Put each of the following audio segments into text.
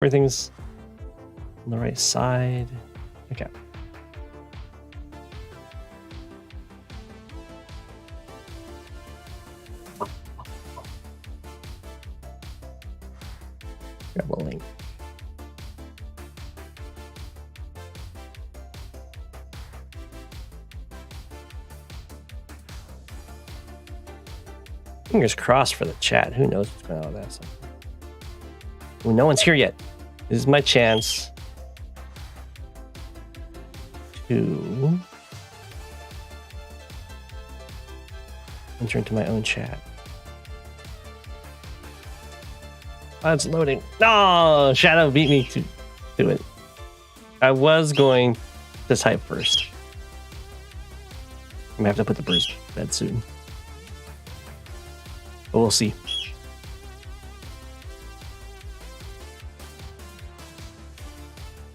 Everything's on the right side. Okay. Grab a link. Fingers crossed for the chat. Who knows what's going on with that stuff. Well, no one's here yet. This is my chance to enter into my own chat. Oh, it's loading. No, Shadow beat me to do it. I was going to type first. I'm gonna have to put the birds to bed soon. But we'll see.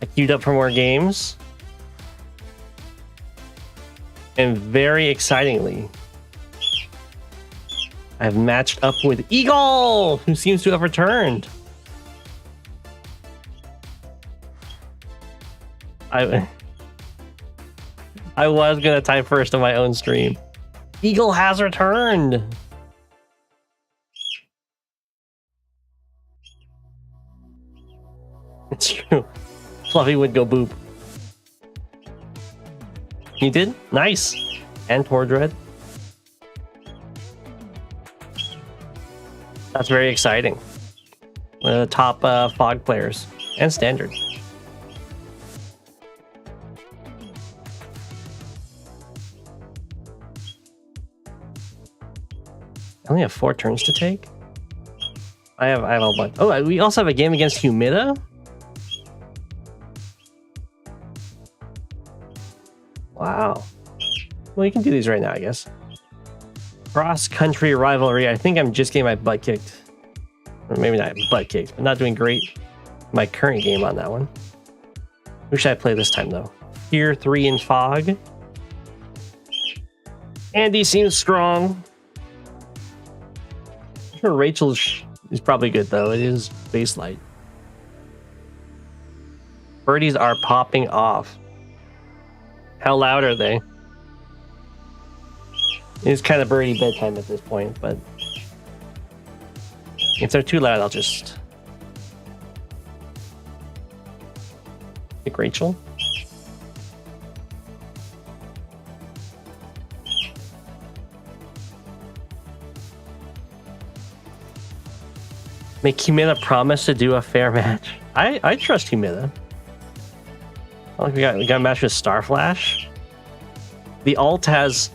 I queued up for more games. And very excitingly, I've matched up with Eagle, who seems to have returned. I was gonna type first on my own stream. Eagle has returned. It's true. Fluffy would go boop. He did? Nice. And Tordred. That's very exciting. One of the top fog players. And standard. I only have 4 turns to take. I have a bunch. Oh, we also have a game against Humida. Wow. Well, you can do these right now, I guess. Cross-country rivalry. I think I'm just getting my butt kicked. Or maybe not butt kicked, but not doing great. My current game on that one. Who should I play this time, though? Tier 3 in Fog. Andy seems strong. I'm sure Rachel is probably good, though. It is base light. Birdies are popping off. How loud are they? It's kind of birdie bedtime at this point, but if they're too loud, I'll just pick Rachel. Make Humida promise to do a fair match. I trust Humida. Oh, we got a match with Starflash. The alt has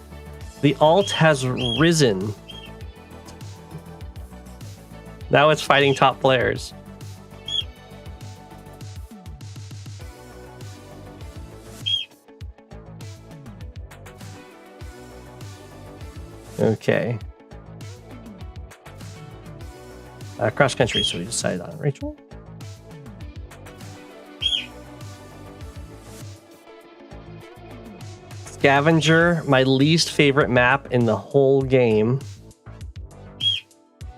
risen. Now it's fighting top players. Okay. Cross country, so we decided on Rachel. Scavenger, my least favorite map in the whole game.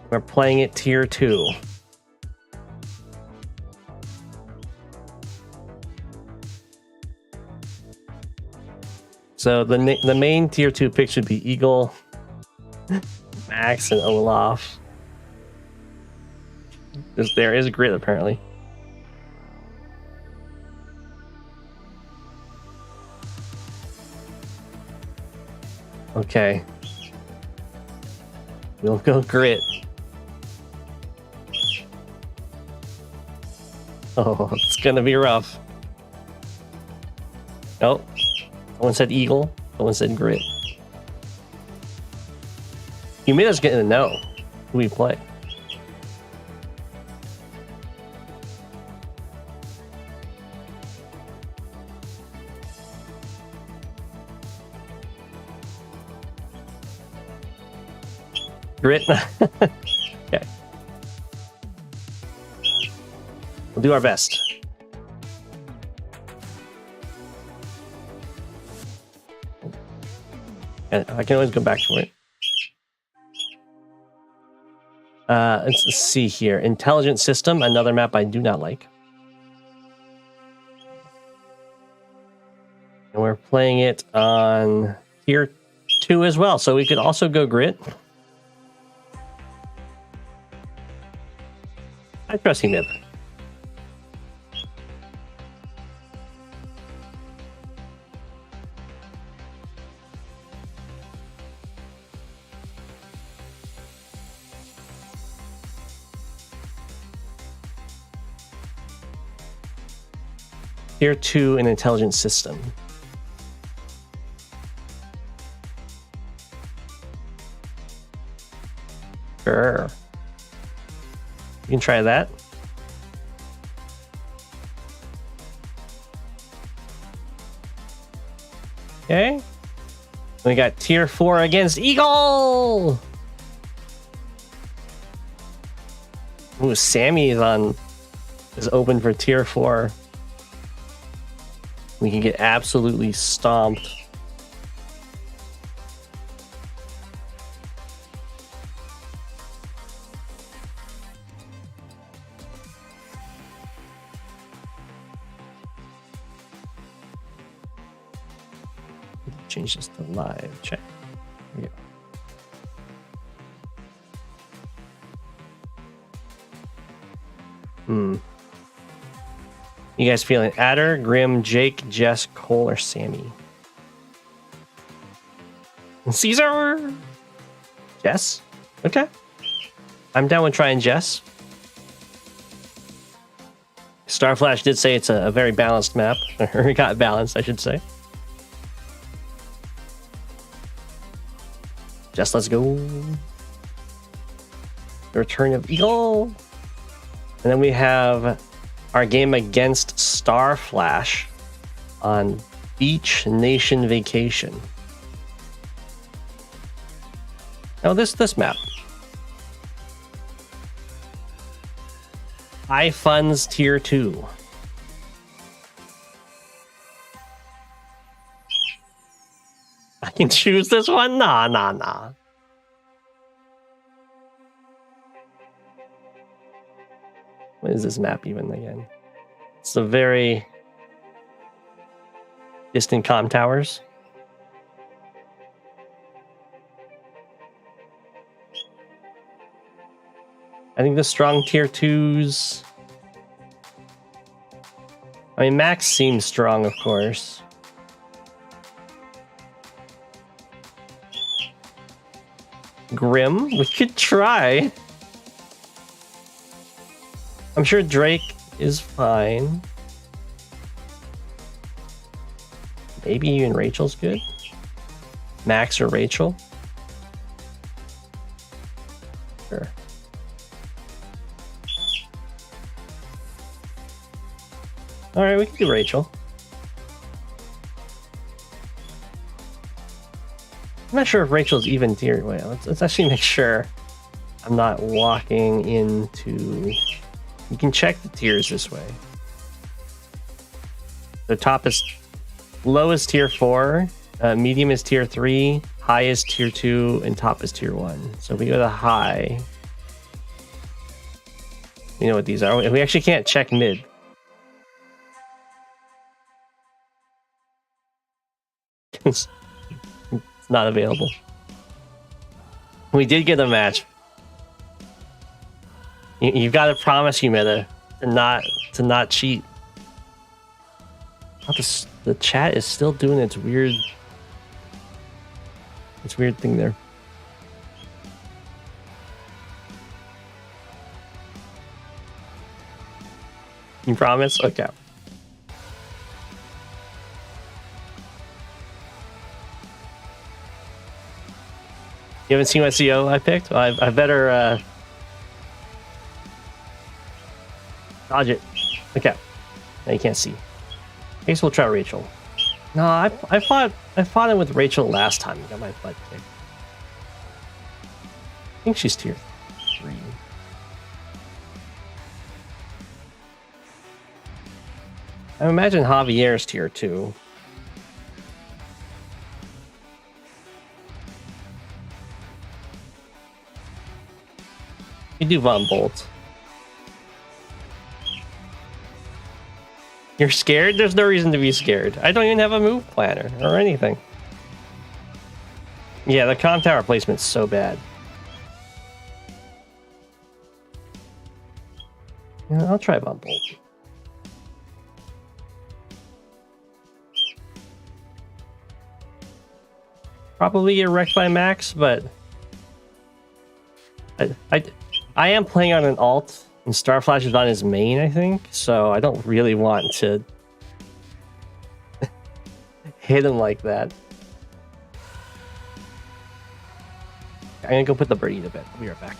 We're playing it tier 2. So the main tier 2 pick should be Eagle, Max, and Olaf. There is a grid apparently. Okay. We'll go grit. Oh, it's gonna be rough. Oh, someone said Eagle. Someone said grit. Humida's getting to know who we play. Grit. Okay. We'll do our best. And I can always go back to it. Let's see here. Intelligent System, another map I do not like. And we're playing it on tier 2 as well. So we could also go grit. I trust you, Mib. Tier 2 an intelligent system. Sure. You can try that. Okay. We got tier 4 against Eagle. Ooh, Sammy is open for tier 4. We can get absolutely stomped. Change this to live chat. Here we go. You guys feeling Adder, Grim, Jake, Jess, Cole, or Sammy? Caesar! Jess? Okay. I'm down with trying Jess. Starflash did say it's a very balanced map. Or it got balanced, I should say. Jess, let's go. The return of Eagle. And then we have our game against Starflash on Beach Nation Vacation. Now this map. High Funds Tier 2. I can choose this one? Nah. What is this map even again? It's a very distant comm towers. I think the strong tier 2s. I mean, Max seems strong, of course. Grim, we could try. I'm sure Drake is fine. Maybe even Rachel's good. Max or Rachel. Sure. All right, we can do Rachel. I'm not sure if Rachel's even tier. Wait, let's actually make sure I'm not walking into. You can check the tiers this way. The top is low is tier 4, medium is tier 3, high is tier 2, and top is tier 1. So if we go to high, you know what these are. We actually can't check mid. It's not available. We did get a match. You've got to promise you, Meta, to not cheat. Oh, the chat is still doing its weird thing there. You promise? Okay. You haven't seen what CO I picked? Well, I better dodge it. Okay. Now you can't see. I guess we'll try Rachel. No, I fought it with Rachel last time. You got my butt kicked. I think she's tier 3. I imagine Javier's tier 2. You do Von Bolt. You're scared? There's no reason to be scared. I don't even have a move planner or anything. Yeah, the comm tower placement's so bad. Yeah, I'll try Bomb Bolt. Probably get wrecked by Max, but I am playing on an alt, and Starflash is on his main, I think, so I don't really want to hit him like that. I'm gonna go put the birdie to bed. I'll be right back.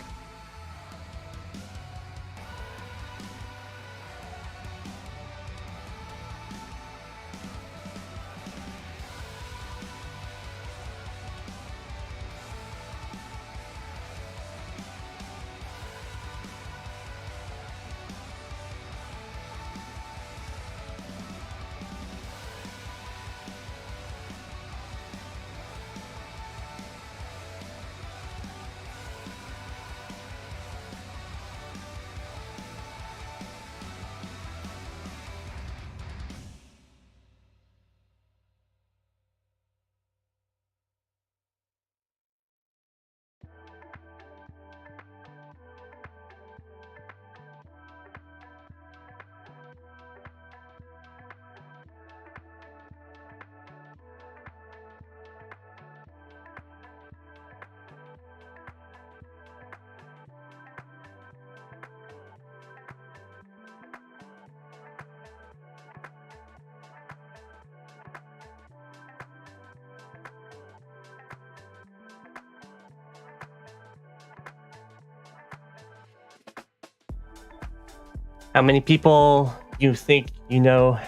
How many people you think you know?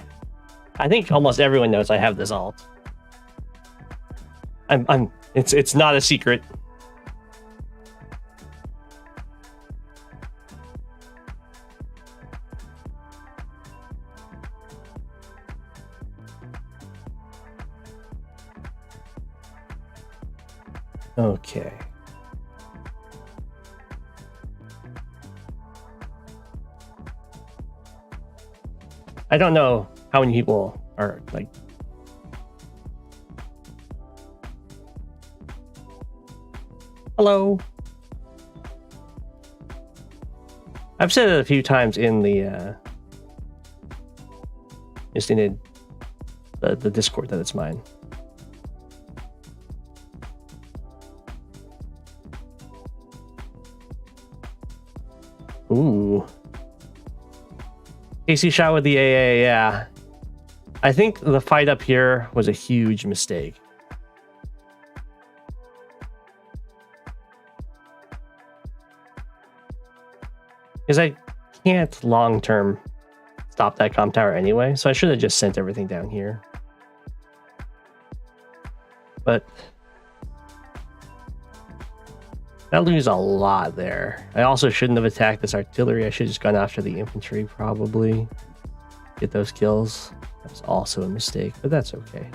I think almost everyone knows I have this alt. It's not a secret. Okay. I don't know how many people are like. Hello. I've said it a few times in the just in the Discord that it's mine. Ooh. AC shot with the AA, yeah. I think the fight up here was a huge mistake. Because I can't long-term stop that comm tower anyway, so I should have just sent everything down here. But I lose a lot there. I also shouldn't have attacked this artillery. I should have just gone after the infantry, probably. Get those kills. That was also a mistake, but that's okay.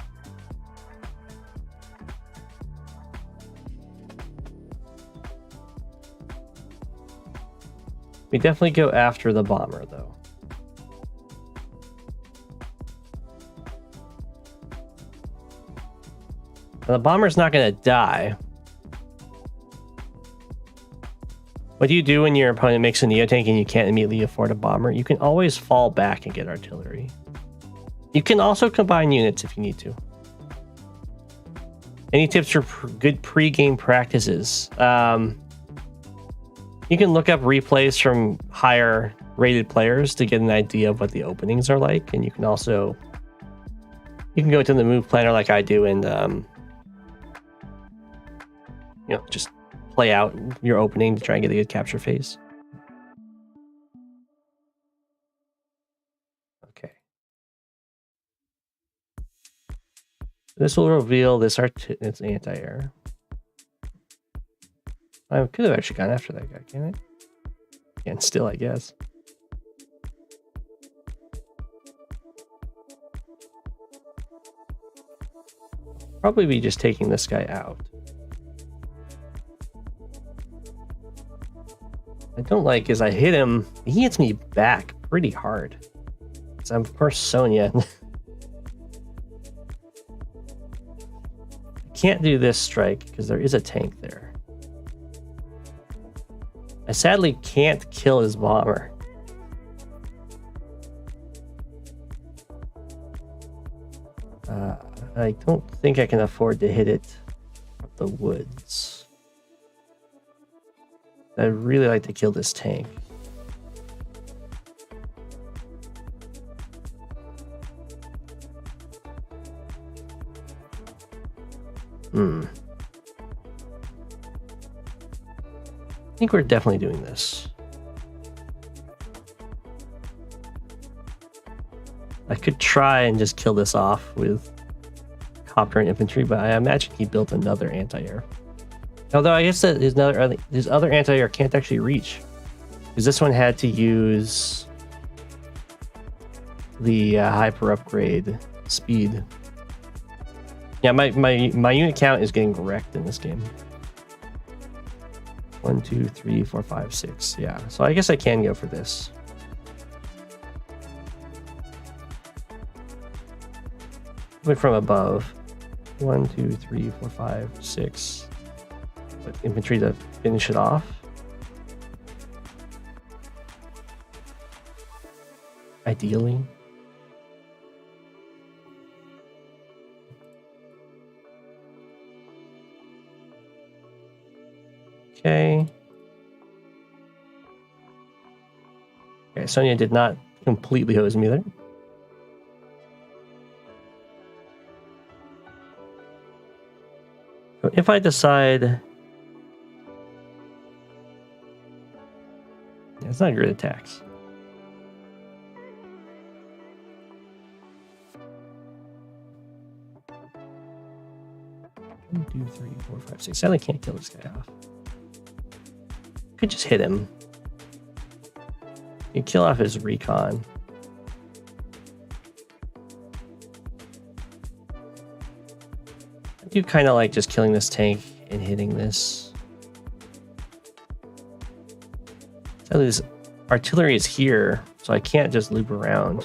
We definitely go after the bomber, though. Now, the bomber's not going to die. What do you do when your opponent makes a Neotank and you can't immediately afford a bomber? You can always fall back and get artillery. You can also combine units if you need to. Any tips for good pre-game practices? You can look up replays from higher rated players to get an idea of what the openings are like, and you can also go to the move planner like I do and just play out your opening to try and get a good capture phase. Okay. This will reveal this it's anti-air. I could have actually gone after that guy, can't I? And still, I guess. Probably be just taking this guy out. I don't like is I hit him, he hits me back pretty hard. Because I'm, of course, Sonya. Can't do this strike because there is a tank there. I sadly can't kill his bomber. I don't think I can afford to hit it from the woods. I'd really like to kill this tank. I think we're definitely doing this. I could try and just kill this off with copter and infantry, but I imagine he built another anti-air. Although I guess that his other anti-air can't actually reach, because this one had to use the hyper upgrade speed. Yeah, my unit count is getting wrecked in this game. 1, 2, 3, 4, 5, 6. Yeah, so I guess I can go for this. Went from above. 1, 2, 3, 4, 5, 6. But infantry to finish it off. Ideally. Okay. Okay, Sonya did not completely hose me there. So if I decide... Yeah, it's not great attacks. One, 2, 3, 4, 5, 6. Sadly can't kill this guy off. Could just hit him. You kill off his recon. I do kind of like just killing this tank and hitting this. Sadly, this artillery is here, so I can't just loop around.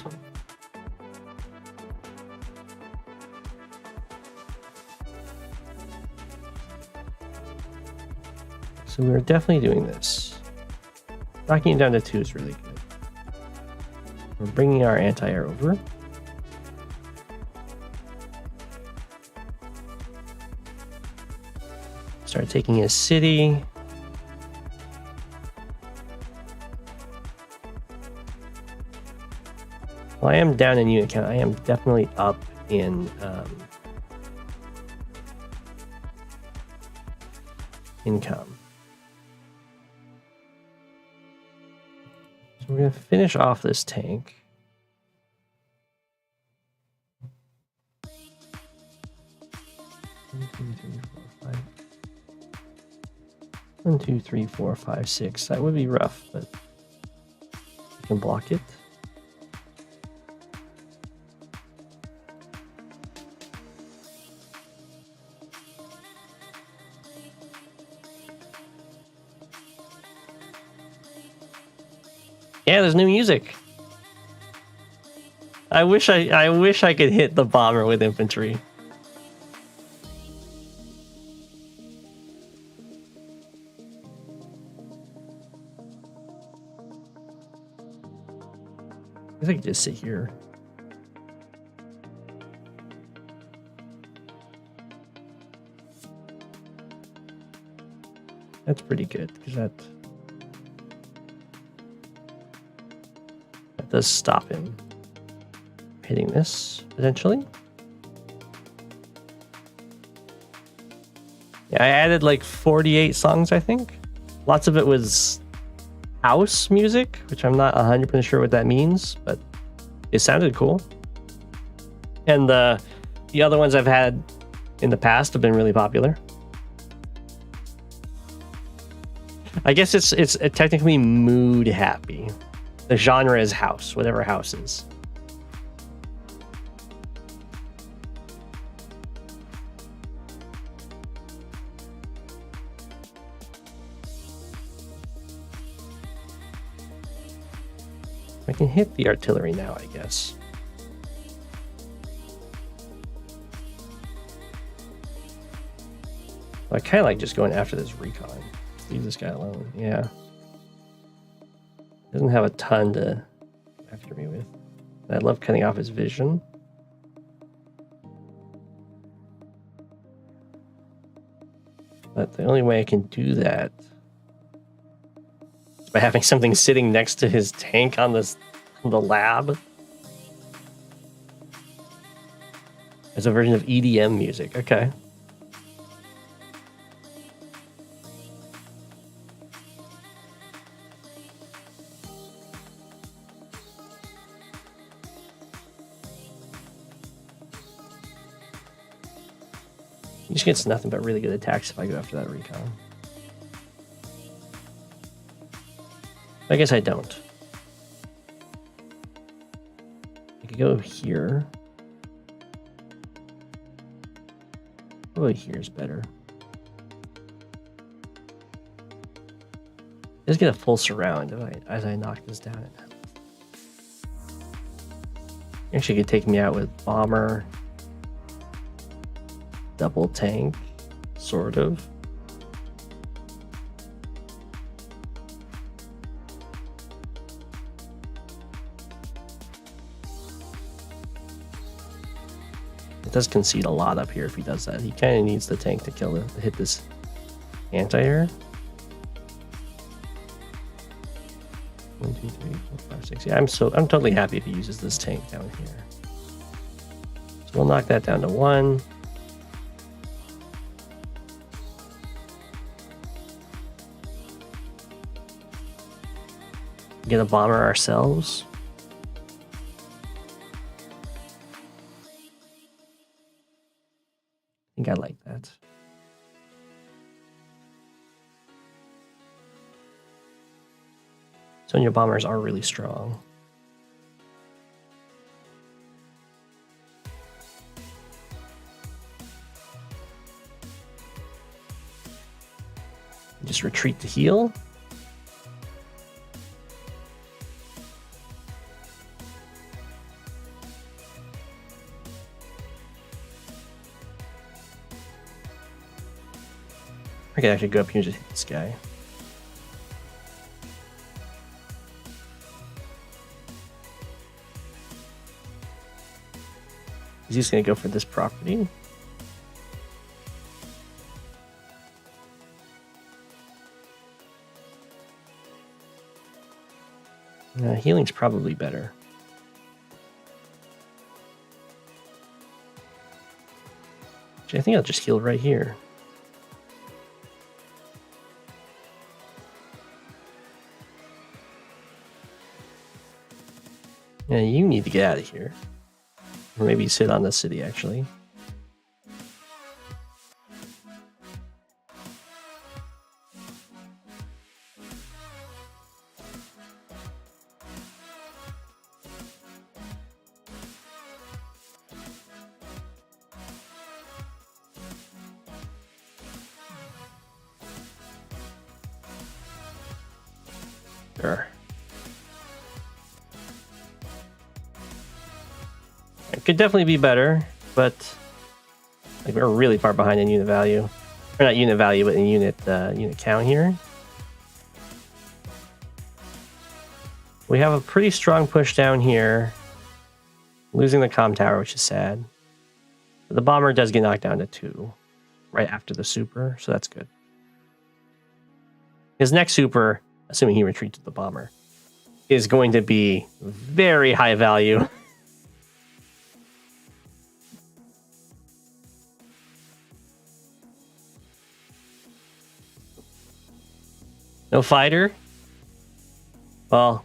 So we're definitely doing this. Knocking it down to 2 is really good. We're bringing our anti-air over. Start taking his city. Well, I am down in unit count. I am definitely up in income. So we're going to finish off this tank. One, two, three, four, five, 6. That would be rough, but we can block it. Yeah, there's new music. I wish I could hit the bomber with infantry. I guess I could just sit here. That's pretty good because that does stop him hitting this potentially. Yeah, I added like 48 songs, I think. Lots of it was house music, which I'm not 100% sure what that means, but it sounded cool. And the other ones I've had in the past have been really popular. I guess it's technically mood happy. The genre is house, whatever house is. I can hit the artillery now, I guess. I kind of like just going after this recon. Leave this guy alone. Yeah. Doesn't have a ton to go after me with. I love cutting off his vision. But the only way I can do that is by having something sitting next to his tank on the lab. There's a version of EDM music. Okay. He just gets nothing but really good attacks if I go after that recon. I guess I don't. I could go here. Probably here's better. Just get a full surround as I knock this down. Actually could take me out with bomber. Double tank, sort of. It does concede a lot up here if he does that. He kind of needs the tank to hit this anti-air. 1, 2, 3, 4, 5, 6. Yeah, I'm totally happy if he uses this tank down here. So we'll knock that down to 1. Get a bomber ourselves. I think I like that. Sonya bombers are really strong. Just retreat to heal. I could actually go up here and just hit this guy. He's just going to go for this property. Healing's probably better. Actually, I think I'll just heal right here. Yeah, you need to get out of here. Or maybe sit on the city, actually. Sure. It could definitely be better, but like we're really far behind in unit value. Or not unit value, but in unit count here. We have a pretty strong push down here. Losing the comm tower, which is sad. But the bomber does get knocked down to 2 right after the super, so that's good. His next super, assuming he retreats the bomber, is going to be very high value. No fighter? Well,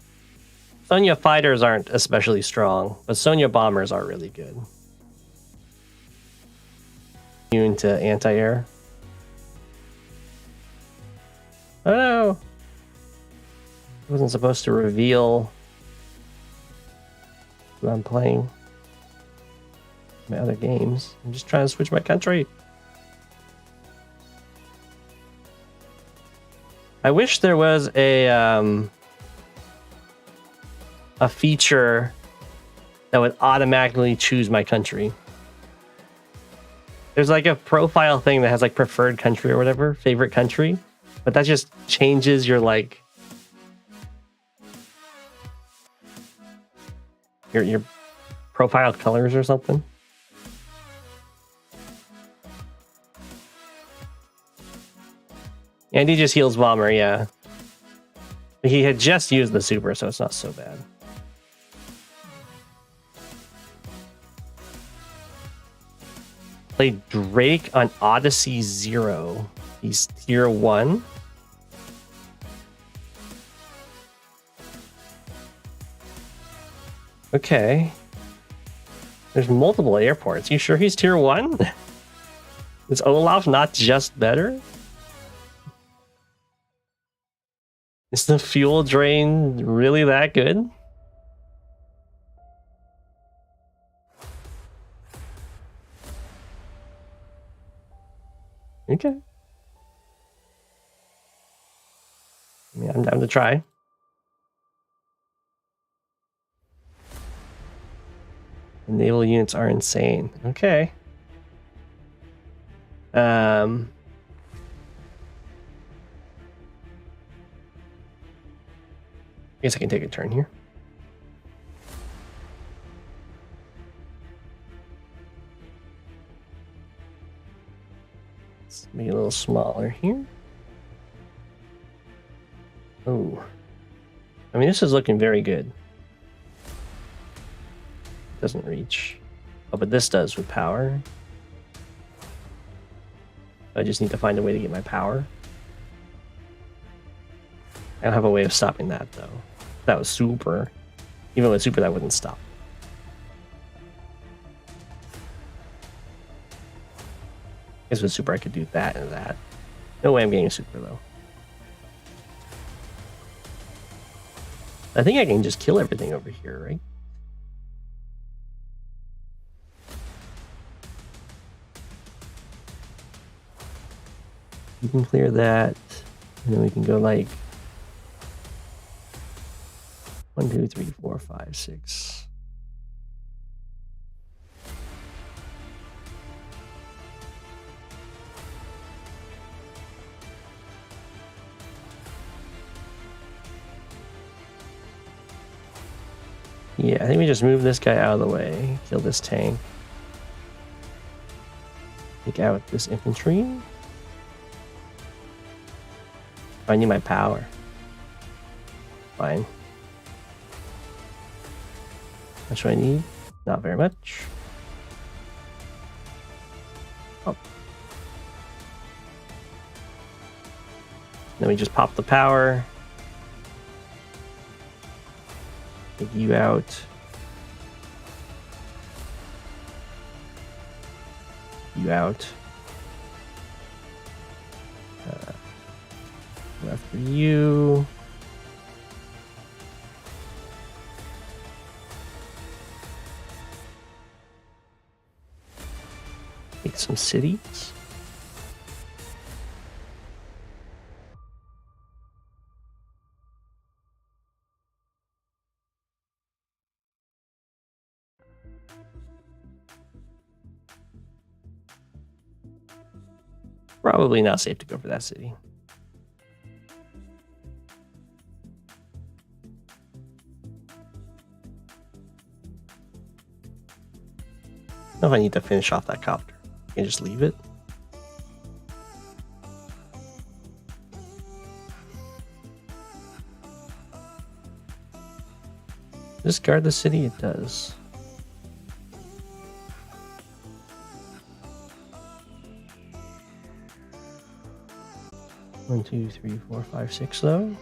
Sonya fighters aren't especially strong, but Sonya bombers are really good. Immune to anti-air. Oh no! I wasn't supposed to reveal who I'm playing. My other games. I'm just trying to switch my country. I wish there was a a feature that would automatically choose my country. There's like a profile thing that has like preferred country or whatever, favorite country, but that just changes your like your profile colors or something. And he just heals Bomber, yeah. He had just used the super, so it's not so bad. Play Drake on Odyssey 0. He's tier 1. Okay. There's multiple airports. You sure he's tier 1? Is Olaf not just better? Is the fuel drain really that good? Okay. Yeah, I'm down to try. The naval units are insane. Okay. I guess I can take a turn here. Let's make it a little smaller here. Oh. I mean, this is looking very good. Doesn't reach. Oh, but this does with power. I just need to find a way to get my power. I don't have a way of stopping that, though. That was super. Even with super, that wouldn't stop. I guess with super, I could do that and that. No way I'm getting a super, though. I think I can just kill everything over here, right? You can clear that, and then we can go like 1, 2, 3, 4, 5, 6. Yeah, I think we just move this guy out of the way, kill this tank, take out this infantry. I need my power. Fine. How much do I need? Not very much. Oh. Then we just pop the power. Take you out. You out. After you. Take some cities. Probably not safe to go for that city. I don't know if I need to finish off that copter. I can just leave it. Does this guard the city? It does. One, 2, 3, 4, 5, 6 though.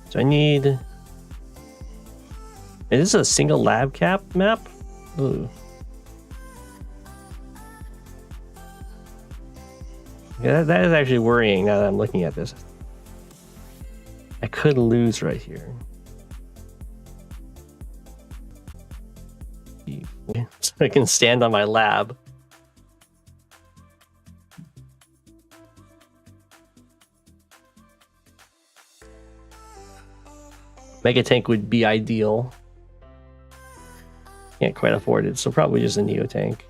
So I need... Is this a single lab cap map? Ooh. Yeah, that is actually worrying now that I'm looking at this. I could lose right here. So I can stand on my lab. Mega tank would be ideal. Can't quite afford it, so probably just a Neo tank.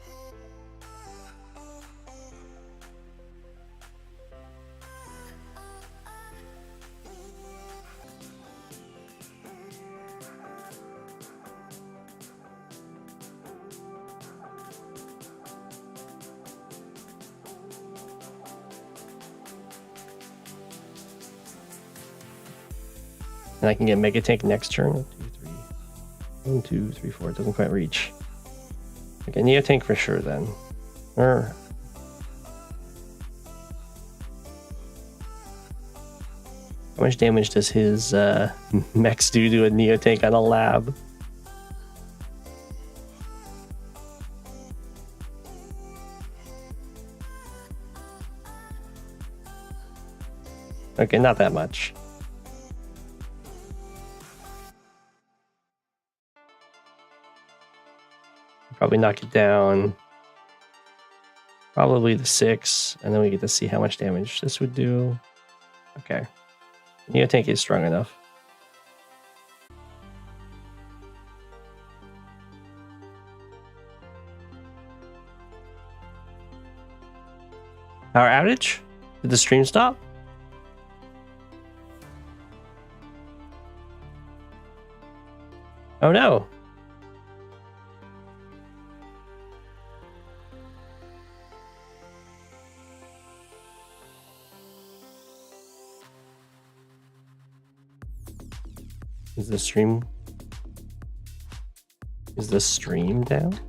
And I can get Mega Tank next turn. 1, 2, 3, 4. It doesn't quite reach. Okay, Neo Tank for sure then. How much damage does his mechs do to a Neo Tank on a lab? Okay, not that much. Probably knock it down. Probably the 6, and then we get to see how much damage this would do. Okay. Neo Tank is strong enough. Power outage? Did the stream stop? Oh no. Is the stream down?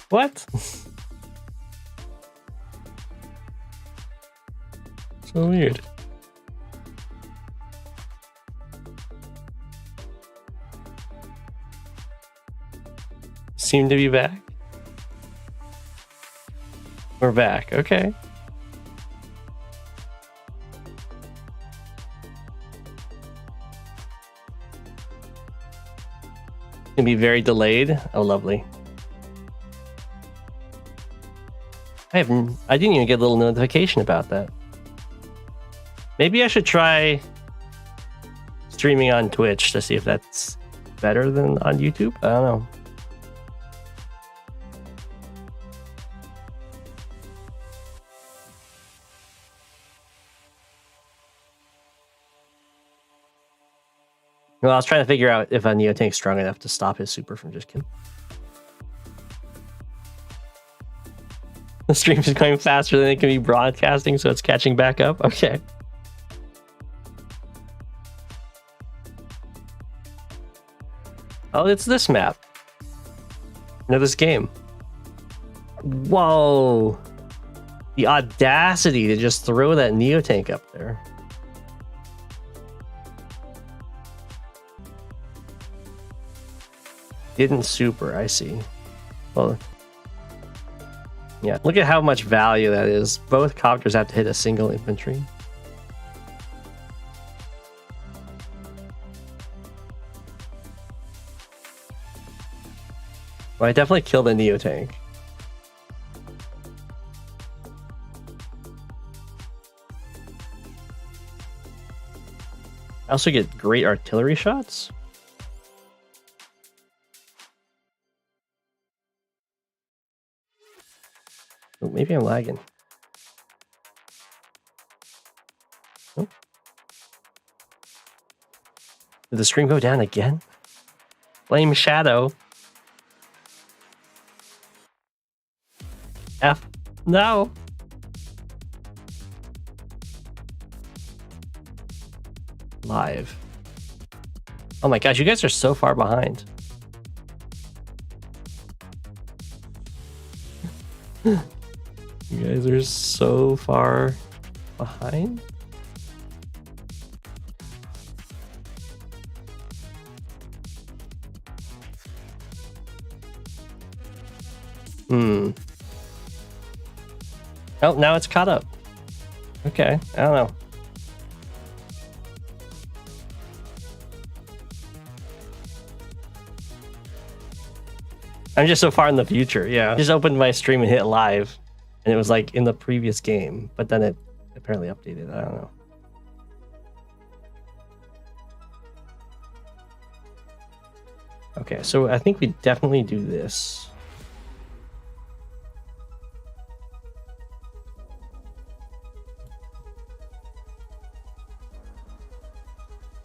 What? So weird. Seem to be back. We're back. Okay. Gonna be very delayed. Oh, lovely. I didn't even get a little notification about that. Maybe I should try streaming on Twitch to see if that's better than on YouTube. I don't know. Well, I was trying to figure out if a Neo Tank's strong enough to stop his super from just killing. The stream is going faster than it can be broadcasting, so it's catching back up. Okay. Oh, it's this map. No, this game. Whoa. The audacity to just throw that Neo Tank up there. Didn't super, I see. Well, yeah, look at how much value that is. Both copters have to hit a single infantry. Well, I definitely killed the Neo Tank. I also get great artillery shots. Oh, maybe I'm lagging. Oh. Did the stream go down again? Flame Shadow. F. No. Live. Oh my gosh, you guys are so far behind. You guys are so far behind. Oh, now it's caught up. Okay, I don't know. I'm just so far in the future, yeah. I just opened my stream and hit live, and it was like in the previous game, but then it apparently updated. I don't know. Okay, so I think we definitely do this.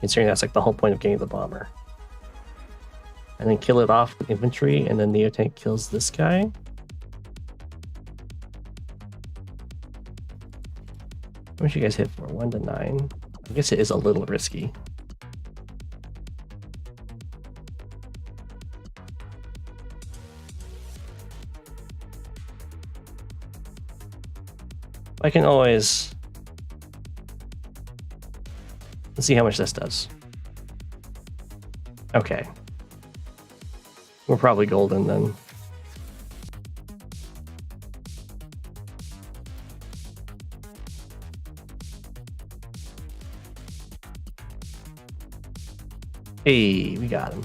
Considering that's like the whole point of getting the bomber. And then kill it off with infantry, and then Neotank kills this guy. How much you guys hit for? 1 to 9. I guess it is a little risky. I can always... Let's see how much this does. Okay. We're probably golden then. Hey, we got him.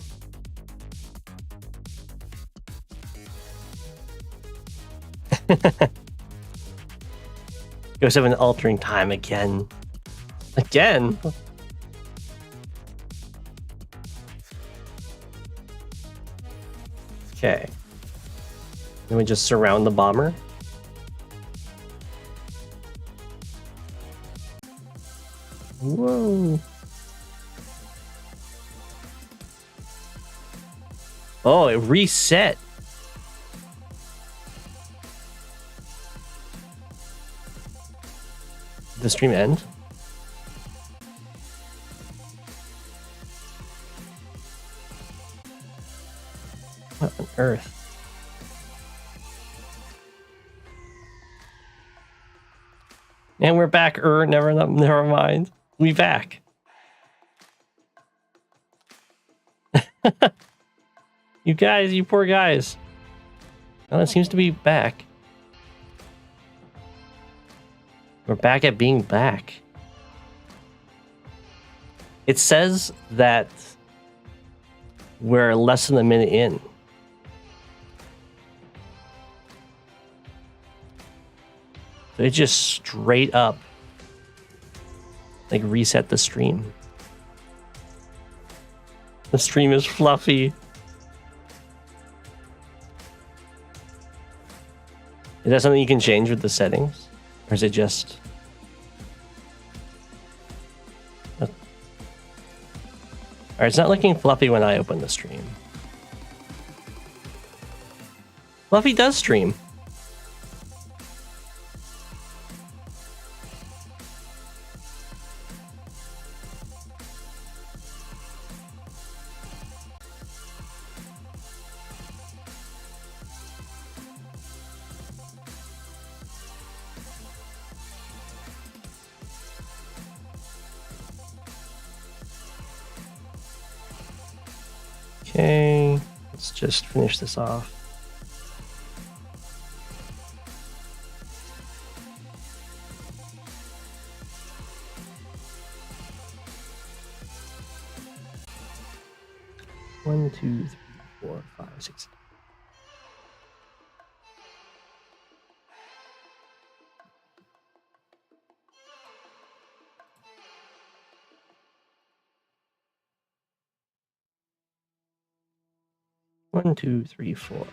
Go7 altering time again. Again? Okay. Then we just surround the bomber. Whoa. Oh, it reset. Did the stream end? What on earth? And we're back. Never mind. We back. You guys, you poor guys. Well, it seems to be back. We're back at being back. It says that we're less than a minute in. So it just straight up like reset the stream. The stream is fluffy. Is that something you can change with the settings? Or is it just... Alright, it's not looking fluffy when I open the stream. Fluffy does stream. Okay, let's just finish this off. One, 2, 3, 4, 5, 6. One, 2, 3, 4.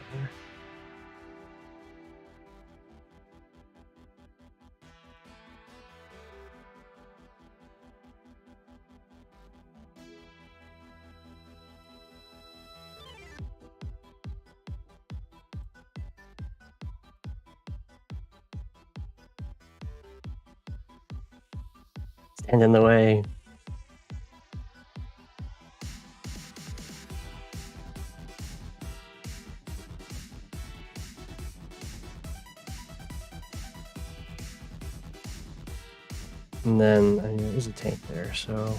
Stand in the way. And then there's a tank there, so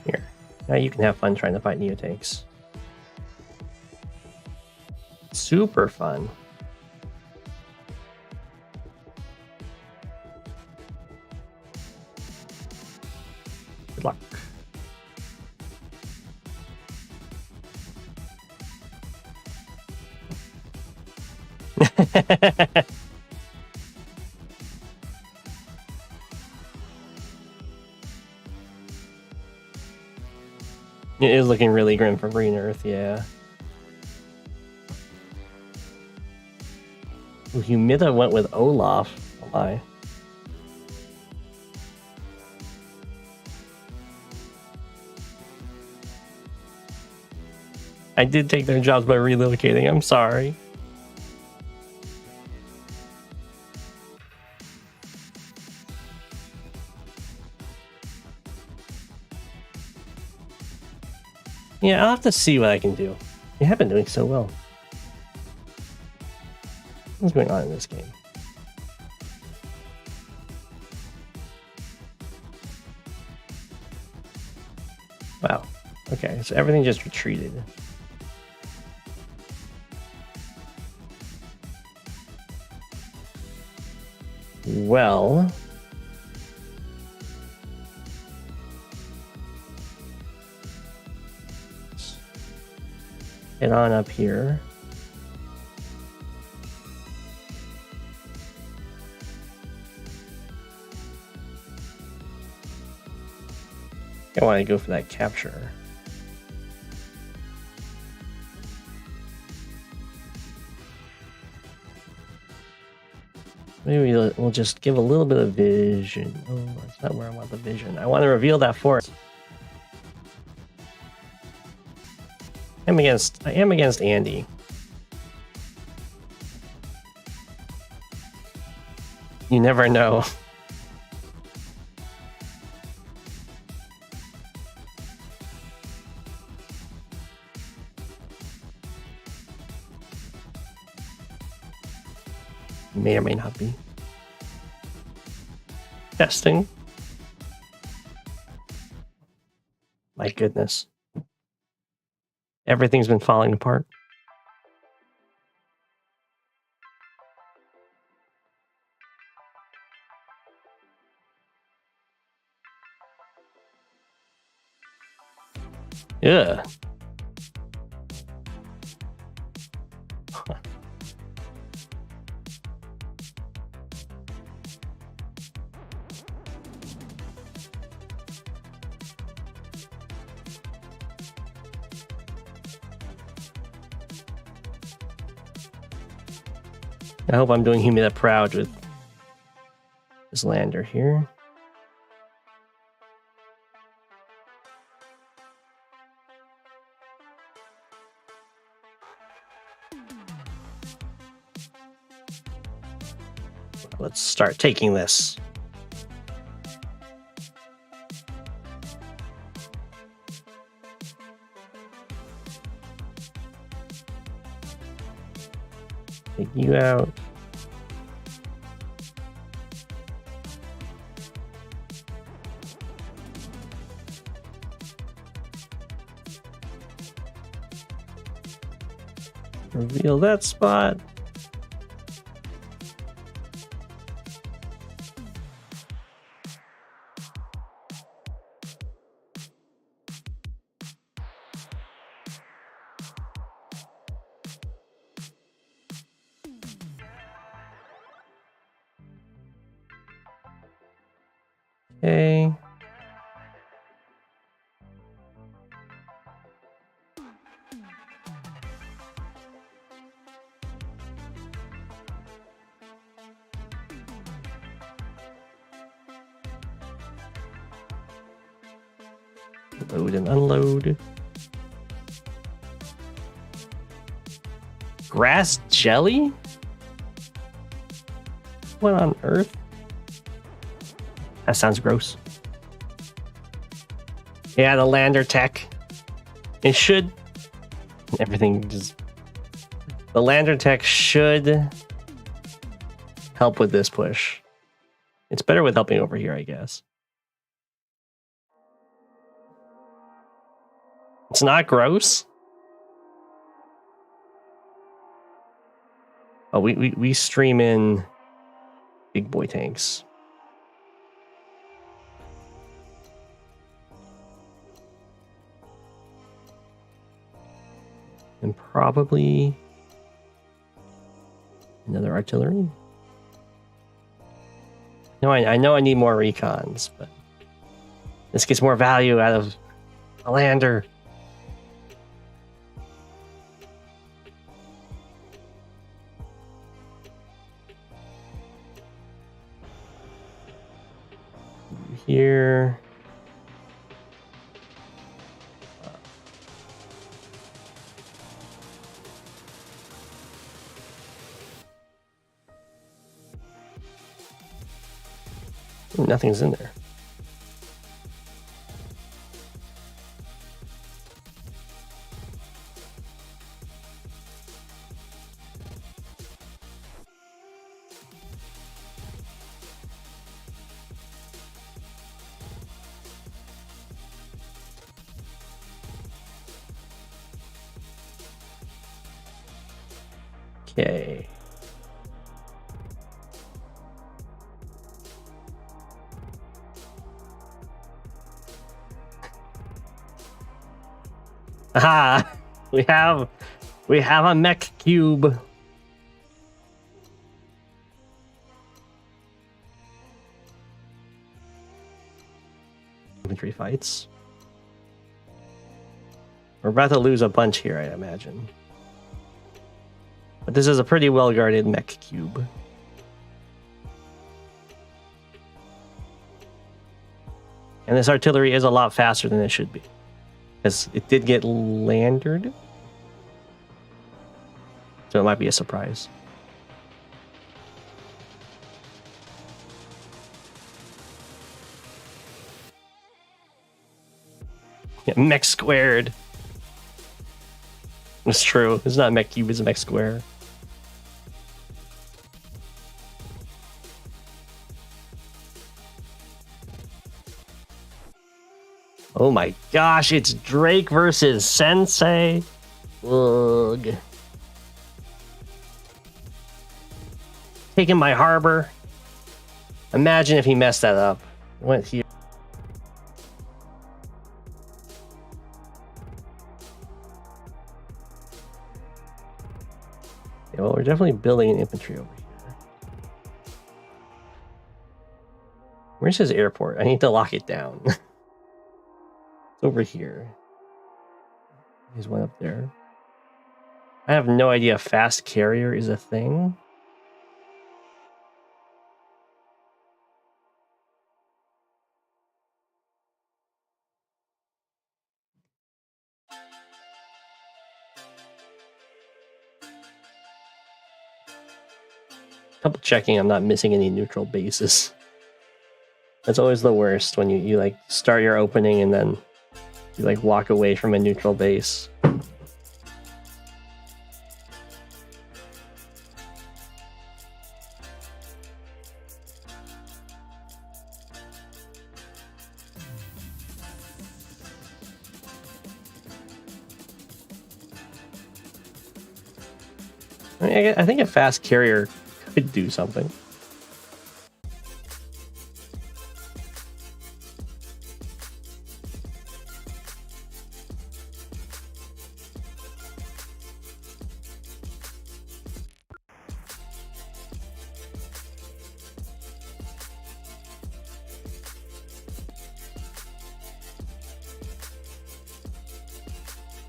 here. Now you can have fun trying to fight Neotanks. super fun. Good luck. It is looking really grim for Green Earth, yeah. Ooh, Humida went with Olaf. Oh my. I did take their jobs by relocating. I'm sorry. Yeah, I'll have to see what I can do. You have been doing so well. What's going on in this game? Wow. Okay, so everything just retreated. Well, head on up here. I want to go for that capture. Maybe we'll just give a little bit of vision. Oh, that's not where I want the vision. I want to reveal that forest. I am against Andy. You never know. May or may not be. Testing. My goodness. Everything's been falling apart. Yeah. I hope I'm doing Humida proud with this lander here. Let's start taking this. Take you out. Reveal that spot. Okay. Load and unload. Grass jelly? What on earth? That sounds gross. Yeah, the lander tech. It should. Everything just. The lander tech should help with this push. It's better with helping over here, I guess. It's not gross. Oh, we stream in big boy tanks. And probably another artillery. No, I know I need more recons, but this gets more value out of a lander. Here. Ooh, nothing's in there. Okay. Aha! We have a mech cube. Infantry fights. We're about to lose a bunch here, I imagine. But this is a pretty well-guarded mech cube. And this artillery is a lot faster than it should be. Because it did get landered. So it might be a surprise. Yeah, mech squared. It's true. It's not mech cube, it's a mech square. Oh my gosh, it's Drake versus Sensei. Ugh. Taking my harbor. Imagine if he messed that up. Went here. Yeah, well, we're definitely building an infantry over here. Where's his airport? I need to lock it down. Over here. There's one up there. I have no idea fast carrier is a thing. Double checking I'm not missing any neutral bases. That's always the worst when you like start your opening and then you like walk away from a neutral base. I mean, I think a fast carrier could do something.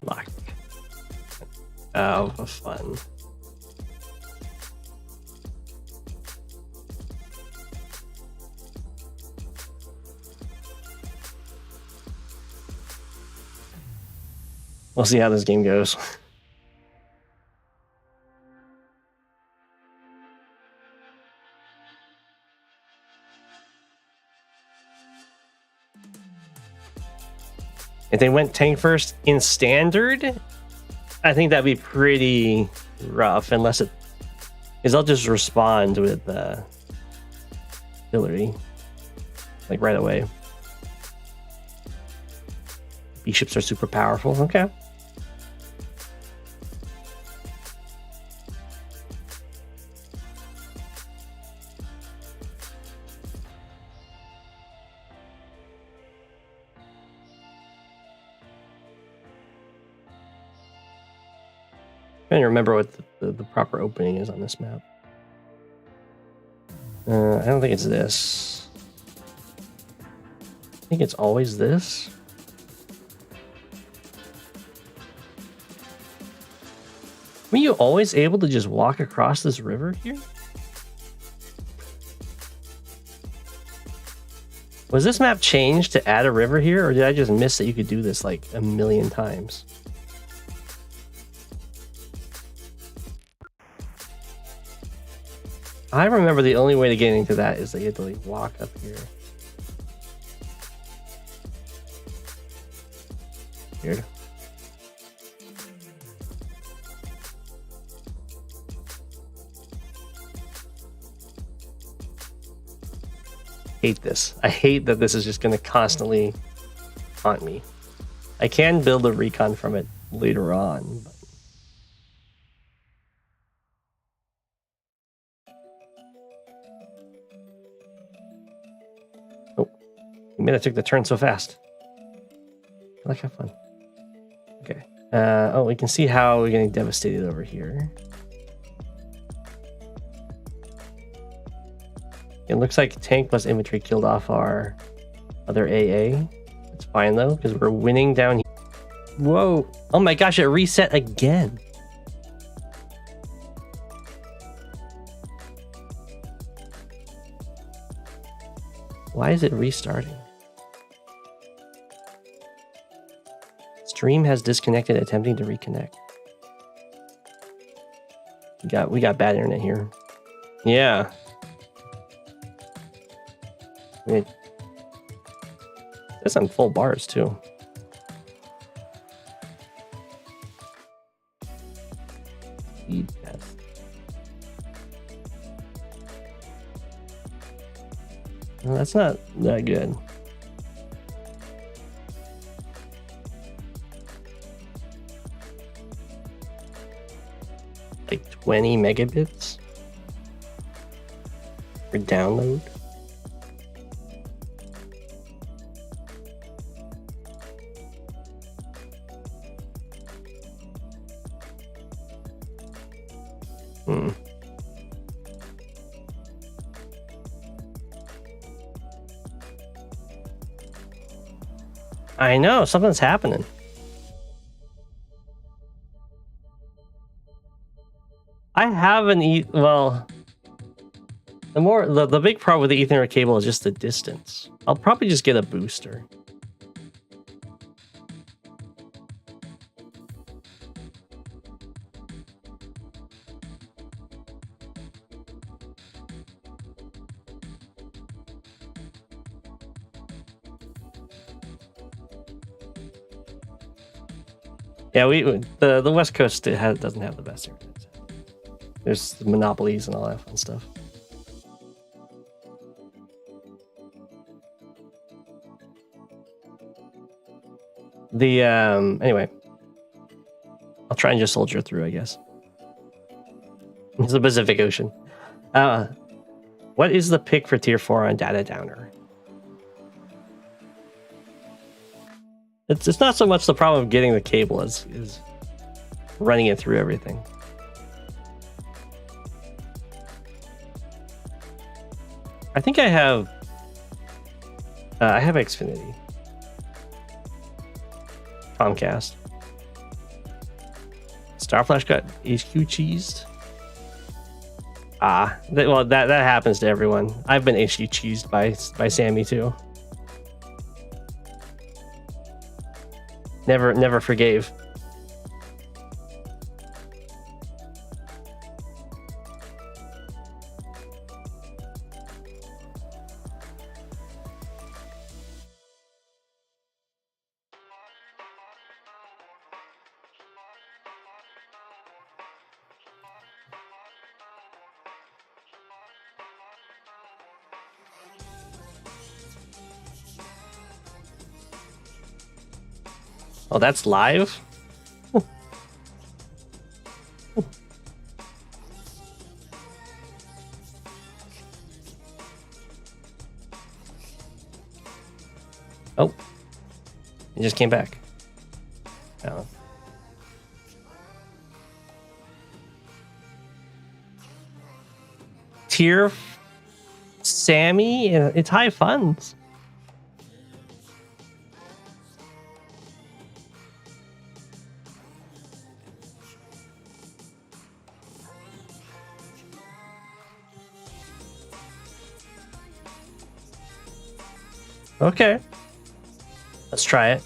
Lock. Oh, fun. We'll see how this game goes. If they went tank first in standard, I think that'd be pretty rough, unless it is they'll just respond with artillery like right away. B-ships are super powerful. Okay. trying to remember what the proper opening is on this map. I don't think it's this. I think it's always this. Were you always able to just walk across this river here? Was this map changed to add a river here, or did I just miss that you could do this like a million times? I remember the only way to get into that is that you had to like walk up here. Weird. Hate this. I hate that this is just going to constantly haunt me. I can build a recon from it later on. But... oh, I mean, I took the turn so fast. I like have fun. Okay. Oh, we can see how we're getting devastated over here. It looks like tank plus infantry killed off our other AA. It's fine though, because we're winning down here. Whoa! Oh my gosh, it reset again. Why is it restarting? Stream has disconnected, attempting to reconnect. We got bad internet here. Yeah. It's on full bars too. Speed test. Well, that's not that good. Like 20 megabits for download. I know, something's happening. I have an well, the big problem with the Ethernet cable is just the distance. I'll probably just get a booster. Yeah, the West Coast doesn't have the best internet. There's the monopolies and all that fun stuff. Anyway, I'll try and just soldier through, I guess. It's the Pacific Ocean. What is the pick for tier 4 on Data Downer? It's not so much the problem of getting the cable as is running it through everything. I think I have Xfinity. Comcast. Starflash got HQ cheesed. Well, that happens to everyone. I've been HQ cheesed by Sammy too. Never forgave. Oh, that's live? Oh, he just came back. Oh. tier Sammy. It's high funds. Okay. Let's try it.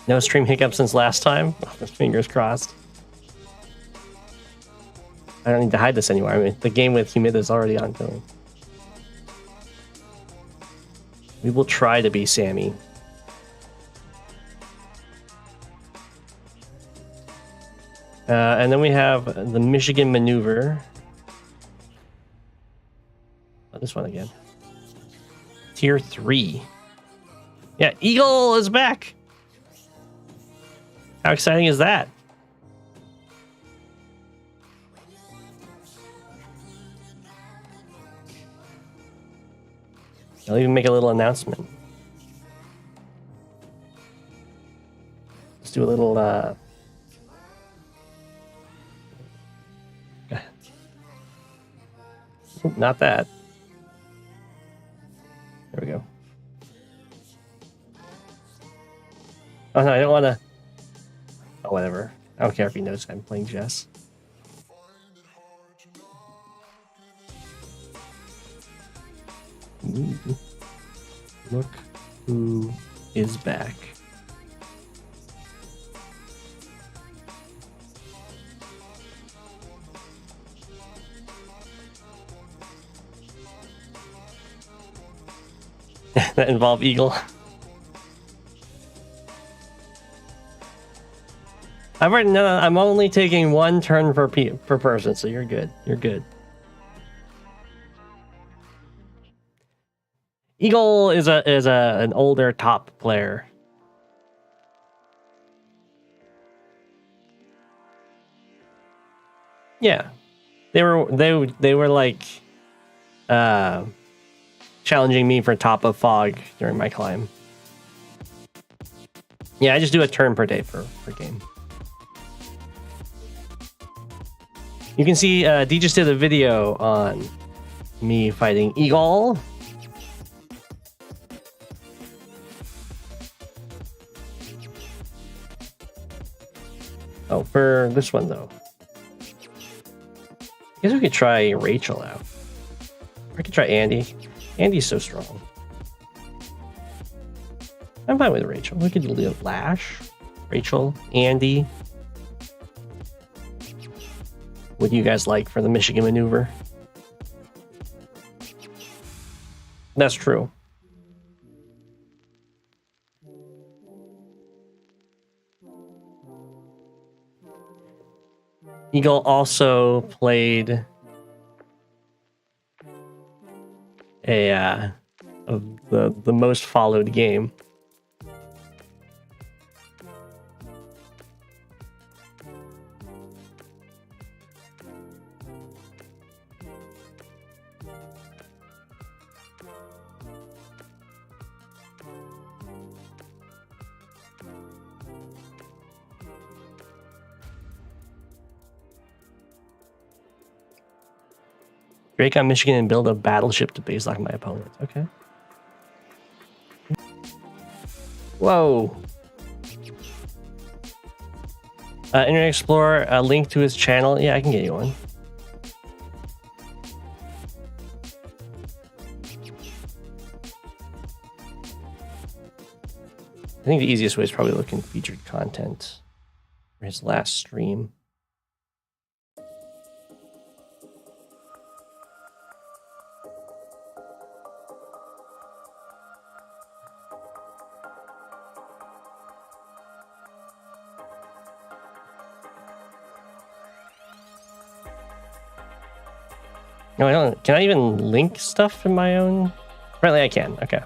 No stream hiccup since last time. Fingers crossed. I don't need to hide this anymore. I mean, the game with Humid is already ongoing. We will try to be Sammy. And then we have the Michigan Maneuver. Oh, this one again. Tier 3. Yeah, Eagle is back. How exciting is that? I'll even make a little announcement. Let's do a little not that. There we go. Oh no, I don't want to. Oh, whatever. I don't care if he knows I'm playing chess. Ooh. Look who is back. That involved Eagle. I'm only taking one turn per person, so you're good. You're good. Eagle is an older top player. Yeah, they were like challenging me for top of fog during my climb. Yeah, I just do a turn per day per game. You can see D just did a video on me fighting Eagle. Oh, for this one though. I guess we could try Rachel out. Or I could try Andy. Andy's so strong. I'm fine with Rachel. We could do Lash, Rachel, Andy. What do you guys like for the Michigan Maneuver? That's true. Eagle also played the most followed game. Drake on Michigan and build a battleship to base lock my opponent. Okay. Whoa. Internet Explorer, a link to his channel. Yeah, I can get you one. I think the easiest way is probably looking featured content for his last stream. No, I don't. Can I even link stuff in my own? Apparently I can. Okay.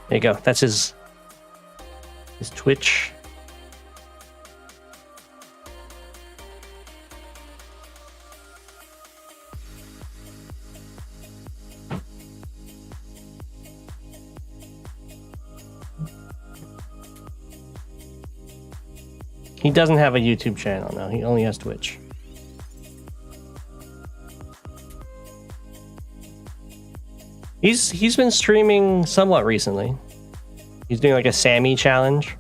There you go. That's his Twitch. He doesn't have a YouTube channel now. He only has Twitch. He's been streaming somewhat recently. He's doing like a Sammy challenge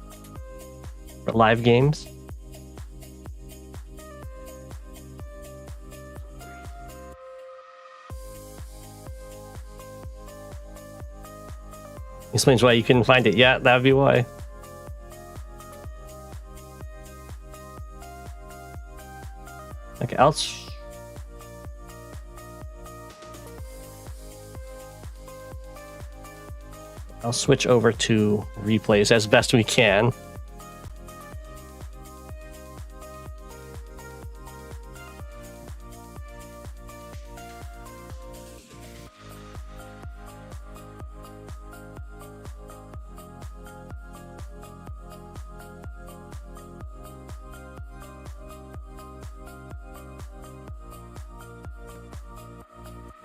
for live games. Explains why you couldn't find it yet. That would be why. Okay, I'll switch over to replays as best we can.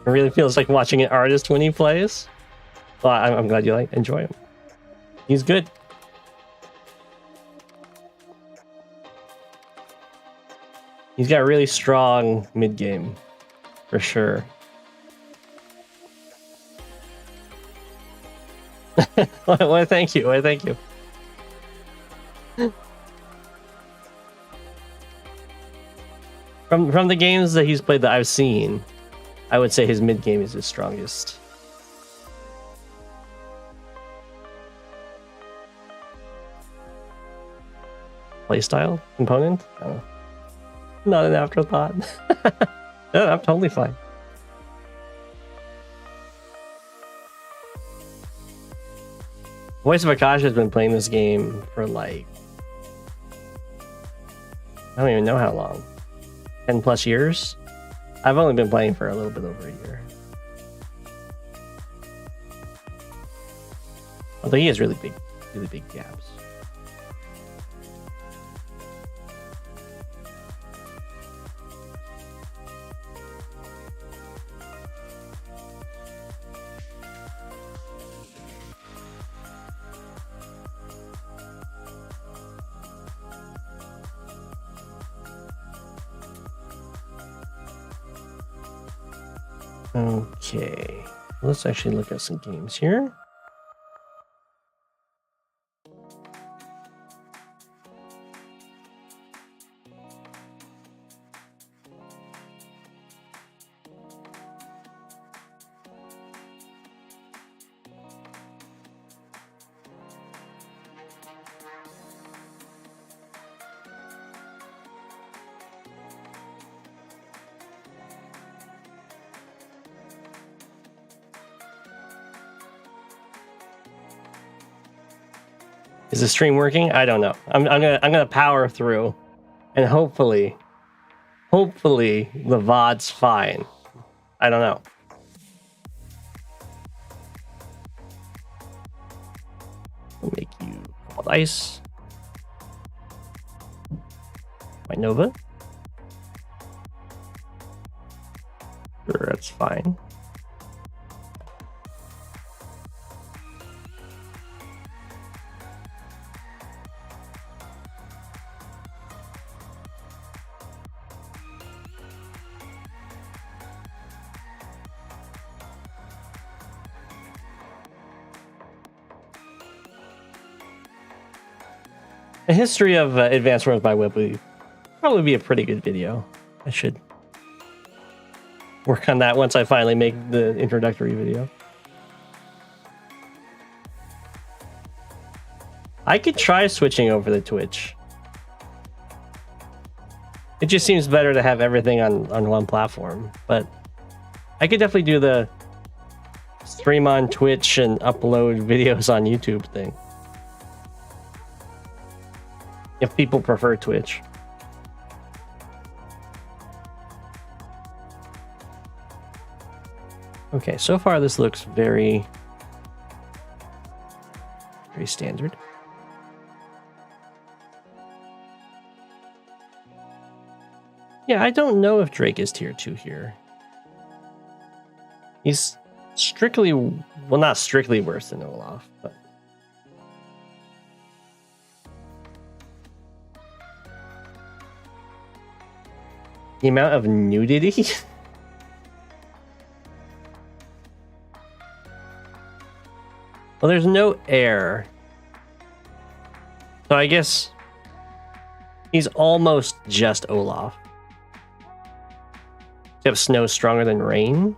It really feels like watching an artist when he plays. Well, I'm glad you enjoy him. He's good. He's got really strong mid game, for sure. Why? Thank you. Why? Thank you. From the games that he's played that I've seen, I would say his mid game is his strongest. Playstyle component? Oh. Not an afterthought. No, I'm totally fine. Voice of Akash has been playing this game for like, I don't even know how long. 10 plus years? I've only been playing for a little bit over a year. Although he has really big gaps. Okay, let's actually look at some games here. Is the stream working? I don't know. I'm gonna power through, and hopefully the VOD's fine. I don't know. We'll make you called ice. My Nova. Sure, that's fine. A history of advanced runs by Web would probably be a pretty good video. I should work on that once I finally make the introductory video. I could try switching over to Twitch. It just seems better to have everything on one platform, but I could definitely do the stream on Twitch and upload videos on YouTube thing. If people prefer Twitch. Okay, so far this looks very standard. Yeah, I don't know if Drake is tier 2 here. He's strictly, well, not strictly worse than Olaf, but The amount of nudity? Well, there's no air. So I guess he's almost just Olaf. Except snow's stronger than rain.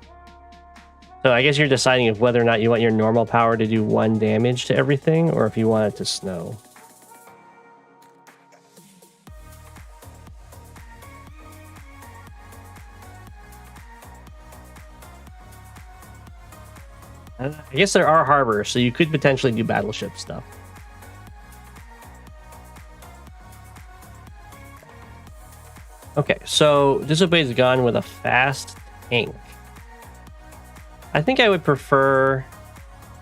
So I guess you're deciding if whether or not you want your normal power to do 1 damage to everything, or if you want it to snow. I guess there are harbors, so you could potentially do battleship stuff. Okay, so Disobey's gone with a fast tank. I think I would prefer...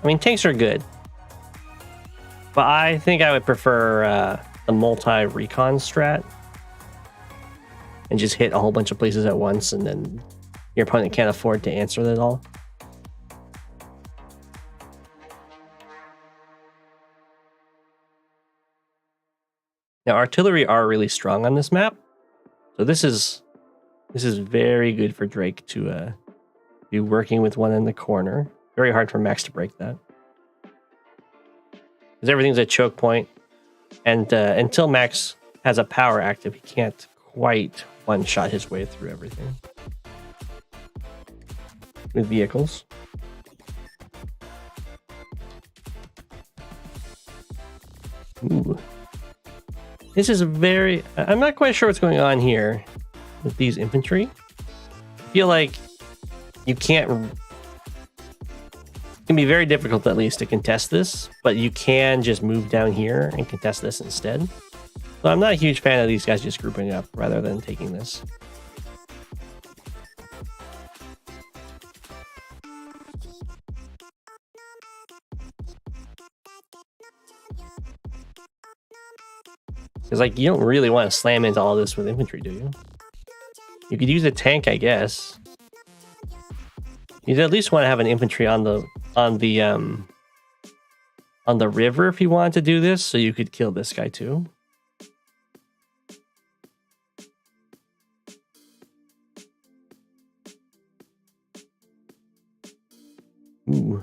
I mean, tanks are good. But I think I would prefer the multi-recon strat. And just hit a whole bunch of places at once, and then your opponent can't afford to answer it all. Now, artillery are really strong on this map. So this is very good for Drake to be working with one in the corner. Very hard for Max to break that. Because everything's a choke point. And until Max has a power active, he can't quite one-shot his way through everything. With vehicles. Ooh. This is very... I'm not quite sure what's going on here with these infantry. I feel like you can't... It can be very difficult, at least, to contest this, but you can just move down here and contest this instead. So I'm not a huge fan of these guys just grouping up rather than taking this. Because, like, you don't really want to slam into all this with infantry, do you? You could use a tank, I guess. You'd at least want to have an infantry on the river if you wanted to do this, so you could kill this guy too. Ooh.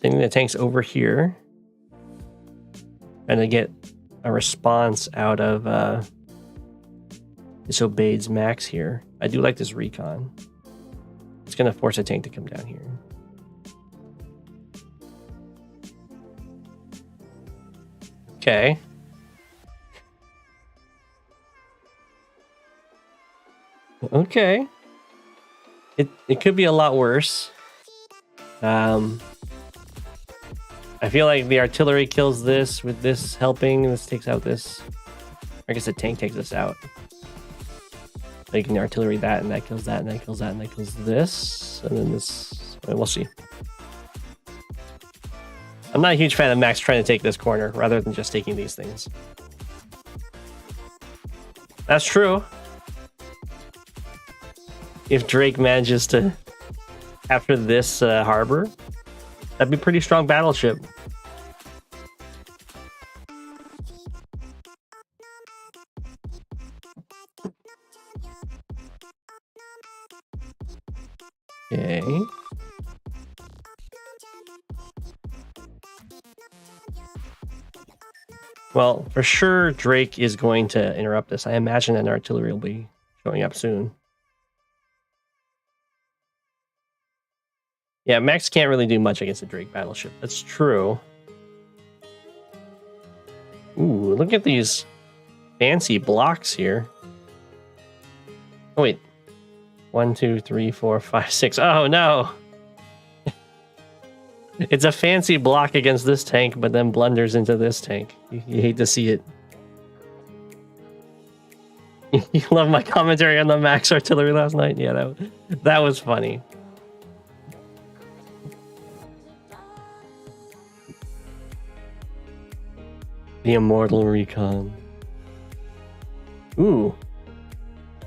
Sending the tanks over here. And to get a response out of Disobeyed's Max here. I do like this recon. It's going to force a tank to come down here. Okay. Okay. It could be a lot worse. I feel like the artillery kills this with this helping. This takes out this. I guess the tank takes this out. Making the artillery that, and that kills that, and that kills that, and that kills this. And then this. I mean, we'll see. I'm not a huge fan of Max trying to take this corner rather than just taking these things. That's true. If Drake manages to capture this harbor, that'd be a pretty strong battleship. Okay. Well, for sure, Drake is going to interrupt this. I imagine an artillery will be showing up soon. Yeah, Max can't really do much against a Drake battleship. That's true. Ooh, look at these fancy blocks here. Oh, wait. 1, 2, 3, 4, 5, 6. Oh, no. It's a fancy block against this tank, but then blunders into this tank. You hate to see it. You love my commentary on the Max artillery last night? Yeah, that was funny. The Immortal Recon. Ooh.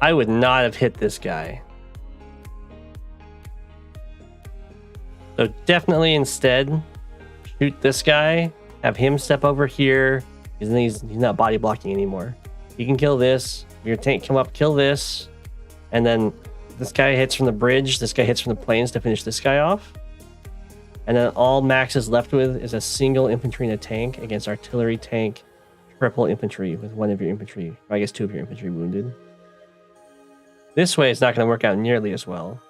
I would not have hit this guy. So definitely instead, shoot this guy, have him step over here, because then he's not body blocking anymore. You can kill this, your tank come up, kill this, and then this guy hits from the bridge, this guy hits from the plains to finish this guy off. And then all Max is left with is a single infantry and a tank against artillery, tank, triple infantry with one of your infantry, or I guess two of your infantry wounded. This way it's not going to work out nearly as well,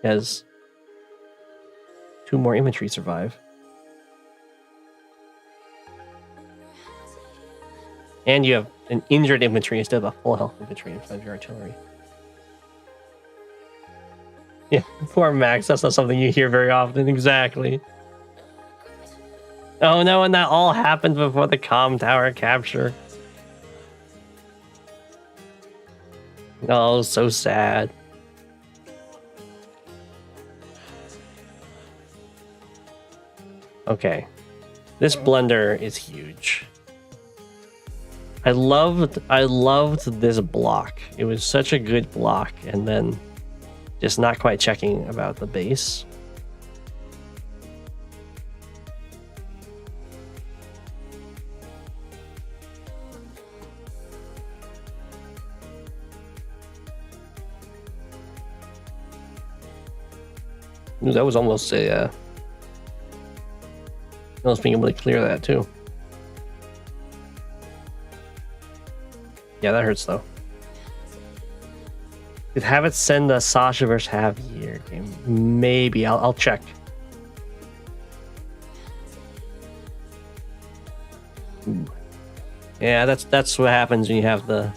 as two more infantry survive. And you have an injured infantry instead of a full health infantry in front of your artillery. Yeah, poor Max. That's not something you hear very often. Exactly. Oh no, and that all happened before the comm tower capture. Oh, so sad. Okay. This blunder is huge. I loved this block. It was such a good block, and then just not quite checking about the base. Ooh, that was almost a almost being able to clear that too. Yeah, that hurts though. Did have it send a Sasha versus Javier game? Maybe. I'll check. Ooh. Yeah, that's what happens when you have the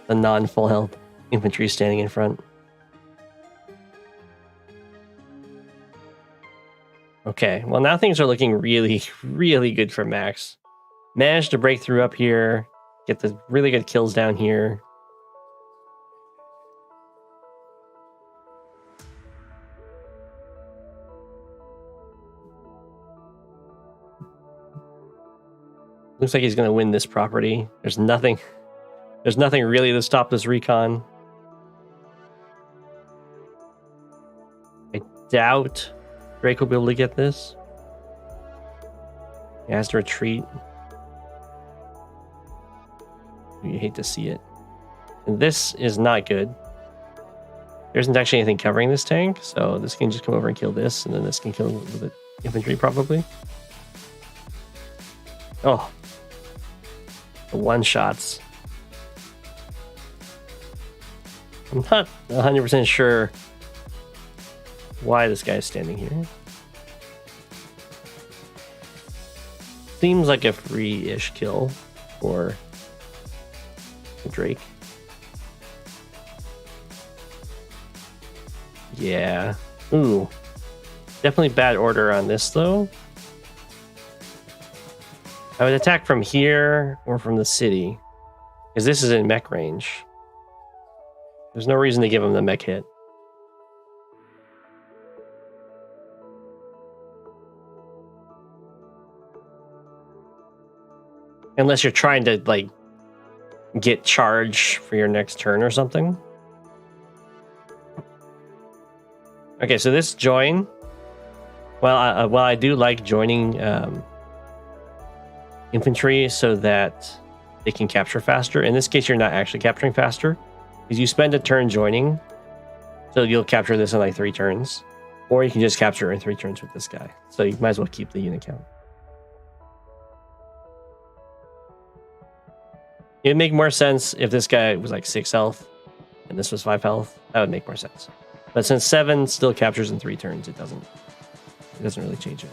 non-full health infantry standing in front. Okay, well now things are looking really, really good for Max. Managed to break through up here, get the really good kills down here. Looks like he's going to win this property. There's nothing really to stop this recon. I doubt Drake will be able to get this. He has to retreat. You hate to see it. And this is not good. There isn't actually anything covering this tank, so this can just come over and kill this, and then this can kill the infantry probably. Oh. The one-shots. I'm not 100% sure why this guy is standing here. Seems like a free-ish kill for Drake. Yeah. Ooh. Definitely bad order on this, though. I would attack from here or from the city, because this is in mech range. There's no reason to give him the mech hit. Unless you're trying to, like, get charge for your next turn or something. Okay, so this join... Well, I do like joining infantry so that they can capture faster. In this case, you're not actually capturing faster, because you spend a turn joining, so you'll capture this in like 3 turns. Or you can just capture in 3 turns with this guy. So you might as well keep the unit count. It'd make more sense if this guy was like 6 health and this was 5 health. That would make more sense. But since 7 still captures in 3 turns, it doesn't really change it.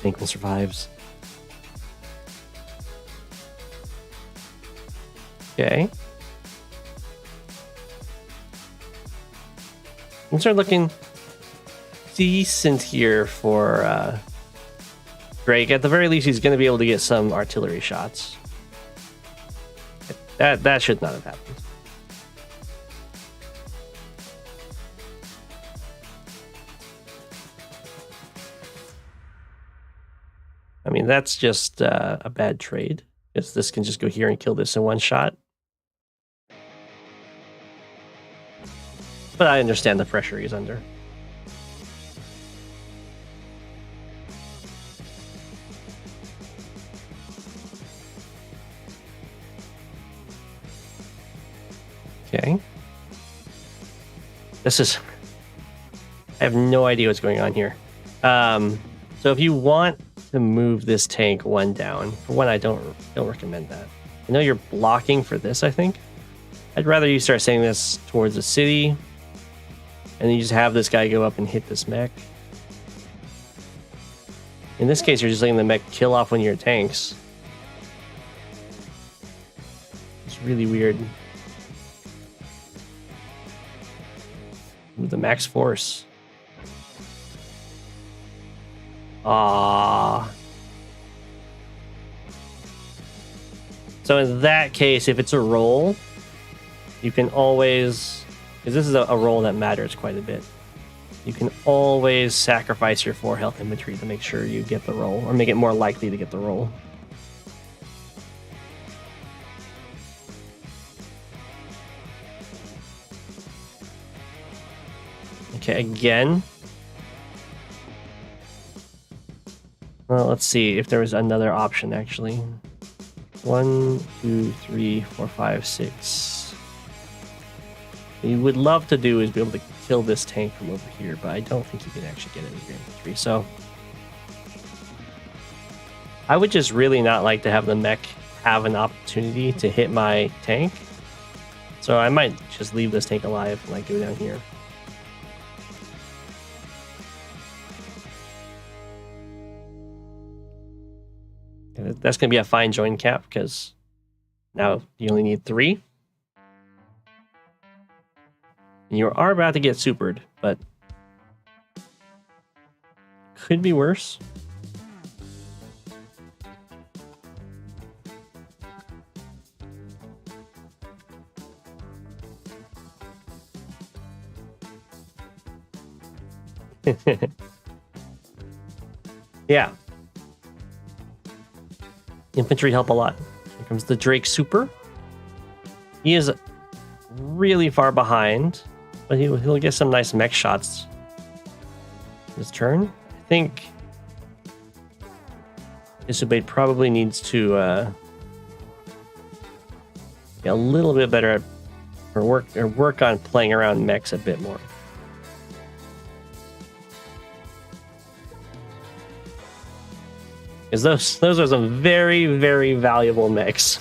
Lincoln survives. Okay. Things are looking decent here for Drake. At the very least, he's going to be able to get some artillery shots. That should not have happened. I mean, that's just a bad trade. Because this can just go here and kill this in one shot. But I understand the pressure he's under. This is... I have no idea what's going on here. So if you want to move this tank one down, for one, I don't recommend that. I know you're blocking for this, I think. I'd rather you start sending this towards the city, and then you just have this guy go up and hit this mech. In this case, you're just letting the mech kill off one of your tanks. It's really weird. With the max force. Ah. So in that case, if it's a roll, you can always, because this is a roll that matters quite a bit, you can always sacrifice your 4 health infantry to make sure you get the roll, or make it more likely to get the roll. Okay, again. Well, let's see if there was another option, actually. 1, 2, 3, 4, 5, 6. What you would love to do is be able to kill this tank from over here, but I don't think you can actually get it with your infantry. So I would just really not like to have the mech have an opportunity to hit my tank. So I might just leave this tank alive and like go down here. That's going to be a fine join cap because now you only need 3. And you are about to get supered, but could be worse. Yeah. Infantry help a lot. Here comes the Drake Super. He is really far behind, but he'll get some nice mech shots this turn. I think Decisive probably needs to get a little bit better at, or work on playing around mechs a bit more. Because those are some very, very valuable mechs.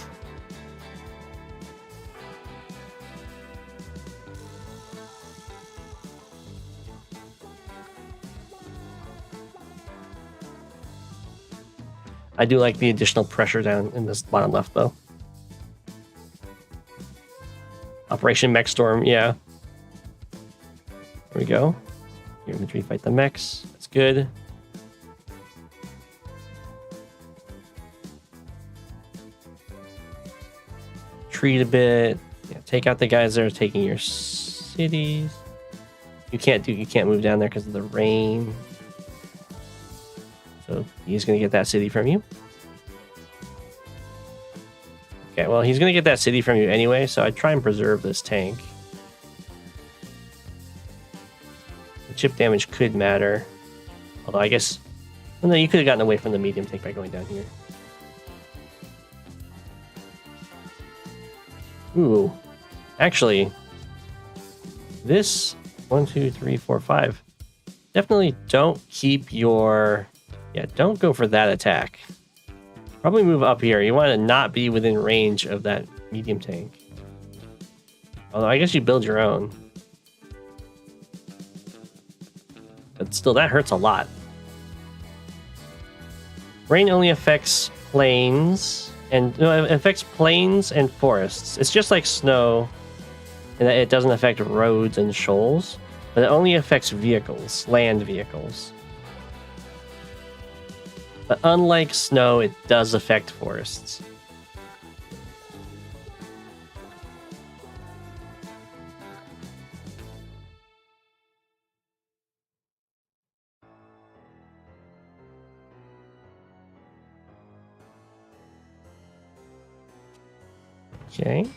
I do like the additional pressure down in this bottom left, though. Operation Mech Storm, yeah. There we go. Your infantry fight the mechs. That's good. Retreat a bit. Yeah, take out the guys that are taking your cities. You can't move down there because of the rain. So he's gonna get that city from you. Okay, well he's gonna get that city from you anyway, so I'd try and preserve this tank. The chip damage could matter. Although I guess, well, no, you could have gotten away from the medium tank by going down here. Ooh, actually, this 1, 2, 3, 4, 5. Definitely don't keep your, don't go for that attack. Probably move up here. You want to not be within range of that medium tank. Although I guess you build your own. But still, that hurts a lot. Rain only affects plains. And no, it affects plains and forests. It's just like snow, in that it doesn't affect roads and shoals, but it only affects vehicles, land vehicles. But unlike snow, it does affect forests. Okay.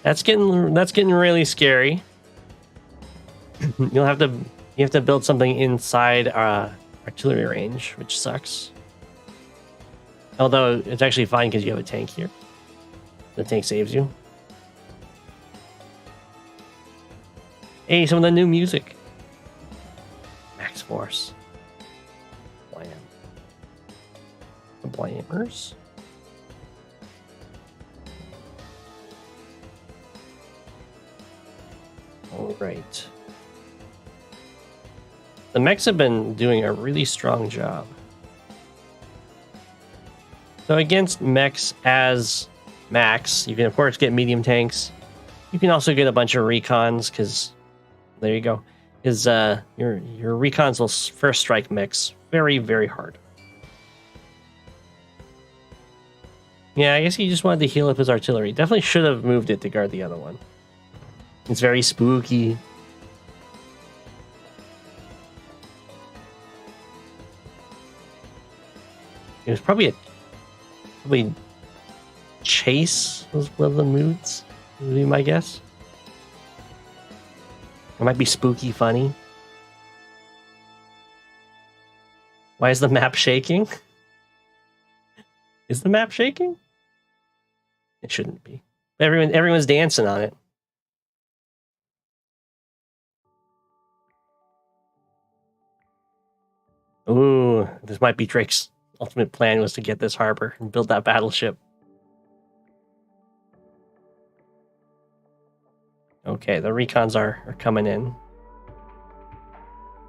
That's getting really scary. You have to build something inside artillery range, which sucks. Although it's actually fine because you have a tank here. The tank saves you. Hey, some of the new music. Max Force. Blam. The Blamers. All right. The mechs have been doing a really strong job. So against mechs as max, you can of course get medium tanks. You can also get a bunch of recons because there you go. Is your recons will first strike mechs very, very hard. Yeah, I guess he just wanted to heal up his artillery. Definitely should have moved it to guard the other one. It's very spooky. It was probably chase was one of the moods, would be my guess. It might be spooky funny. Why is the map shaking? Is the map shaking? It shouldn't be. Everyone's dancing on it. Ooh, this might be Drake's ultimate plan was to get this harbor and build that battleship. Okay, the recons are coming in.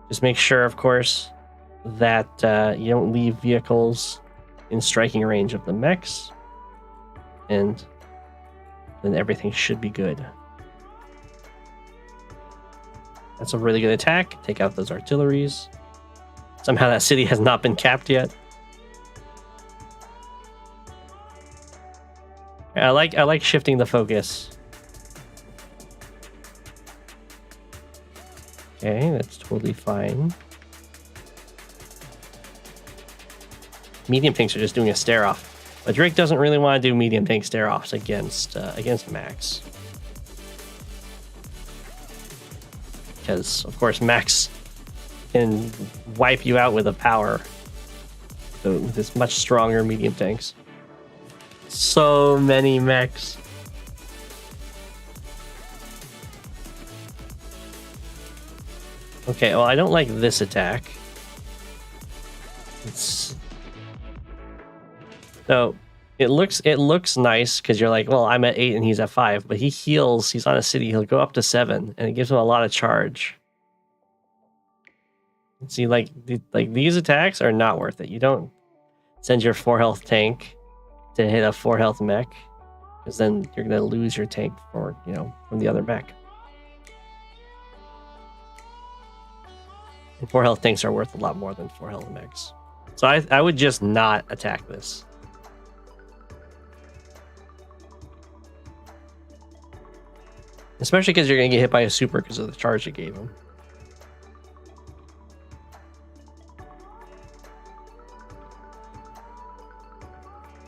Just make sure, of course, that you don't leave vehicles in striking range of the mechs. And then everything should be good. That's a really good attack. Take out those artilleries. Somehow that city has not been capped yet. I like shifting the focus. Okay, that's totally fine. Medium tanks are just doing a stare off, but Drake doesn't really want to do medium tank stare offs against Max, because of course Max can wipe you out with a power. So with his much stronger medium tanks. So many mechs. Okay, well I don't like this attack. So it looks nice because you're like, well, I'm at 8 and he's at 5, but he heals. He's on a city. He'll go up to 7, and it gives him a lot of charge. See, like these attacks are not worth it. You don't send your 4 health tank to hit a 4 health mech, because then you're gonna lose your tank from the other mech. And 4 health tanks are worth a lot more than 4 health mechs. So I would just not attack this. Especially because you're gonna get hit by a super because of the charge you gave him.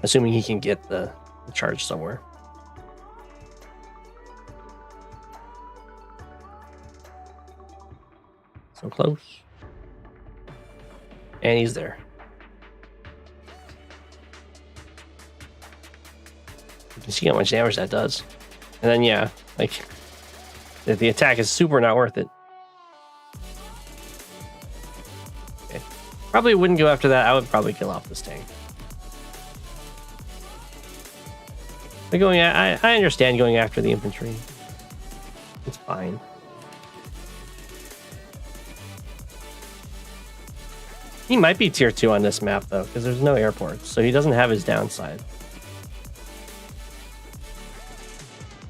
Assuming he can get the charge somewhere. So close. And he's there. You can see how much damage that does. And then, yeah, like, the attack is super not worth it. Okay. Probably wouldn't go after that. I would probably kill off this tank. But I understand going after the infantry. It's fine. He might be tier 2 on this map, though, because there's no airports, so he doesn't have his downside.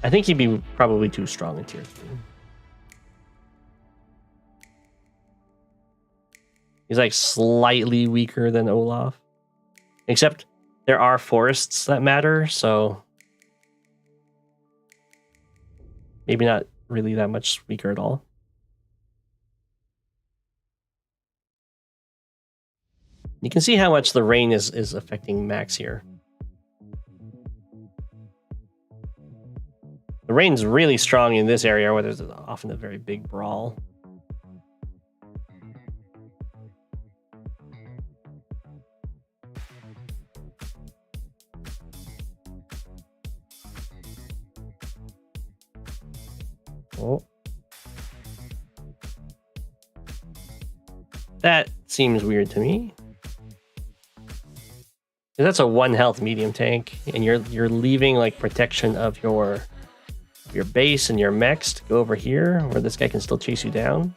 I think he'd be probably too strong in tier 3. He's like slightly weaker than Olaf. Except there are forests that matter, so maybe not really that much weaker at all. You can see how much the rain is affecting Max here. The rain's really strong in this area where there's often a very big brawl. Oh. That seems weird to me. That's a 1 health medium tank, and you're leaving like protection of your base and your mechs to go over here, where this guy can still chase you down.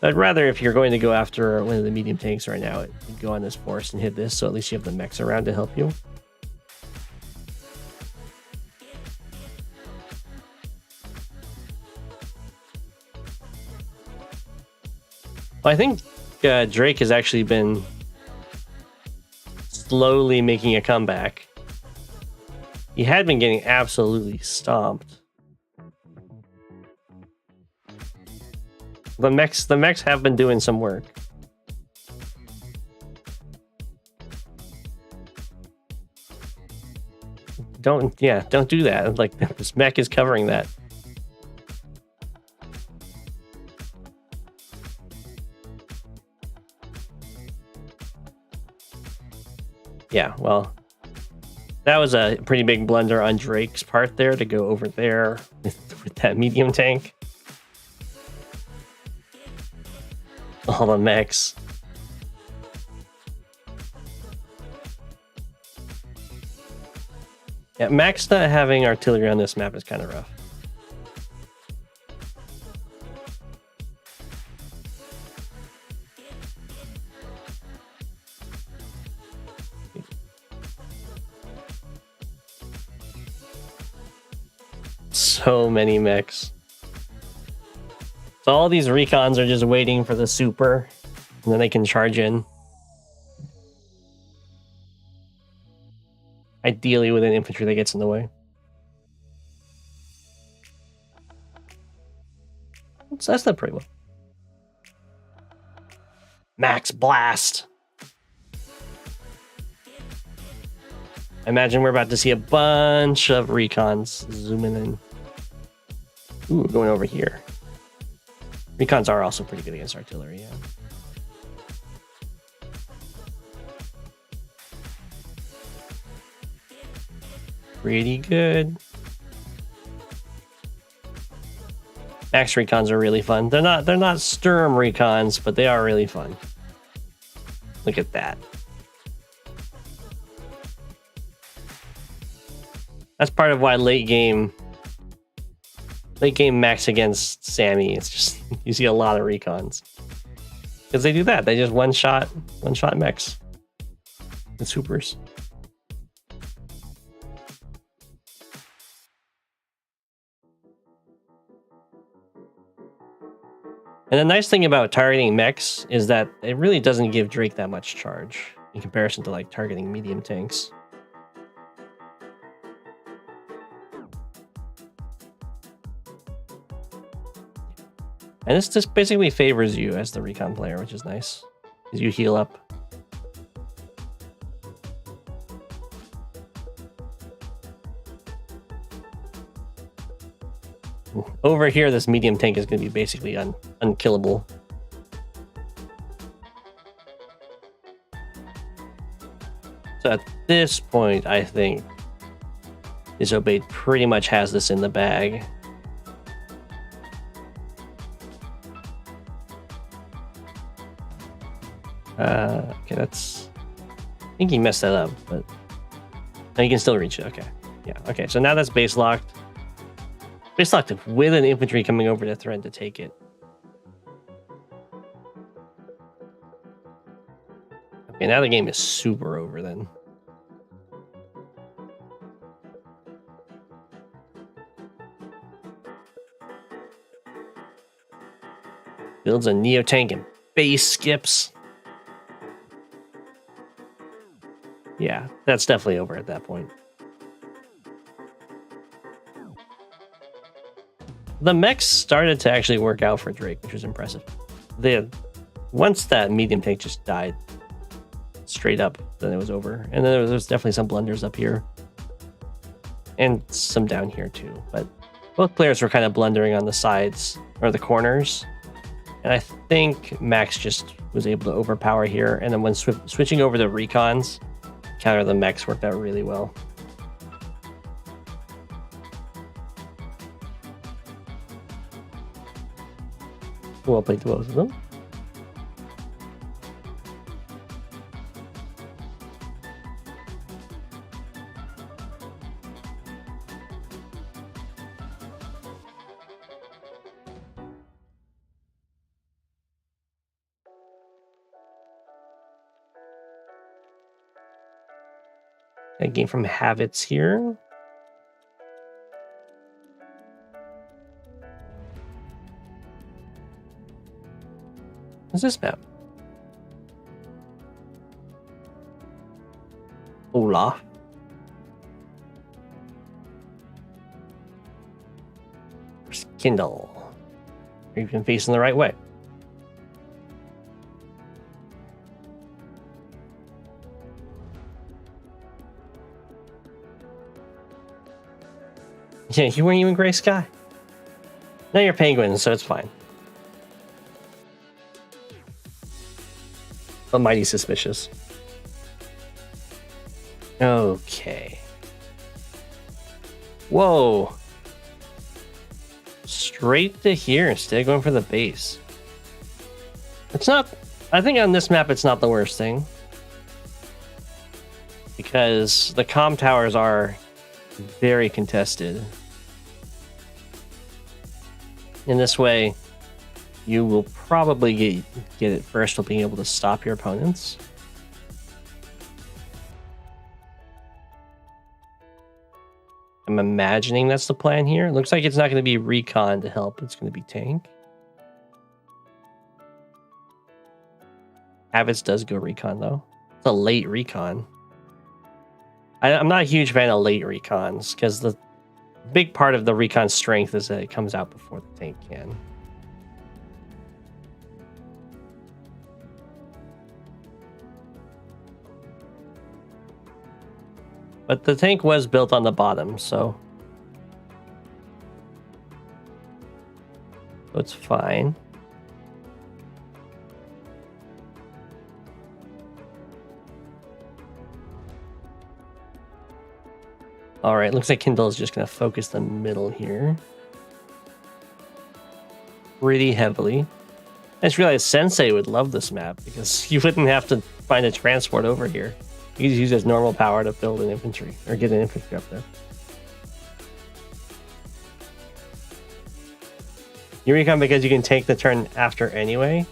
I'd rather, if you're going to go after one of the medium tanks right now, go on this forest and hit this, so at least you have the mechs around to help you. Well, I think Drake has actually been slowly making a comeback. He had been getting absolutely stomped. The mechs have been doing some work. Don't do that. Like, this mech is covering that. Yeah, well, that was a pretty big blunder on Drake's part there, to go over there with that medium tank. All the mechs. Yeah, Max not having artillery on this map is kind of rough. So many mechs. So all these recons are just waiting for the super, and then they can charge in. Ideally with an infantry that gets in the way. That's not pretty well. Max blast. I imagine we're about to see a bunch of recons zooming in. Ooh, going over here. Recons are also pretty good against artillery, yeah. Pretty good. Max recons are really fun. They're not Sturm recons, but they are really fun. Look at that. That's part of why late game Max against Sammy, it's just, you see a lot of recons. Because they do that. They just one shot mechs with supers. And the nice thing about targeting mechs is that it really doesn't give Drake that much charge in comparison to like targeting medium tanks. And this just basically favors you as the recon player, which is nice, because you heal up. Over here, this medium tank is going to be basically unkillable. So at this point, I think Disobeyed pretty much has this in the bag. Okay, that's... I think he messed that up, but... No, you can still reach it, okay. Yeah, okay, so now that's base locked. Base locked with an infantry coming over to threaten to take it. Okay, now the game is super over then. Builds a Neo tank and base skips. Yeah, that's definitely over at that point. The mechs started to actually work out for Drake, which was impressive. Once that medium tank just died straight up, then it was over. And then there was definitely some blunders up here. And some down here too. But both players were kind of blundering on the sides, or the corners. And I think Max just was able to overpower here. And then when switching over to recons, counter the mechs worked out really well. Well played to both of them. A game from Habits here. What's this map? Olaf. There's Kindle. You've been facing the right way. Yeah, you weren't even gray sky. Now you're penguins, so it's fine. But mighty suspicious. Okay. Whoa. Straight to here instead of going for the base. It's not... I think on this map it's not the worst thing. Because the comm towers are very contested. In this way, you will probably get it first while being able to stop your opponents. I'm imagining that's the plan here. It looks like it's not going to be recon to help. It's going to be tank. Habits does go recon, though. It's a late recon. I'm not a huge fan of late recons, because the big part of the recon strength is that it comes out before the tank can. But the tank was built on the bottom, so it's fine. All right, looks like Kindle is just going to focus the middle here pretty heavily. I just realized Sensei would love this map because you wouldn't have to find a transport over here. You can use as normal power to build an infantry or get an infantry up there. You recon because you can take the turn after anyway?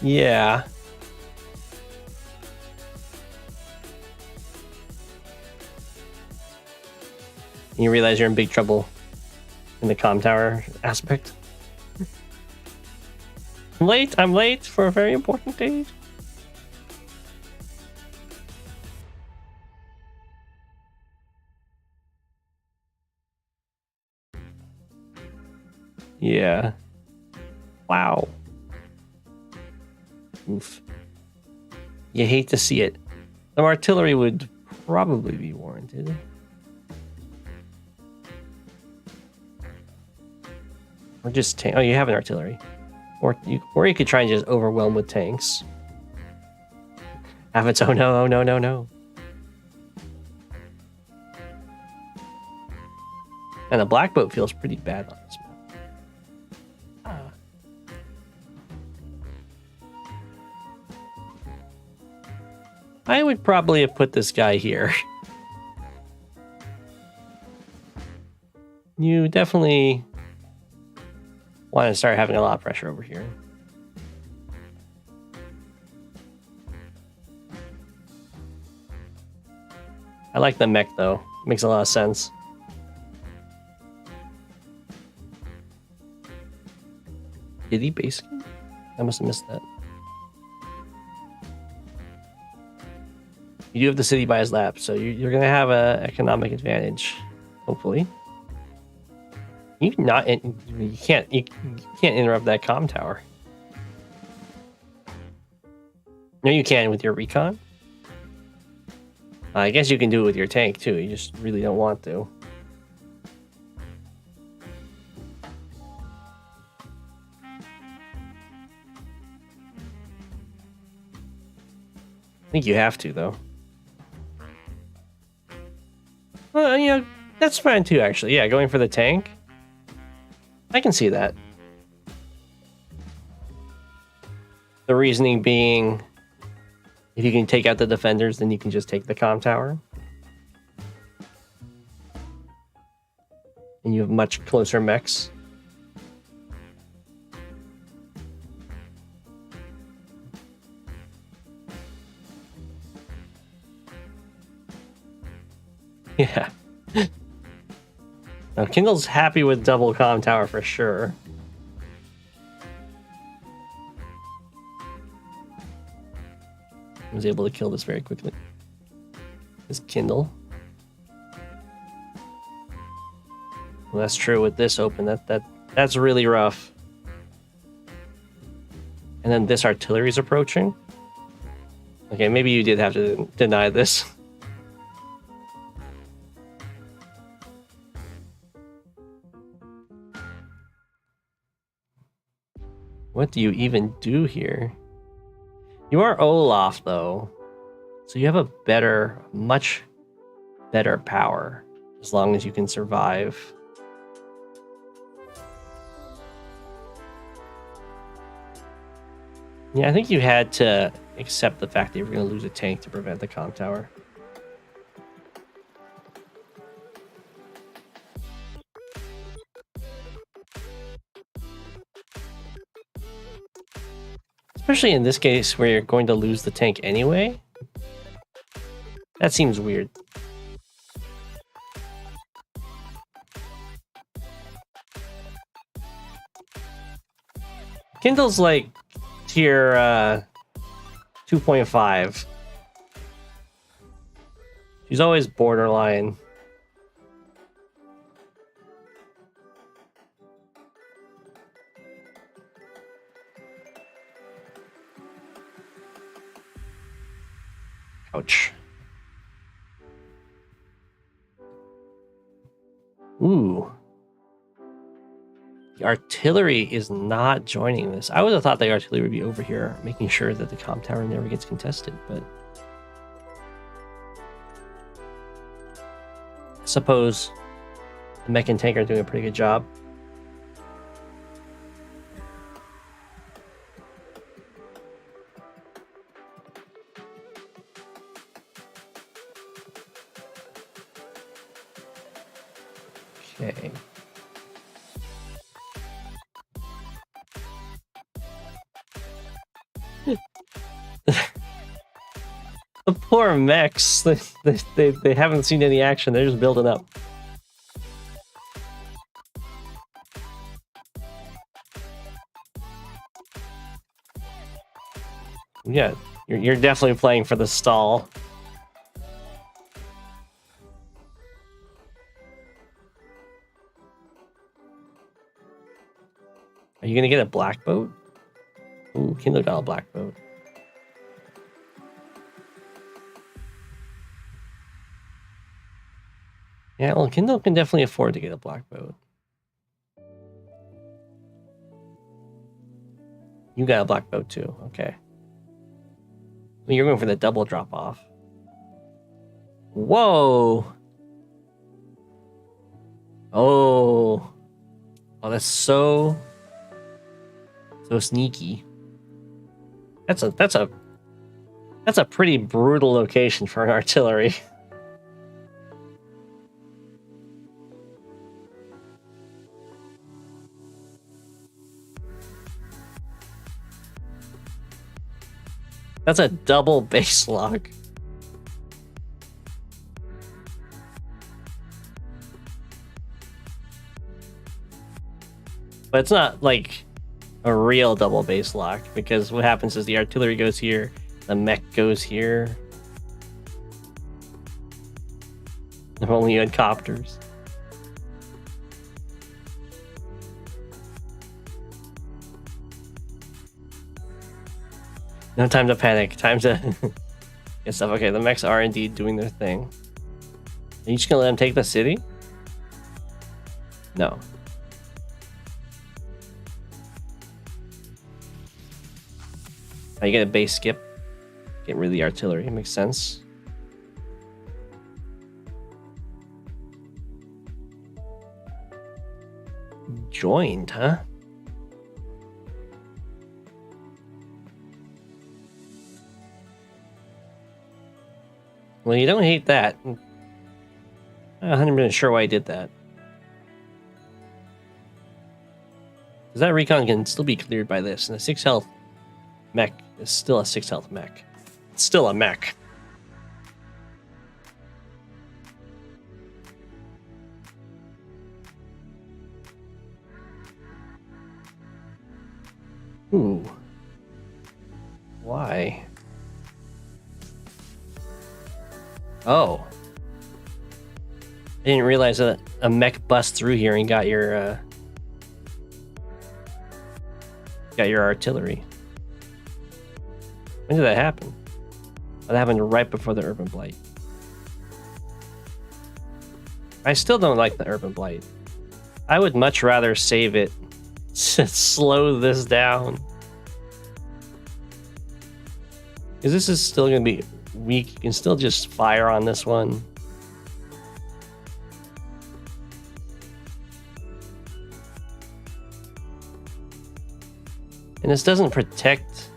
Yeah. And you realize you're in big trouble in the comm tower aspect. I'm late for a very important date. Yeah. Wow. Oof. You hate to see it. Some artillery would probably be warranted. Or just tank. Oh, you have an artillery. Or you could try and just overwhelm with tanks. Have its oh no, oh no, no, no. And the black boat feels pretty bad on this map. I would probably have put this guy here. You definitely want to start having a lot of pressure over here. I like the mech though. Makes a lot of sense. Did he basically? I must have missed that. You do have the city by his lap, so you're going to have an economic advantage, hopefully. You can't interrupt that comm tower. No, you can with your recon. I guess you can do it with your tank too. You just really don't want to. I think you have to, though. Well, you know, that's fine too, actually. Yeah, going for the tank. I can see that. The reasoning being, if you can take out the defenders, then you can just take the comm tower. And you have much closer mechs. Yeah. Now, Kindle's happy with double comm tower for sure. I was able to kill this very quickly. This Kindle. Well, that's true with this open. That's really rough. And then this artillery's approaching. Okay, maybe you did have to deny this. What do you even do here? You are Olaf, though. So you have a better, much better power. As long as you can survive. Yeah, I think you had to accept the fact that you were going to lose a tank to prevent the comm tower. Especially in this case where you're going to lose the tank anyway. That seems weird. Kindle's like tier 2.5. She's always borderline. Ouch. Ooh. The artillery is not joining this. I would have thought the artillery would be over here, making sure that the comm tower never gets contested, but I suppose the mech and tank are doing a pretty good job. Okay. The poor mechs, they haven't seen any action. They're just building up. Yeah, you're definitely playing for the stall. Are you gonna get a black boat? Ooh, Kindle got a black boat. Yeah, well, Kindle can definitely afford to get a black boat. You got a black boat too, okay. Well, you're going for the double drop off. Whoa! Oh, that's so sneaky. That's a pretty brutal location for an artillery. That's a double base lock. But it's not like a real double base lock, because what happens is the artillery goes here, the mech goes here. If only you had copters. No time to panic. Time to get stuff. Okay, the mechs are indeed doing their thing. Are you just gonna let them take the city? No. Oh, you get a base skip. Get rid of the artillery. It makes sense. Joined, huh? Well, you don't hate that. I'm not 100% sure why I did that. Because that recon can still be cleared by this, and a 6 health mech is still a 6 health mech. It's still a mech. Ooh. Why? Oh. I didn't realize that a mech bust through here and got your artillery. When did that happen? That happened right before the Urban Blight. I still don't like the Urban Blight. I would much rather save it to slow this down. Because this is still going to be weak. You can still just fire on this one. And this doesn't protect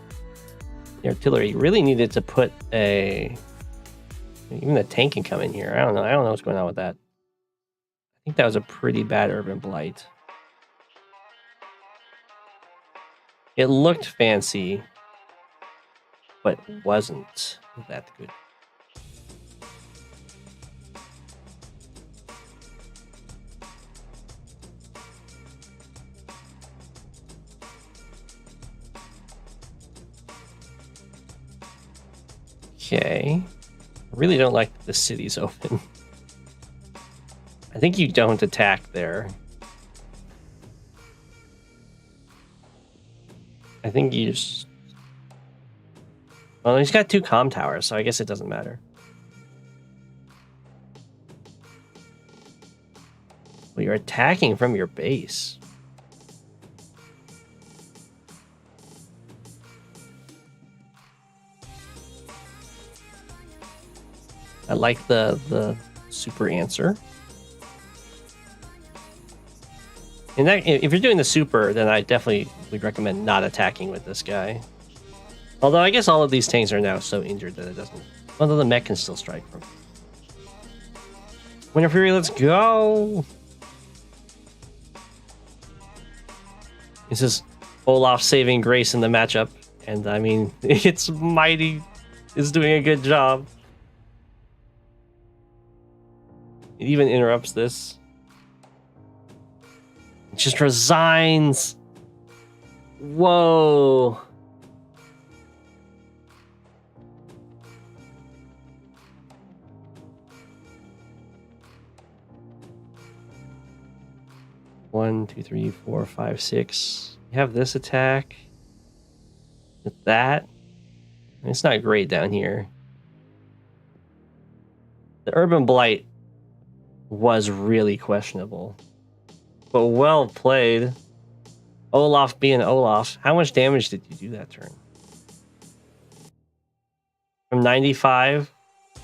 the artillery. You really needed to put a... Even the tank can come in here. I don't know. I don't know what's going on with that. I think that was a pretty bad Urban Blight. It looked fancy, but wasn't that good. Okay. I really don't like that the city's open. I think you don't attack there. I think you just... Well, he's got 2 comm towers, so I guess it doesn't matter. Well, you're attacking from your base. I like the super answer. And that, if you're doing the super, then I definitely would recommend not attacking with this guy. Although I guess all of these tanks are now so injured that it doesn't... Although the mech can still strike from. Winter Fury, let's go! This is Olaf saving grace in the matchup. And I mean, it's Mighty is doing a good job. It even interrupts this. It just resigns. Whoa. One, two, three, four, five, six. You have this attack. With that. It's not great down here. The Urban Blight was really questionable. But well played. Olaf being Olaf. How much damage did you do that turn? From 95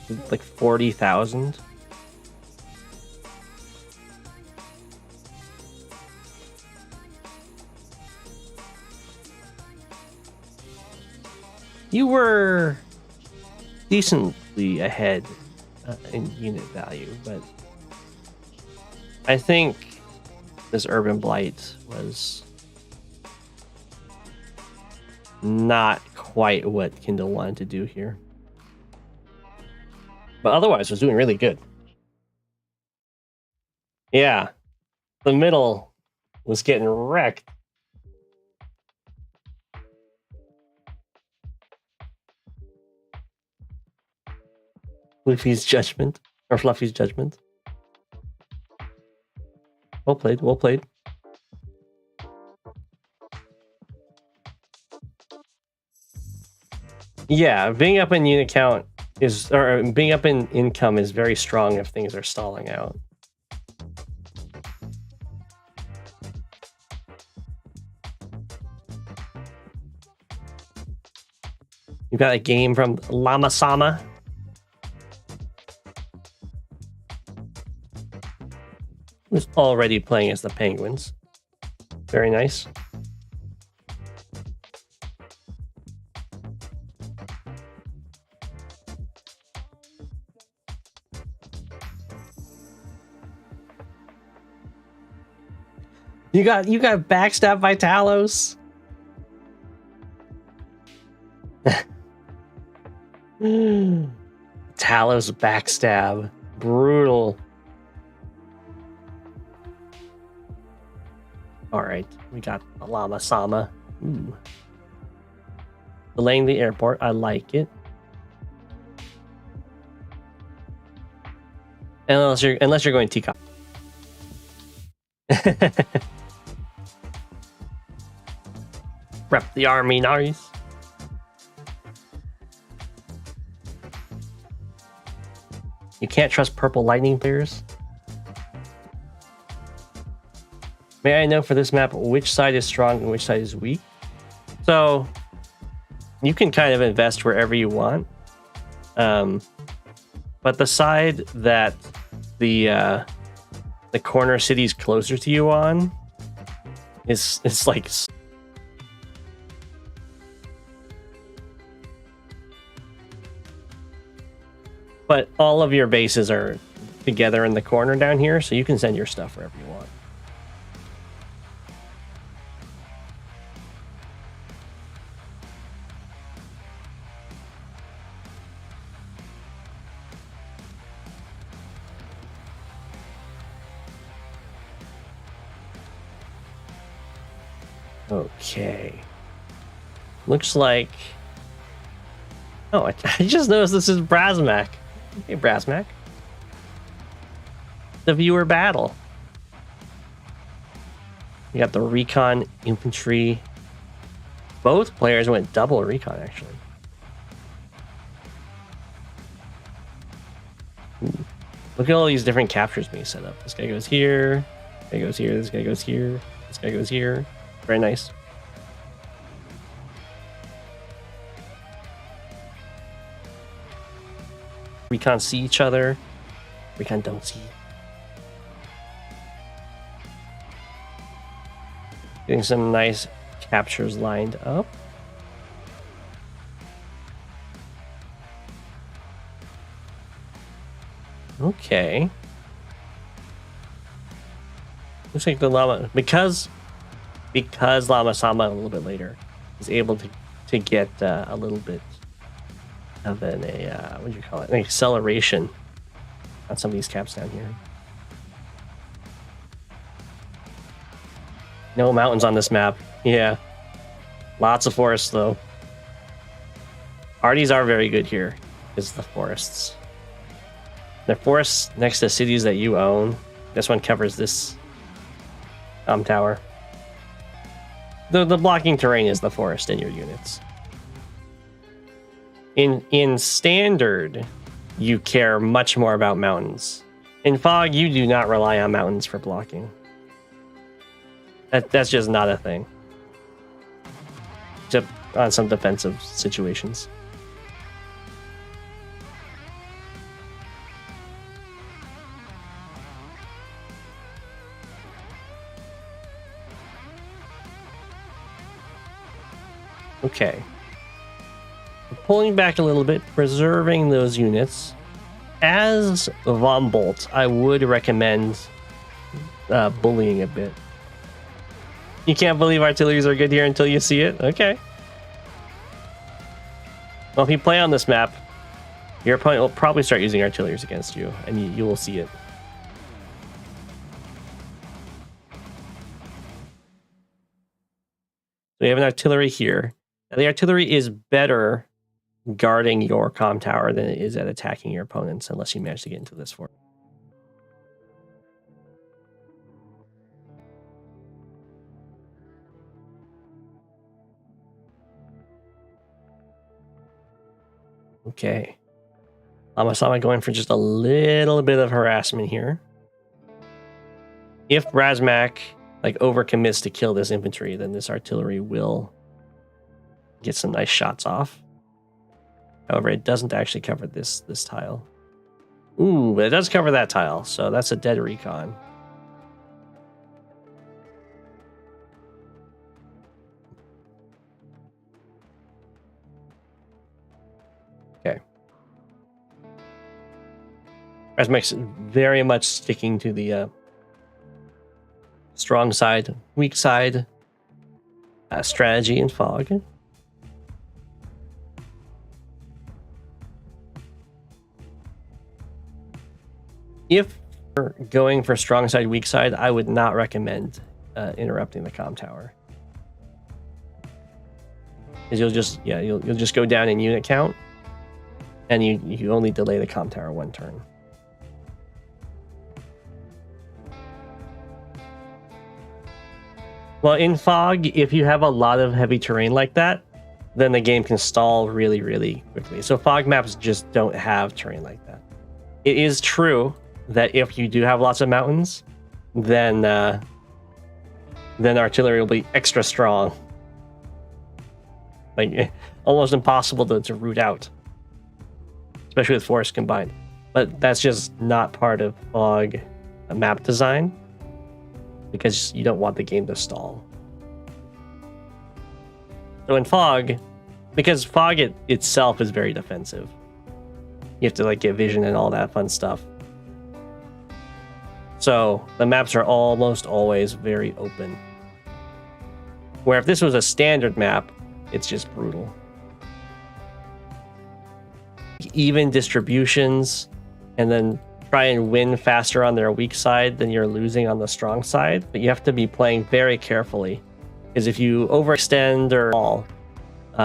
to like 40,000. You were decently ahead in unit value, but I think this Urban Blight was not quite what Kindle wanted to do here. But otherwise, was doing really good. Yeah, the middle was getting wrecked. Luffy's judgment, or Fluffy's judgment. Well played, well played. Yeah, being up in unit count is, or being up in income is very strong if things are stalling out. You've got a game from Llamasama. Who's already playing as the Penguins. Very nice. You got backstabbed by Talos. Talos backstab. Brutal. Alright, we got Llamasama. Ooh. Delaying the airport, I like it. Unless you're going Teacup. Rep the army, nice. You can't trust purple lightning players. May I know for this map which side is strong and which side is weak? So you can kind of invest wherever you want. But the side that the corner city's closer to you on is like, but all of your bases are together in the corner down here, so you can send your stuff wherever you want. Okay. Looks like... Oh, I just noticed this is Brasmac. Hey, Brasmac. The viewer battle. We got the recon infantry. Both players went double recon, actually. Ooh. Look at all these different captures being set up. This guy goes here. This guy goes here. This guy goes here. This guy goes here. Very nice. Recon see each other. Recon don't see. Getting some nice captures lined up. Okay. Looks like the llama, because Llamasama a little bit later is able to get a little bit of an what do you call it? An acceleration on some of these caps down here. No mountains on this map. Yeah. Lots of forests though. Arties are very good here, is the forests. The forests next to cities that you own. This one covers this tower. The blocking terrain is the forest in your units. In standard, you care much more about mountains. In fog, you do not rely on mountains for blocking. That's just not a thing. Except on some defensive situations. Okay. Pulling back a little bit, preserving those units. As Von Bolt, I would recommend bullying a bit. You can't believe artilleries are good here until you see it? Okay. Well, if you play on this map, your opponent will probably start using artilleries against you, and you will see it. So we have an artillery here. Now, the artillery is better guarding your comm tower than it is at attacking your opponents, unless you manage to get into this fort. Okay. Llamasama going for just a little bit of harassment here. If Brasmac overcommits to kill this infantry, then this artillery will get some nice shots off. However, it doesn't actually cover this tile. Ooh, but it does cover that tile, so that's a dead recon. Okay. Brasmac's very much sticking to the strong side, weak side, strategy in fog. If you're going for strong side, weak side, I would not recommend interrupting the comm tower. Because you'll just go down in unit count, and you only delay the comm tower 1 turn. Well, in fog, if you have a lot of heavy terrain like that, then the game can stall really, really quickly. So fog maps just don't have terrain like that. It is true that if you do have lots of mountains, then artillery will be extra strong. Like, almost impossible to root out, especially with forest combined. But that's just not part of fog map design, because you don't want the game to stall. So in fog, because fog itself is very defensive, you have to like get vision and all that fun stuff. So the maps are almost always very open. Where if this was a standard map, it's just brutal. Even distributions, and then try and win faster on their weak side than you're losing on the strong side. But you have to be playing very carefully, because if you overextend or all,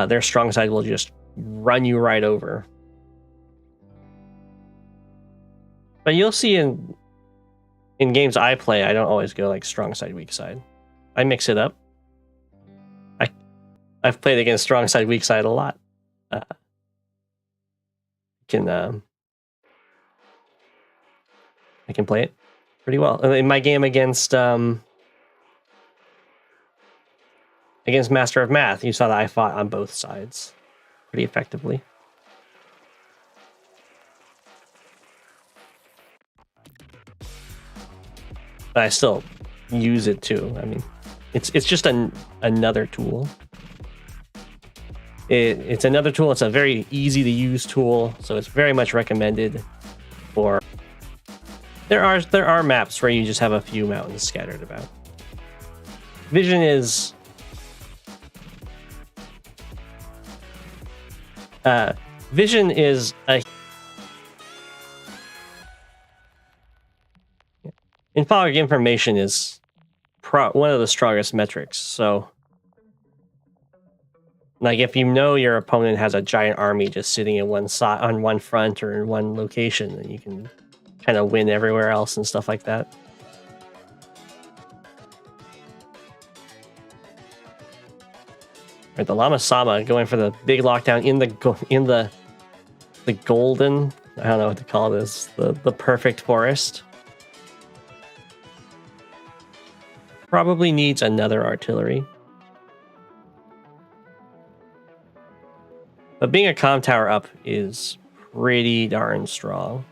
their strong side will just run you right over. But you'll see in games I play, I don't always go like strong side, weak side. I mix it up. I've played against strong side, weak side a lot. I can play it pretty well. In my game against Master of Math, you saw that I fought on both sides pretty effectively. But I still use it too. I mean, it's just another tool. It's another tool. It's a very easy to use tool, so it's very much recommended for. There are maps where you just have a few mountains scattered about. Vision is a in fog, information is one of the strongest metrics. So like if you know your opponent has a giant army just sitting in one side on one front or in one location, then you can kind of win everywhere else and stuff like that. Right, the Llamasama going for the big lockdown in the golden, I don't know what to call this, the perfect forest. Probably needs another artillery. But being a comm tower up is pretty darn strong.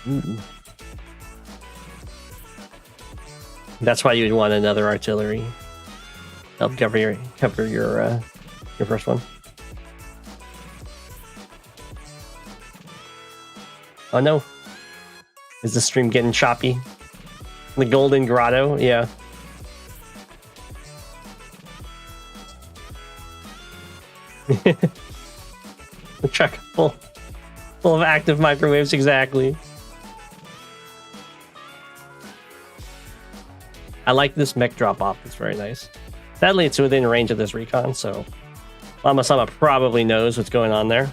Ooh. That's why you'd want another artillery. Help cover your first one. Oh no. Is the stream getting choppy? The Golden Grotto, yeah. The truck full of active microwaves, exactly. I like this mech drop off, it's very nice. Sadly, it's within range of this recon, so Llamasama probably knows what's going on there.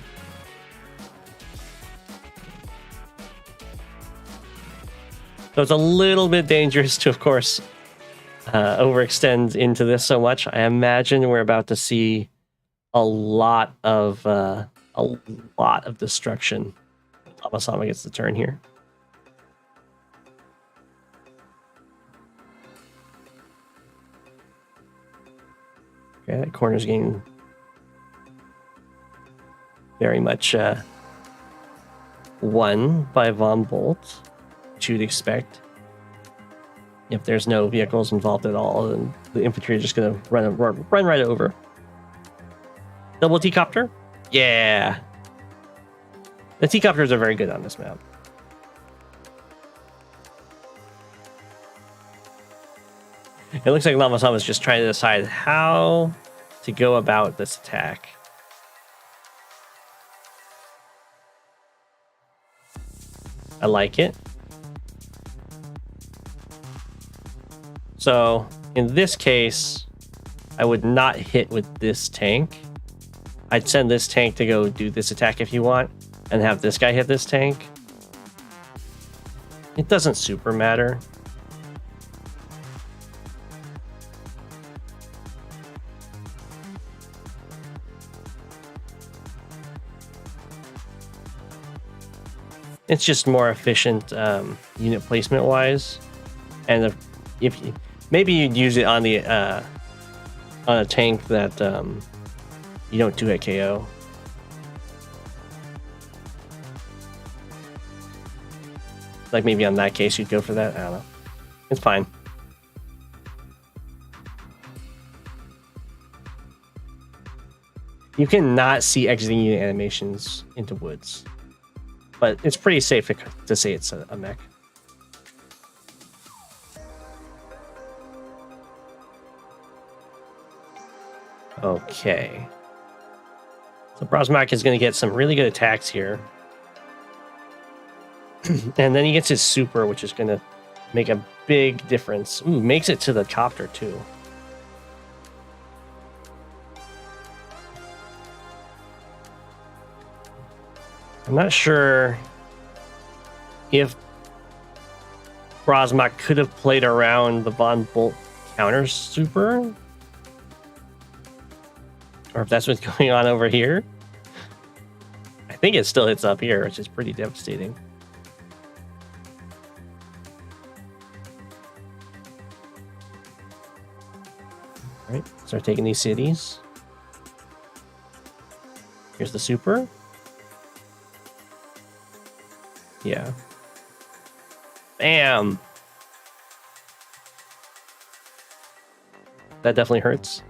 So it's a little bit dangerous to, of course, overextend into this so much. I imagine we're about to see a lot of destruction. Llamasama gets the turn here. Okay, that corner's getting very much won by Von Bolt. You'd expect. If there's no vehicles involved at all, then the infantry are just gonna run right over. Double T-copter? Yeah. The T-copters are very good on this map. It looks like Llamasama is just trying to decide how to go about this attack. I like it. So in this case, I would not hit with this tank. I'd send this tank to go do this attack if you want, and have this guy hit this tank. It doesn't super matter. It's just more efficient unit placement wise, and if maybe you'd use it on the on a tank that you don't do at KO. Like maybe on that case you'd go for that. I don't know. It's fine. You cannot see exiting unit animations into woods, but it's pretty safe to say it's a mech. Okay. So Brosmak is going to get some really good attacks here. And then he gets his super, which is going to make a big difference. Ooh, makes it to the copter too. I'm not sure if Brosmak could have played around the Von Bolt counter super, or if that's what's going on over here. I think it still hits up here, which is pretty devastating. All right, start taking these cities. Here's the super. Yeah. Bam! That definitely hurts.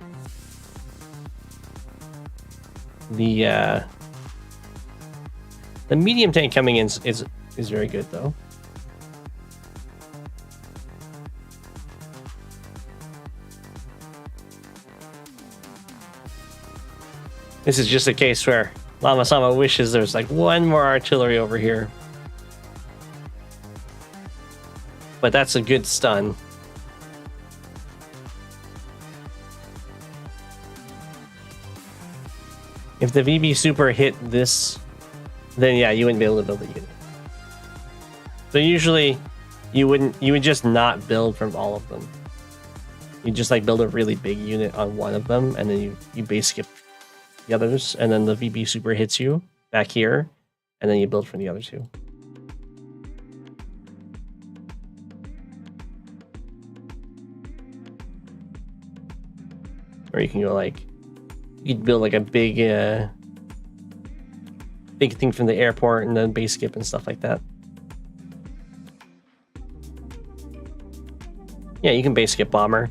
The medium tank coming in is very good though. This is just a case where Llamasama wishes there's like one more artillery over here. But that's a good stun. If the VB super hit this, then yeah, you wouldn't be able to build a unit. So usually you would just not build from all of them. You just like build a really big unit on one of them, and then you base skip the others, and then the VB super hits you back here, and then you build from the other two. Or you can go like, you could build like a big thing from the airport and then base skip and stuff like that. Yeah, you can base skip bomber.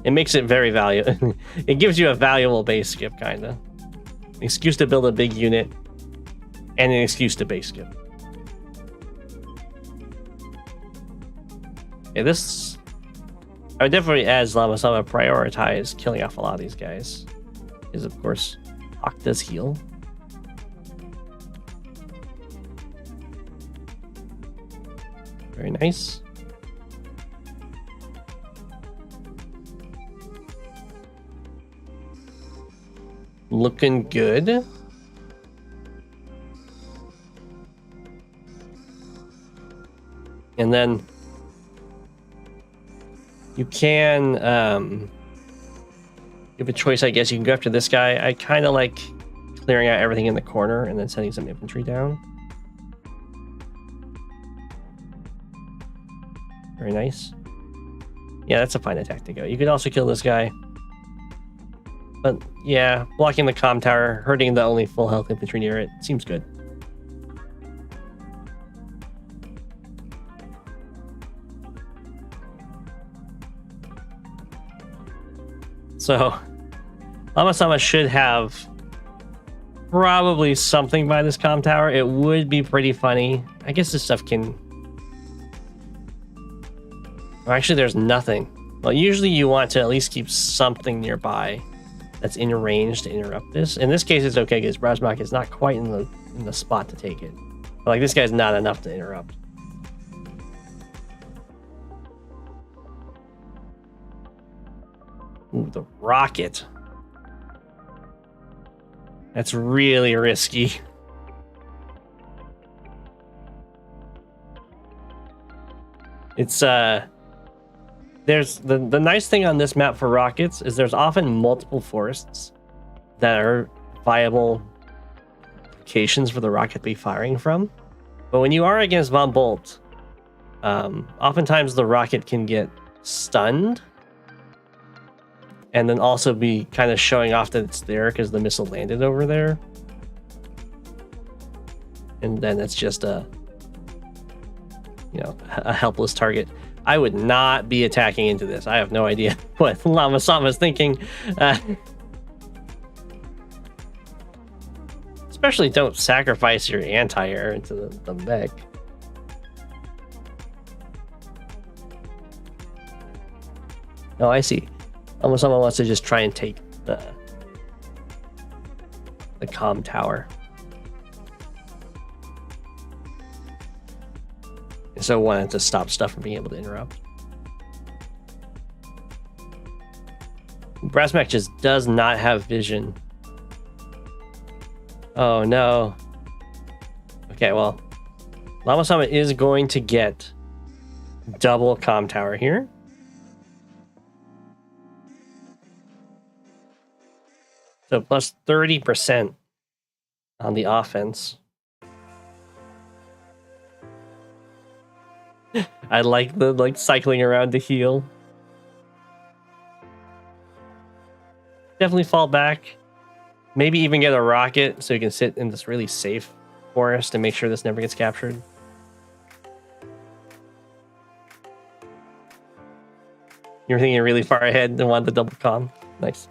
It makes it very valuable. It gives you a valuable base skip, kind of. An excuse to build a big unit and an excuse to base skip. Yeah, this... I would definitely, as Llamasama, prioritize killing off a lot of these guys. Because, of course, Hawk does heal. Very nice. Looking good. And then you can give a choice, I guess. You can go after this guy. I kind of like clearing out everything in the corner and then sending some infantry down. Very nice. Yeah, that's a fine attack to go. You could also kill this guy. But yeah, blocking the comm tower, hurting the only full health infantry near it, seems good. So, Llamasama should have probably something by this comm tower. It would be pretty funny. I guess this stuff can... Oh, actually, there's nothing. Well, usually you want to at least keep something nearby that's in range to interrupt this. In this case, it's okay because Brasmak is not quite in the spot to take it. But, like, this guy's not enough to interrupt. Ooh, the rocket. That's really risky. It's there's the nice thing on this map for rockets is there's often multiple forests that are viable locations for the rocket to be firing from. But when you are against Von Bolt, oftentimes the rocket can get stunned and then also be kind of showing off that it's there because the missile landed over there. And then it's just a helpless target. I would not be attacking into this. I have no idea what Llamasama is thinking. Especially don't sacrifice your anti-air into the mech. Oh, I see. Llamasama wants to just try and take the comm tower. So wanted to stop stuff from being able to interrupt. Brasmak just does not have vision. Oh no. Okay, well, Llamasama is going to get double comm tower here. So plus 30% on the offense. I like the cycling around to heal. Definitely fall back. Maybe even get a rocket so you can sit in this really safe forest and make sure this never gets captured. You're thinking really far ahead and want the double comm. Nice.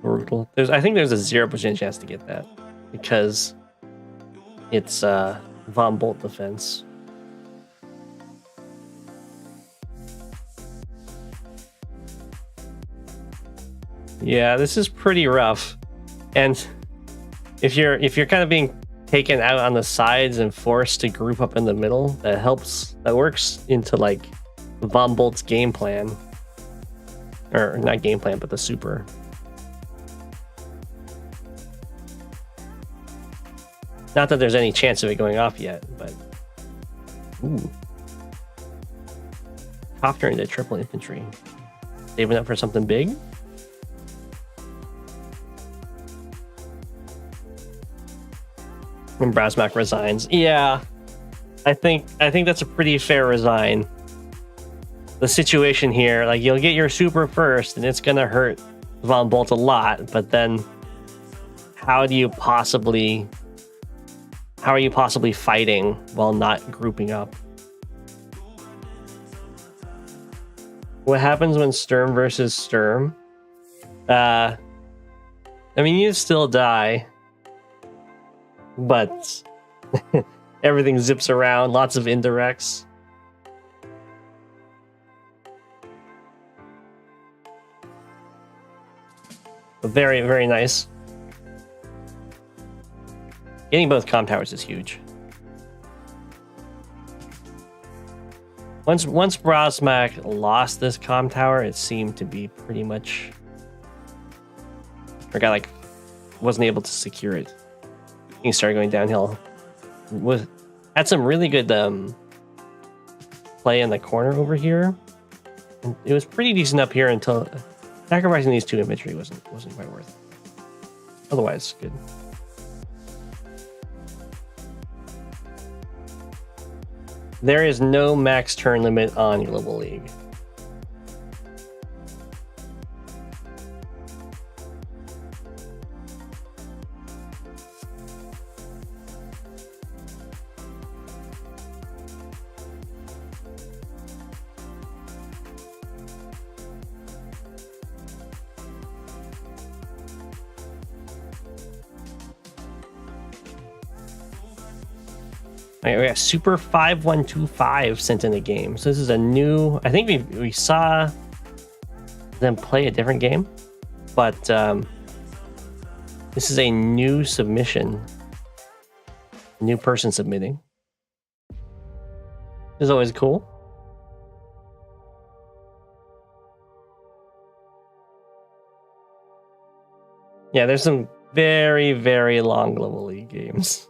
Brutal. I think there's a 0% chance to get that because it's Von Bolt defense. Yeah, this is pretty rough. And if you're kind of being taken out on the sides and forced to group up in the middle, that helps. That works into like Von Bolt's game plan. Or not game plan, but the super. Not that there's any chance of it going off yet, but... Ooh. Copter into triple infantry. Saving up for something big? And Brasmak resigns. Yeah. I think that's a pretty fair resign. The situation here, like, you'll get your super first, and it's gonna hurt Von Bolt a lot, but then... How are you possibly fighting while not grouping up? What happens when Sturm versus Sturm? I mean, you still die, but everything zips around, lots of indirects. Very, very nice. Getting both comm towers is huge. Once Brasmak lost this comm tower, it seemed to be pretty much... Or guy wasn't able to secure it. He started going downhill. Had some really good play in the corner over here. And it was pretty decent up here until sacrificing these two infantry wasn't quite worth it. Otherwise, good. There is no max turn limit on Global League. Right, we got Super 5125 sent in the game. So this is a new. I think we saw them play a different game, but this is a new submission. New person submitting. This is always cool. Yeah, there's some very, very long level league games.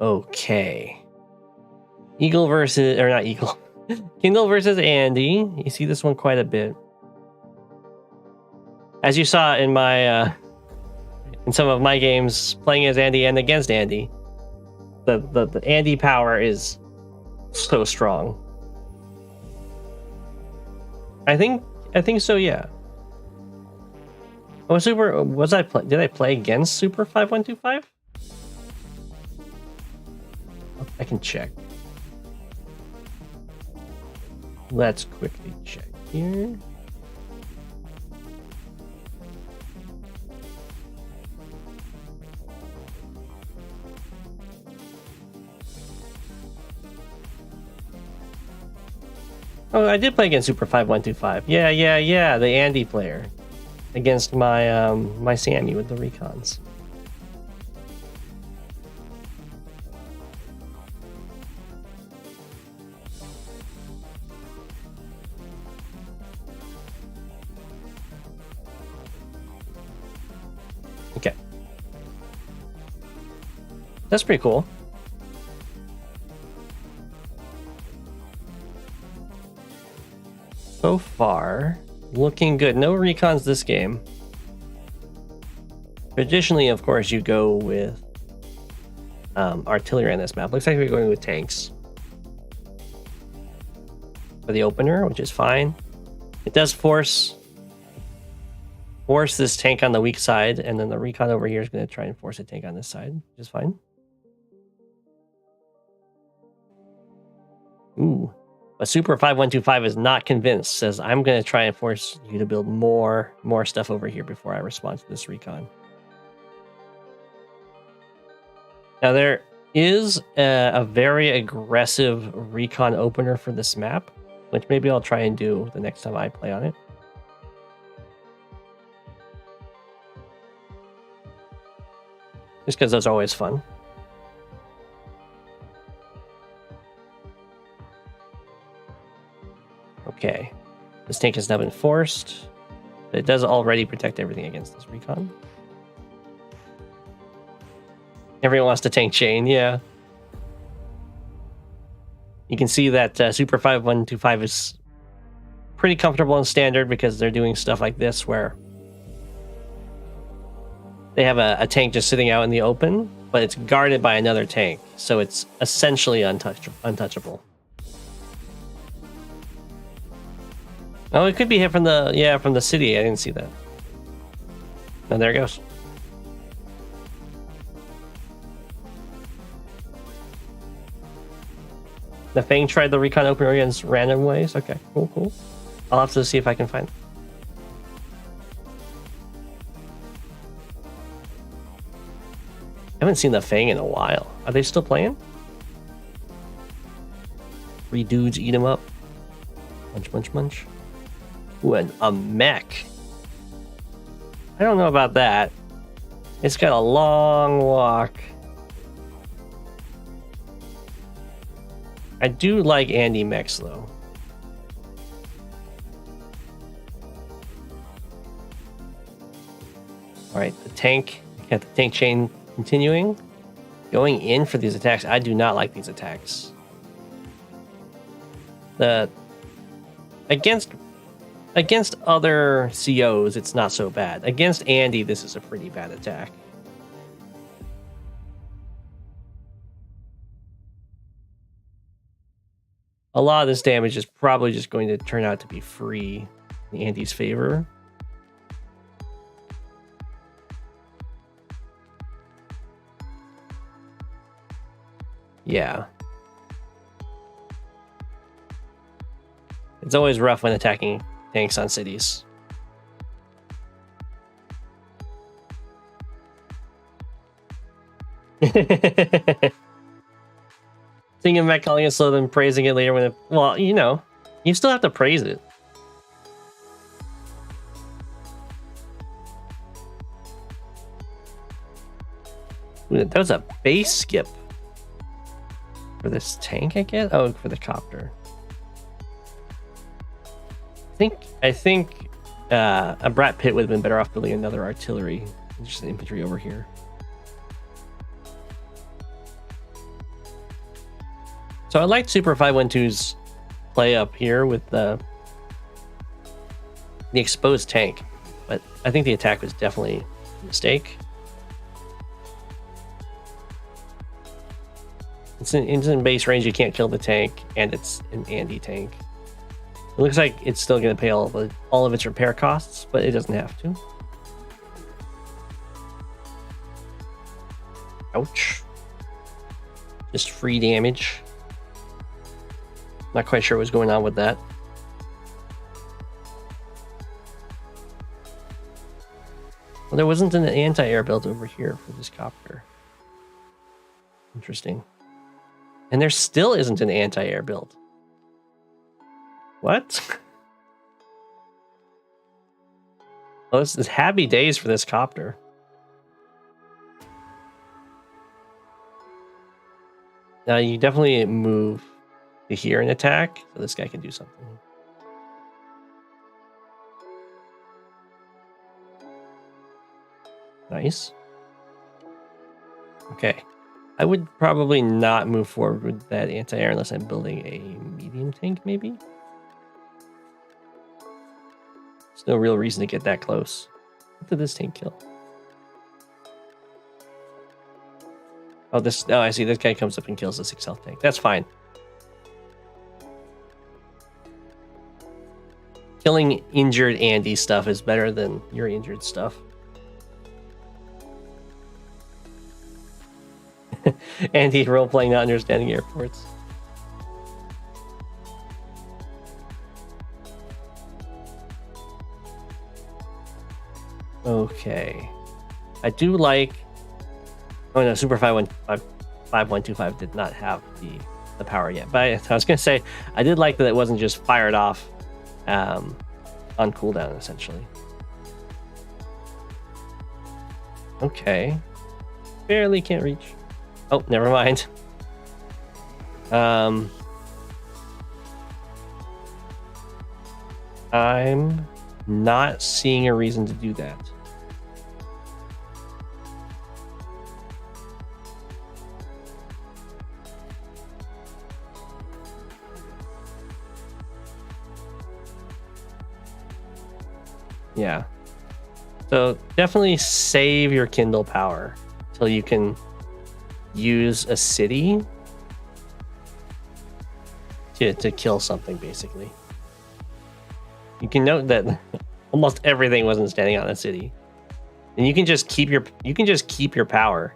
Okay. Eagle versus, or not Eagle. Kindle versus Andy. You see this one quite a bit. As you saw in my, in some of my games, playing as Andy and against Andy, the Andy power is so strong. I think so. Yeah. Oh, Super. Did I play against Super 5125? I can check. Let's quickly check here. Oh, I did play against Super 5125. Yeah. The Andy player against my my Sammy with the recons. Okay. That's pretty cool. So far, looking good. No recons this game. Traditionally, of course, you go with artillery on this map. Looks like we're going with tanks for the opener, which is fine. It does force this tank on the weak side, and then the recon over here is going to try and force a tank on this side, which is fine. Ooh. But Super 5125 is not convinced, says, I'm going to try and force you to build more stuff over here before I respond to this recon. Now, there is a very aggressive recon opener for this map, which maybe I'll try and do the next time I play on it. Just because those are always fun. Okay, this tank has now been forced, but it does already protect everything against this recon. Everyone wants to tank chain, yeah. You can see that Super 5125 is pretty comfortable in standard because they're doing stuff like this where they have a tank just sitting out in the open, but it's guarded by another tank, so it's essentially untouchable. Oh, it could be hit from the city. I didn't see that. Oh, there it goes. The Fang tried the recon opener against random ways. Okay, cool. I'll have to see if I can find it. I haven't seen the Fang in a while. Are they still playing? 3 dudes eat him up. Munch. Ooh, and a mech. I don't know about that. It's got a long walk. I do like Andy mechs though. Alright, the tank. Got the tank chain continuing. Going in for these attacks. I do not like these attacks. Against other COs, it's not so bad. Against Andy, this is a pretty bad attack. A lot of this damage is probably just going to turn out to be free in Andy's favor. Yeah. It's always rough when attacking tanks on cities. Thinking about calling it slow, then praising it later when it... Well, you know, you still have to praise it. Ooh, that was a base skip. For this tank, I guess? Oh, for the copter. I think a Brat Pit would have been better off building another artillery. Just infantry over here. So I liked Super 512's play up here with the exposed tank, but I think the attack was definitely a mistake. It's in base range, you can't kill the tank, and it's an Andy tank. It looks like it's still going to pay all of its repair costs, but it doesn't have to. Ouch. Just free damage. Not quite sure what's going on with that. Well, there wasn't an anti-air build over here for this copter. Interesting. And there still isn't an anti-air build. What? Well, this is happy days for this copter. Now you definitely move to here and attack, so this guy can do something. Nice. Okay. I would probably not move forward with that anti-air unless I'm building a medium tank, maybe? There's no real reason to get that close. What did this tank kill? Oh, I see. This guy comes up and kills the 6 health tank. That's fine. Killing injured Andy stuff is better than your injured stuff. Andy role-playing not understanding airports. Okay. I do like... Oh no, Super 5125 did not have the power yet. But I was going to say, I did like that it wasn't just fired off on cooldown, essentially. Okay. Barely can't reach. Oh, never mind. I'm not seeing a reason to do that. Yeah. So definitely save your Kindle power till you can use a city to kill something, basically. You can note that almost everything wasn't standing on a city, and you can just keep your power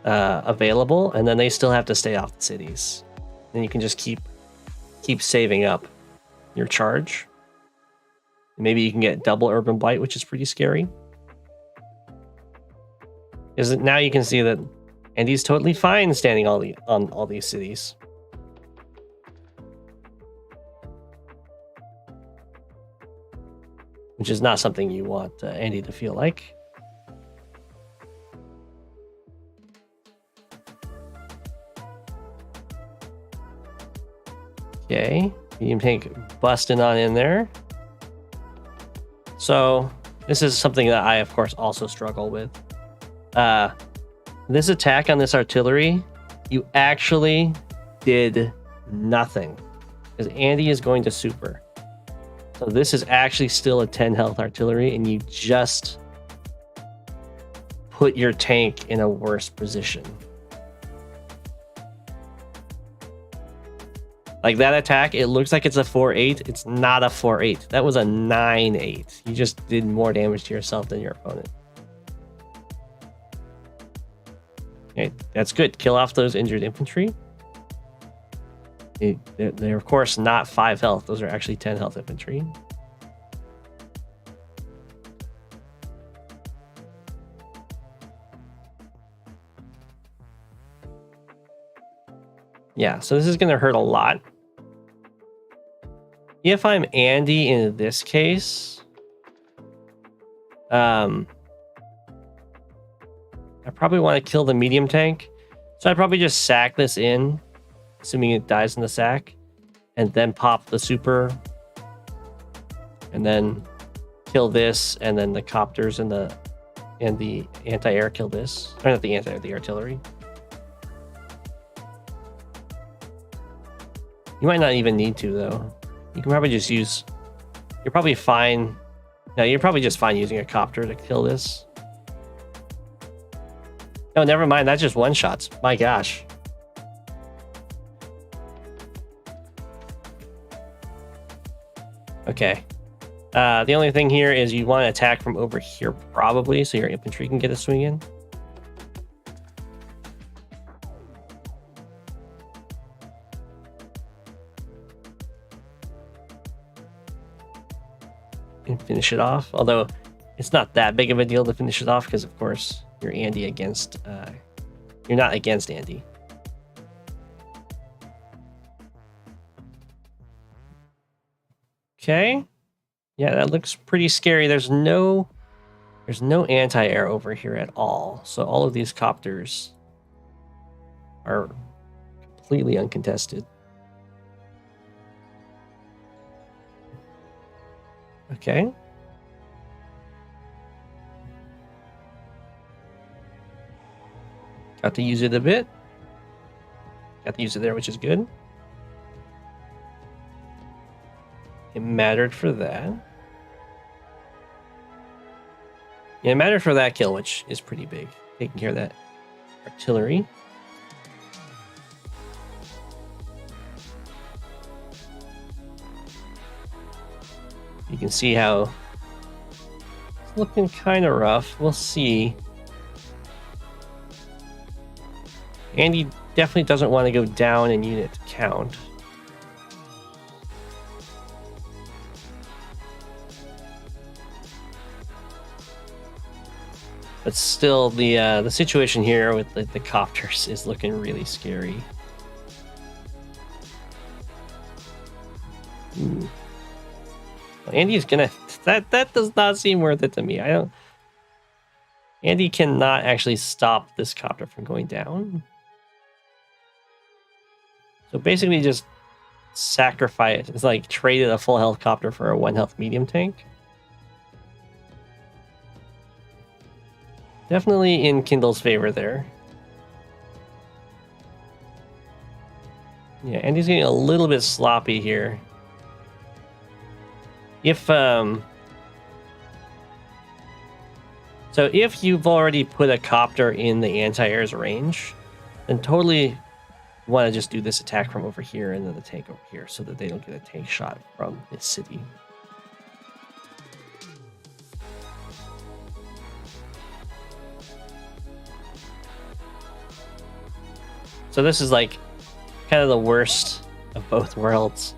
available, and then they still have to stay off the cities. Then you can just keep saving up your charge. Maybe you can get double urban blight, which is pretty scary. Because now you can see that Andy's totally fine standing on all these cities. Which is not something you want Andy to feel like. Okay, medium tank busting on in there. So this is something that I, of course, also struggle with. This attack on this artillery, you actually did nothing. Because Andy is going to super. So this is actually still a 10 health artillery, and you just put your tank in a worse position. Like that attack, it looks like it's a 4-8. It's not a 4-8. That was a 9-8. You just did more damage to yourself than your opponent. Okay, that's good. Kill off those injured infantry. They're of course not 5 health. Those are actually 10 health infantry. Yeah, so this is going to hurt a lot. If I'm Andy in this case, I probably want to kill the medium tank. So I'd probably just sack this in, assuming it dies in the sack, and then pop the super, and then kill this, and then the copters and the anti-air kill this. Or not the anti-air, the artillery. You might not even need to, though. You can probably just use... You're probably fine... No, you're probably just fine using a copter to kill this. No, never mind. That's just one-shots. My gosh. Okay. The only thing here is you want to attack from over here, probably, so your infantry can get a swing in. And finish it off. Although it's not that big of a deal to finish it off because, of course, you're Andy against... you're not against Andy. Okay. Yeah, that looks pretty scary. There's no anti-air over here at all. So all of these copters are completely uncontested. Okay. Got to use it a bit. Got to use it there, which is good. It mattered for that. Yeah, it mattered for that kill, which is pretty big. Taking care of that artillery. You can see how it's looking kind of rough. We'll see. Andy definitely doesn't want to go down in unit count. But still, the situation here with the copters is looking really scary. Well, Andy's gonna... That does not seem worth it to me. Andy cannot actually stop this copter from going down. So basically just sacrifice. It's like traded a full health copter for a 1 health medium tank. Definitely in Kindle's favor there. Yeah, Andy's getting a little bit sloppy here. So if you've already put a copter in the anti-air's range, then totally want to just do this attack from over here and then the tank over here so that they don't get a tank shot from this city. So this is like kind of the worst of both worlds.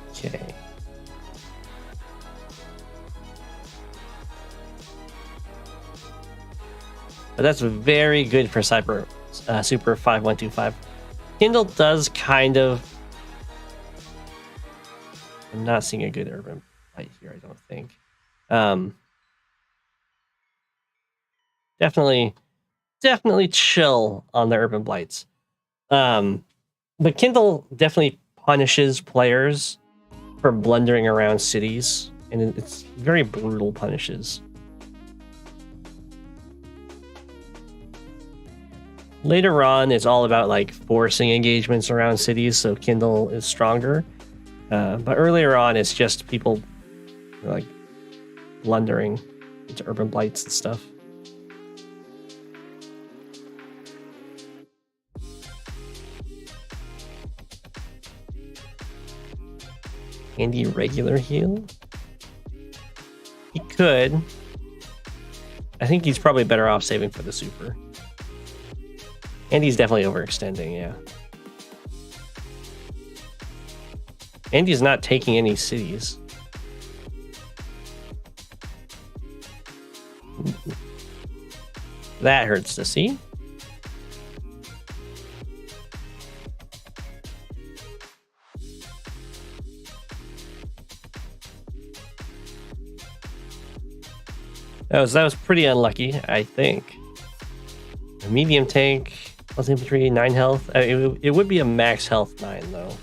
Okay. But that's very good for Super 5125. Kindle does kind of... I'm not seeing a good urban light here, I don't think. Definitely chill on the urban blights. But Kindle definitely punishes players for blundering around cities, and it's very brutal punishes. Later on, it's all about like forcing engagements around cities, so Kindle is stronger. But earlier on, it's just people like blundering into urban blights and stuff. Andy regular heal. could. I think he's probably better off saving for the super. And he's definitely overextending, yeah. And he's not taking any cities. That hurts to see. That was pretty unlucky, I think. A medium tank, plus infantry, 9 health. It would be a max health 9 though.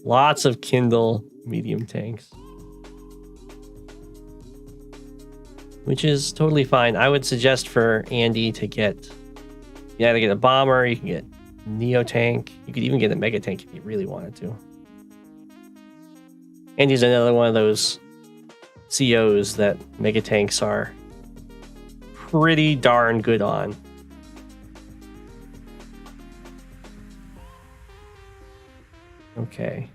Lots of Kindle medium tanks. Which is totally fine. I would suggest for Andy to get... You either get a bomber, you can get Neo tank. You could even get a mega tank if you really wanted to. Andy's another one of those COs that mega tanks are pretty darn good on. Okay.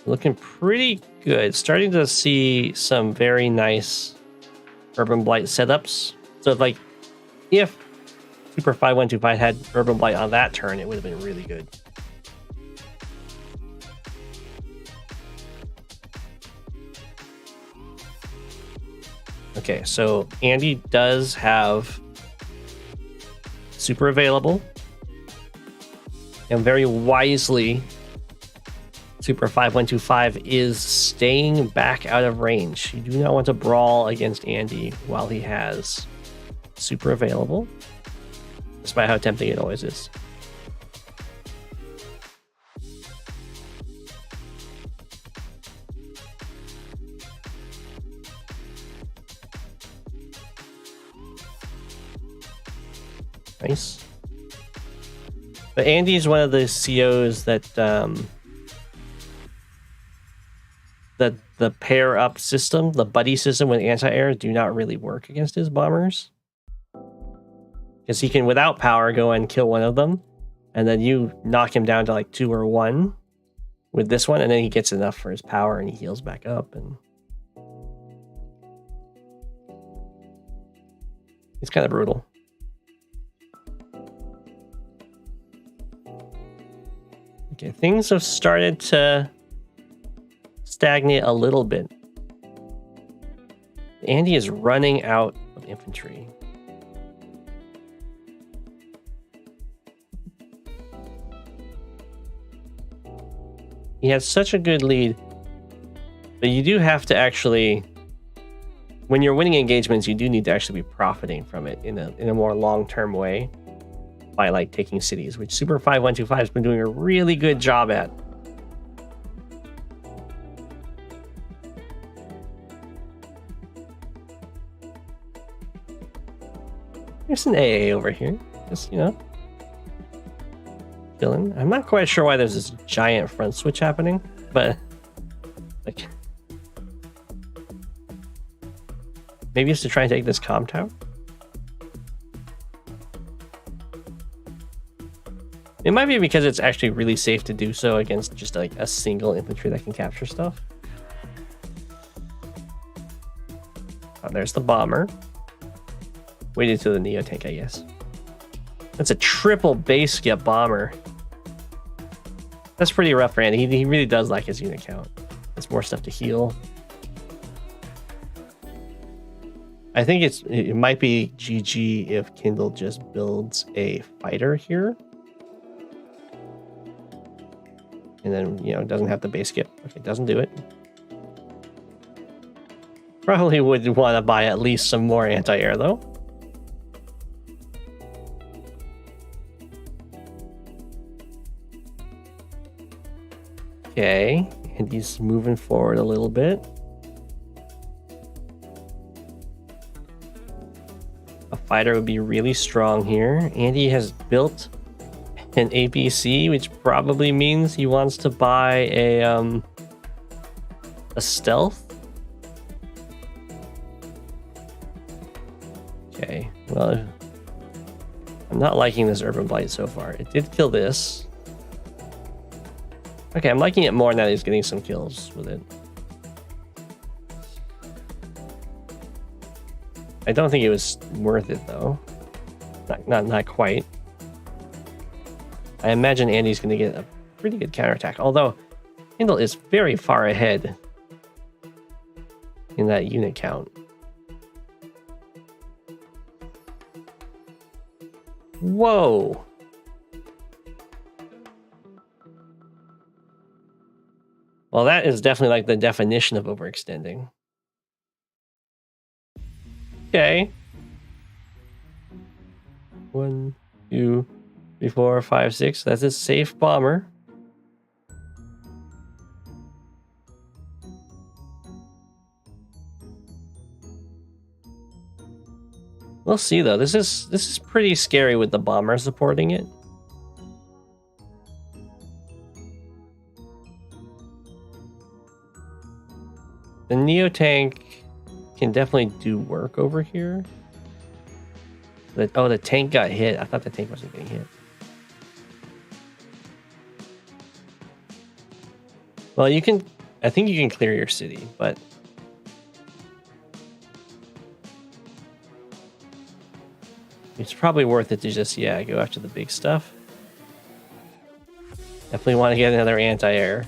Looking pretty good. Starting to see some very nice Urban Blight setups. So like, if Super 5125 had Urban Blight on that turn, it would have been really good. Okay, so Andy does have super available. And very wisely, Super 5125 is staying back out of range. You do not want to brawl against Andy while he has super available, despite how tempting it always is. Nice. But Andy is one of the COs that the pair up system, the buddy system with anti-air do not really work against his bombers. Because he can, without power, go and kill one of them, and then you knock him down to like 2 or 1 with this one, and then he gets enough for his power and he heals back up, and it's kind of brutal. Okay, things have started to stagnate a little bit. Andy is running out of infantry. He has such a good lead, but you do have to actually, when you're winning engagements, you do need to actually be profiting from it in a more long-term way by like taking cities, which Super 5125 has been doing a really good job at. There's an AA over here, just, you know, chilling. I'm not quite sure why there's this giant front switch happening, but like, maybe it's to try and take this comm tower. It might be because it's actually really safe to do so against just like a single infantry that can capture stuff. Oh, there's the bomber. Waited to the Neo tank, I guess. That's a triple base skip bomber. That's pretty rough for Andy. He really does like his unit count. There's more stuff to heal. I think it might be GG if Kindle just builds a fighter here. And then, you know, doesn't have the base skip. Okay, doesn't do it. Probably would want to buy at least some more anti-air though. Okay, and he's moving forward a little bit. A fighter would be really strong here. Andy has built an APC, which probably means he wants to buy a stealth. Okay, well, I'm not liking this Urban Blight so far. It did kill this. Okay, I'm liking it more now that he's getting some kills with it. I don't think it was worth it though. Not quite. I imagine Andy's going to get a pretty good counterattack. Although Kindle is very far ahead in that unit count. Whoa. Well, that is definitely like the definition of overextending. Okay. 1, 2, 3, 4, 5, 6. That's a safe bomber. We'll see though. This is pretty scary with the bomber supporting it. The Neo tank can definitely do work over here. Oh, the tank got hit. I thought the tank wasn't getting hit. Well, you can. I think you can clear your city, but it's probably worth it to just, yeah, go after the big stuff. Definitely want to get another anti-air.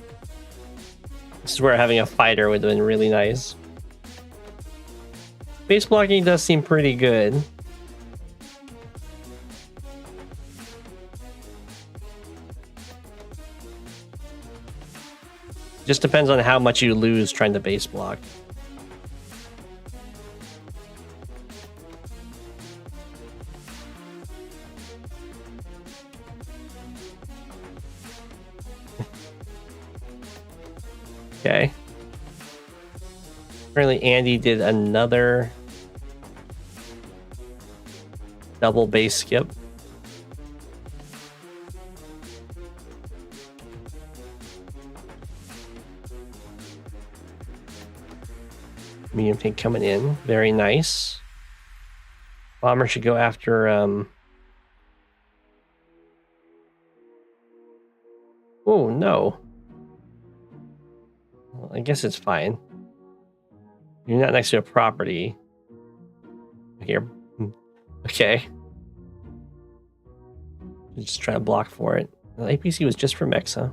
This is where having a fighter would have been really nice. Base blocking does seem pretty good. Just depends on how much you lose trying to base block. Okay. Apparently Andy did another double base skip. Medium tank coming in. Very nice. Bomber should go after oh no. Well, I guess it's fine. You're not next to a property. Here. Okay. Just try to block for it. The APC was just for mechs, huh?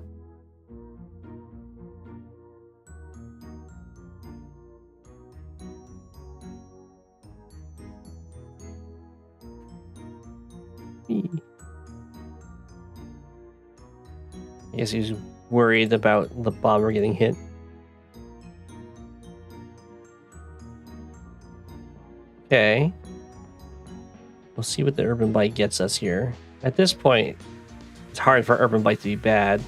I guess he's worried about the bomber getting hit. Okay. We'll see what the Urban Blight gets us here. At this point, it's hard for Urban Blight to be bad.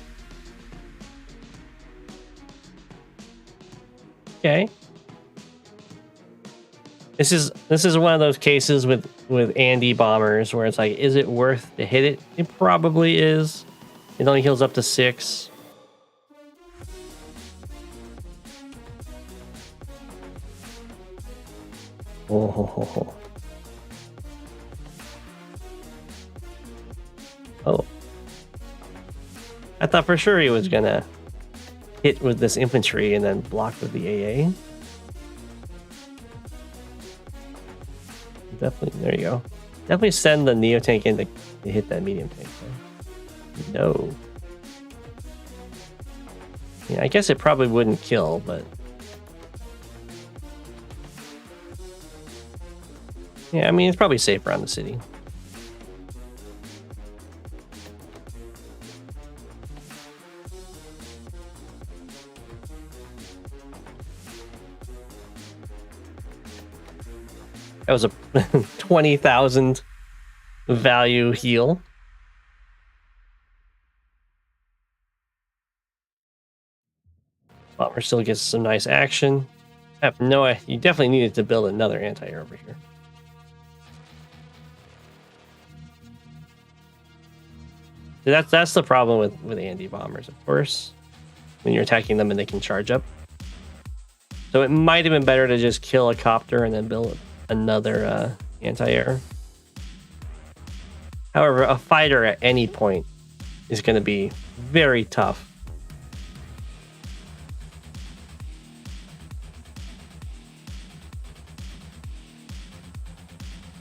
Okay. This is one of those cases with Andy bombers where it's like, is it worth to hit it? It probably is. It only heals up to 6. Oh. Oh. I thought for sure he was gonna hit with this infantry and then block with the AA. Definitely, there you go. Definitely send the Neo tank in to hit that medium tank. No. Yeah, I guess it probably wouldn't kill, but yeah, I mean, it's probably safe around the city. That was a 20,000 value heal. Bomber still gets some nice action. You definitely needed to build another anti-air over here. That's the problem with Andy bombers, of course. When you're attacking them and they can charge up. So it might have been better to just kill a copter and then build another anti-air. However, a fighter at any point is going to be very tough.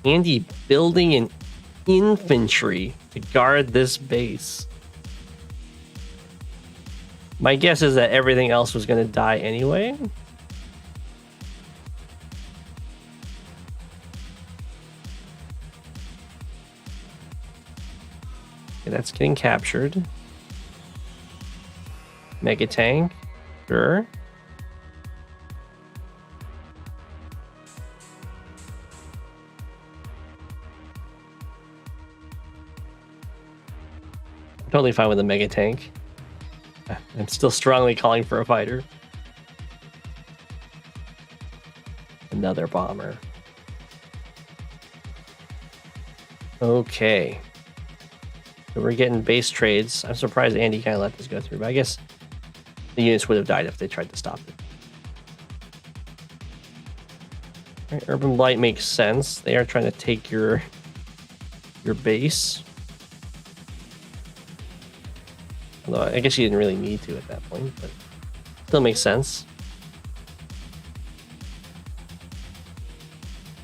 Andy building an infantry to guard this base. My guess is that everything else was going to die anyway. Okay, that's getting captured. Mega tank. Sure. I'm totally fine with a mega tank. I'm still strongly calling for a fighter. Another bomber. Okay. So we're getting base trades. I'm surprised Andy kind of let this go through, but I guess the units would have died if they tried to stop it. All right, Urban Blight makes sense. They are trying to take your base. Although I guess you didn't really need to at that point, but still makes sense.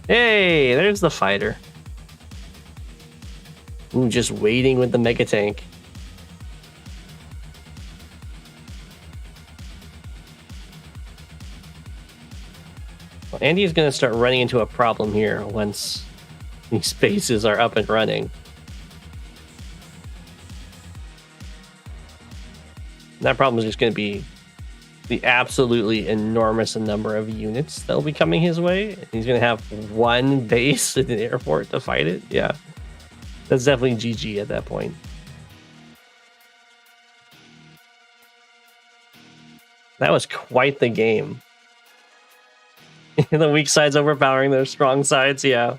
Hey, there's the fighter. Ooh, just waiting with the mega tank. Well, Andy is going to start running into a problem here once these bases are up and running. That problem is just going to be the absolutely enormous number of units that will be coming his way. He's going to have one base in an airport to fight it. Yeah, that's definitely GG at that point. That was quite the game. The weak sides overpowering their strong sides. Yeah.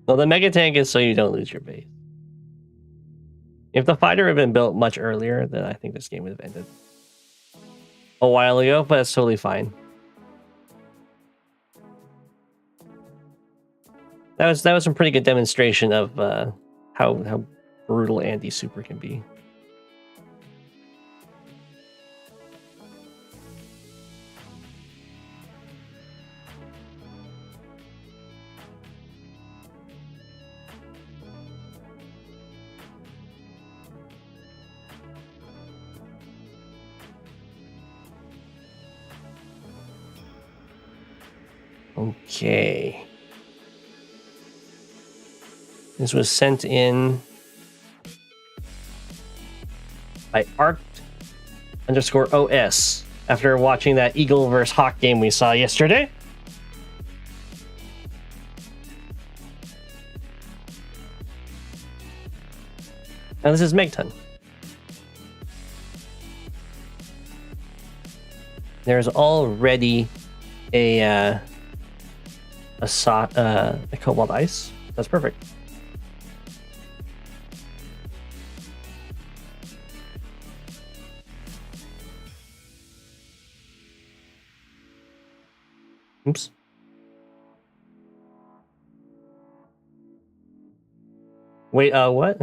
Well, the mega tank is so you don't lose your base. If the fighter had been built much earlier, then I think this game would have ended a while ago, but it's totally fine. That was some pretty good demonstration of how brutal Andy Super can be. Okay. This was sent in by arct_os after watching that Eagle vs. Hawk game we saw yesterday. Now this is Megton. There's already a Cobalt Ice. That's perfect. Oops. Wait, what?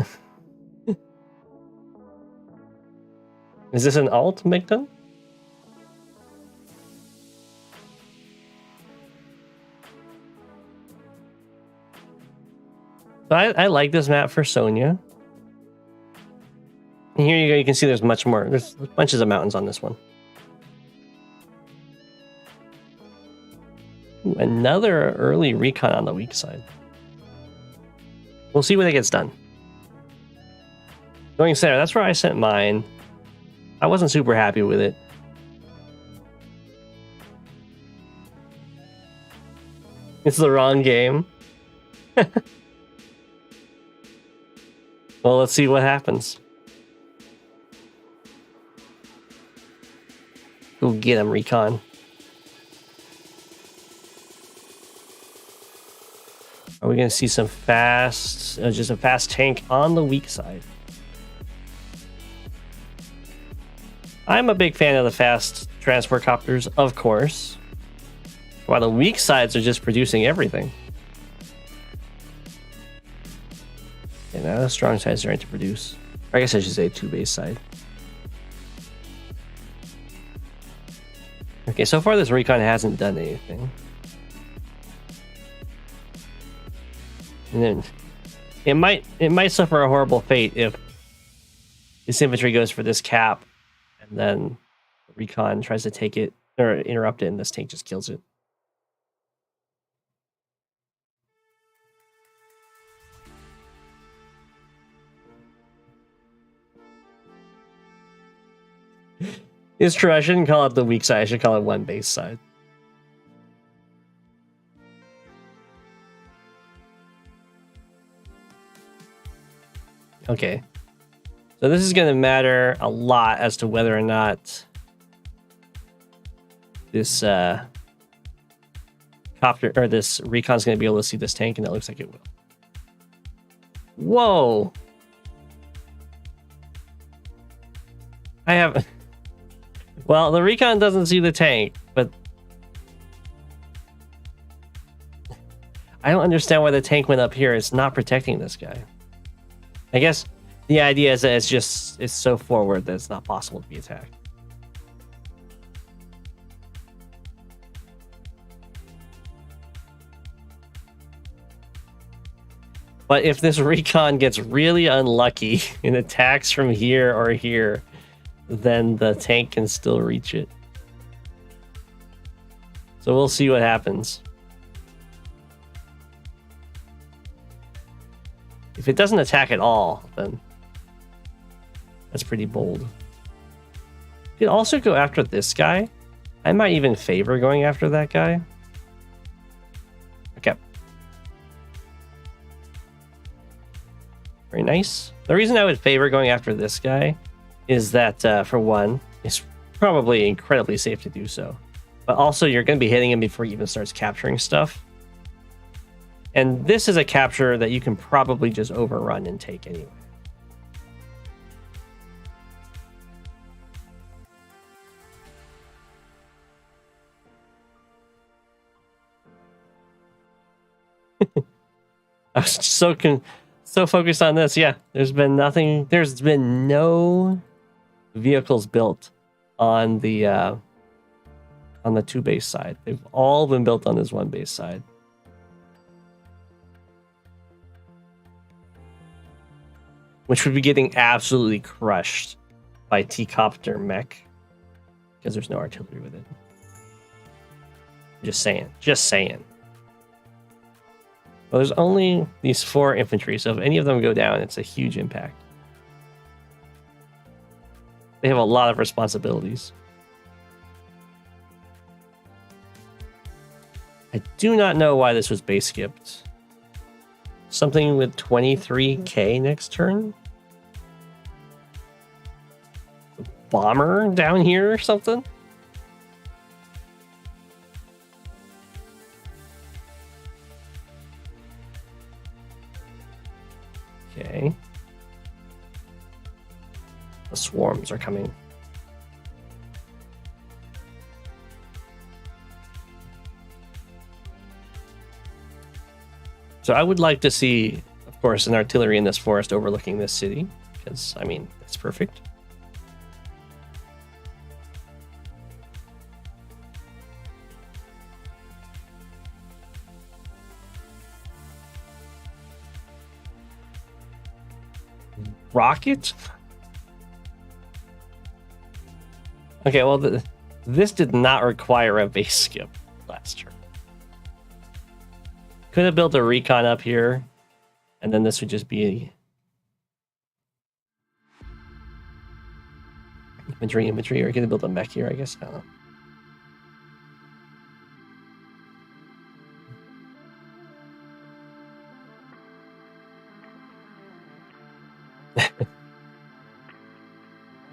Is this an alt, Migton? I like this map for Sonya. And here you go, you can see there's much more. There's bunches of mountains on this one. Ooh, another early recon on the weak side. We'll see when it gets done. Going center, that's where I sent mine. I wasn't super happy with it. It's the wrong game. Well, let's see what happens. Go get him, recon. Are we going to see some fast, just a fast tank on the weak side? I'm a big fan of the fast transport copters, of course. While the weak sides are just producing everything. And now the strong sides are starting to produce. Or I guess I should say 2 base side. Okay, so far this recon hasn't done anything. And then it might suffer a horrible fate if this infantry goes for this cap and then the recon tries to take it or interrupt it and this tank just kills it. It's true, I shouldn't call it the weak side, I should call it 1 base side. Okay. So this is going to matter a lot as to whether or not this copter or this recon's going to be able to see this tank, and it looks like it will. Whoa! I have... Well, the recon doesn't see the tank, but I don't understand why the tank went up here. It's not protecting this guy. I guess the idea is that it's so forward that it's not possible to be attacked. But if this recon gets really unlucky and attacks from here or here, then the tank can still reach it. So we'll see what happens. If it doesn't attack at all, then that's pretty bold. You could also go after this guy. I might even favor going after that guy. Okay. Very nice. The reason I would favor going after this guy is that, for one, it's probably incredibly safe to do so. But also, you're going to be hitting him before he even starts capturing stuff. And this is a capture that you can probably just overrun and take anyway. I was so focused on this. Yeah, there's been nothing. There's been no vehicles built on the 2 base side. They've all been built on this 1 base side. Which would be getting absolutely crushed by T-Copter mech because there's no artillery with it. Just saying. Just saying. Well, there's only these 4 infantry, so if any of them go down, it's a huge impact. They have a lot of responsibilities. I do not know why this was base skipped. Something with 23k next turn? A bomber down here or something? Okay. The swarms are coming. So I would like to see, of course, an artillery in this forest overlooking this city, because, I mean, that's perfect. Rocket? Okay, well, this did not require a base skip last turn. Could have built a recon up here, and then this would just be infantry, or could have built a mech here, I guess. I don't know.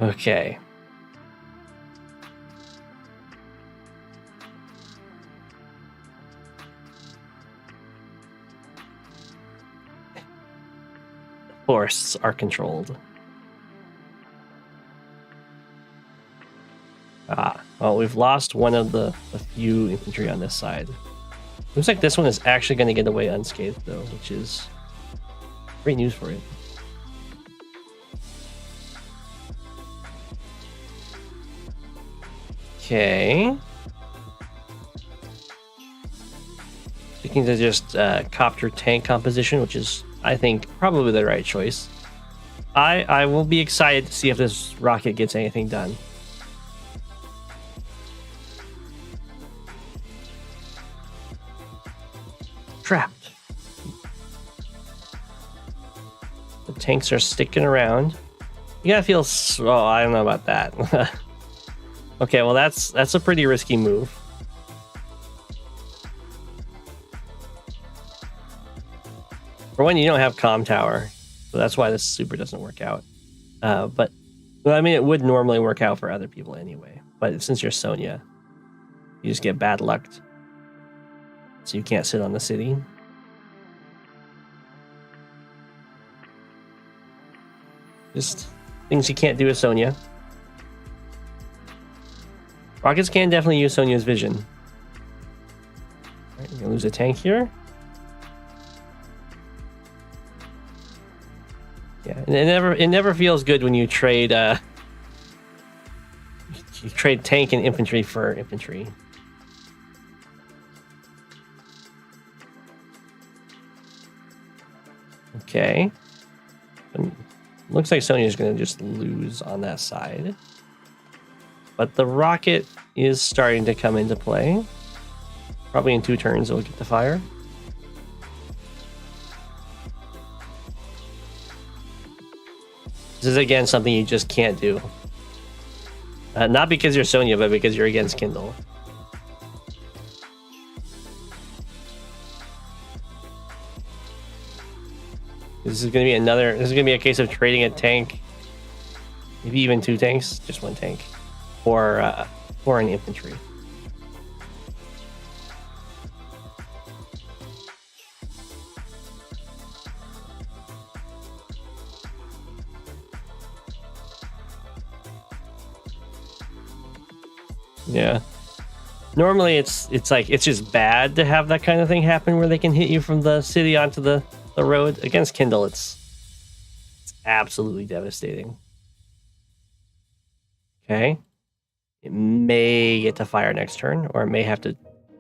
Okay. Forests are controlled. Ah. Well, we've lost one of the few infantry on this side. Looks like this one is actually going to get away unscathed, though, which is great news for it. Okay. Sticking to just copter tank composition, which is, I think, probably the right choice. I will be excited to see if this rocket gets anything done. Trapped. The tanks are sticking around. You gotta feel. Oh, I don't know about that. Okay, well that's a pretty risky move. For one, you don't have comm tower, so that's why this super doesn't work out. But well, I mean, it would normally work out for other people anyway. But since you're Sonya, you just get bad lucked, so you can't sit on the city. Just things you can't do with Sonya. Rockets can definitely use Sonya's vision. All right, you're gonna lose a tank here. Yeah, and it never feels good when you trade tank and infantry for infantry. Okay. Looks like Sonya's going to just lose on that side. But the rocket is starting to come into play. Probably in 2 turns it'll get the fire. This is again something you just can't do. Not because you're Sonya, but because you're against Kindle. This is going to be a case of trading a tank, maybe even 2 tanks, just 1 tank, or an infantry. Yeah. Normally it's just bad to have that kind of thing happen where they can hit you from the city onto the road. Against Kindle, it's absolutely devastating. Okay. It may get to fire next turn, or it may have to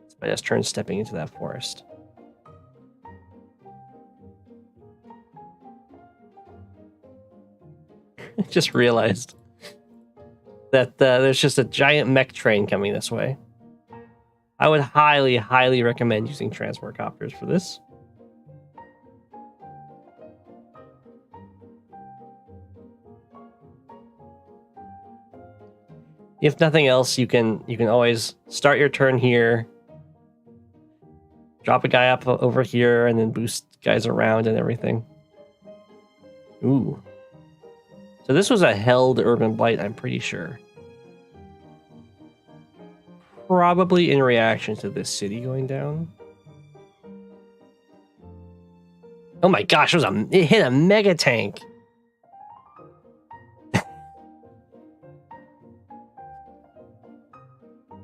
spend its turn stepping into that forest. I just realized that there's just a giant mech train coming this way. I would highly, highly recommend using transport copters for this. If nothing else, you can always start your turn here, drop a guy up over here, and then boost guys around and everything. Ooh. So this was a held urban blight, I'm pretty sure. Probably in reaction to this city going down. Oh my gosh, it hit a mega tank.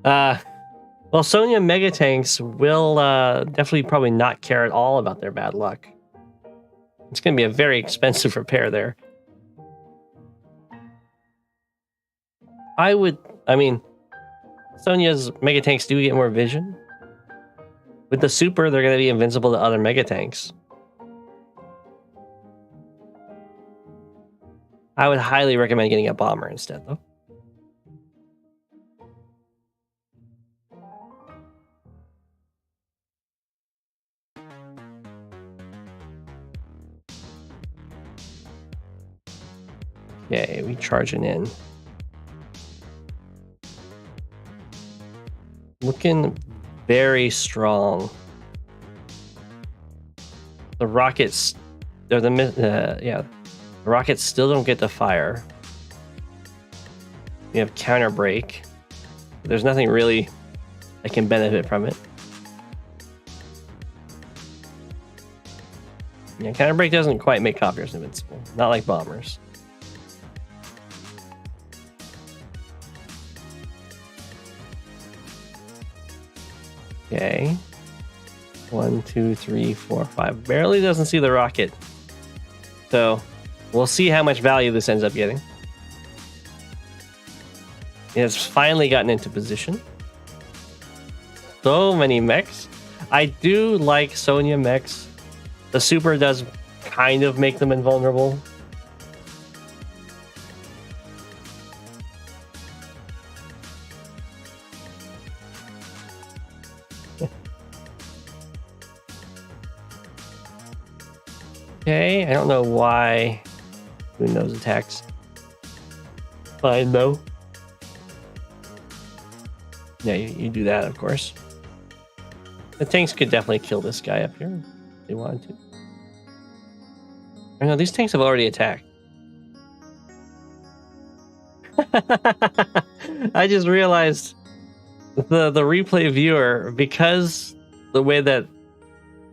Well, Sonya mega tanks will definitely probably not care at all about their bad luck. It's going to be a very expensive repair there. I mean, Sonya's mega tanks do get more vision. With the super, they're going to be invincible to other mega tanks. I would highly recommend getting a bomber instead, though. Okay, we charging in. Looking very strong. The rockets, the rockets still don't get to fire. We have counter break. There's nothing really that can benefit from it. Yeah, counter break doesn't quite make copters invincible, not like bombers. Okay. 1, 2, 3, 4, 5. Barely doesn't see the rocket. So we'll see how much value this ends up getting. It has finally gotten into position. So many mechs. I do like Sonya mechs. The super does kind of make them invulnerable. Okay, I don't know why. Who knows attacks? Fine though. Yeah, you do that, of course. The tanks could definitely kill this guy up here if they wanted to. I know these tanks have already attacked. I just realized the replay viewer, because the way that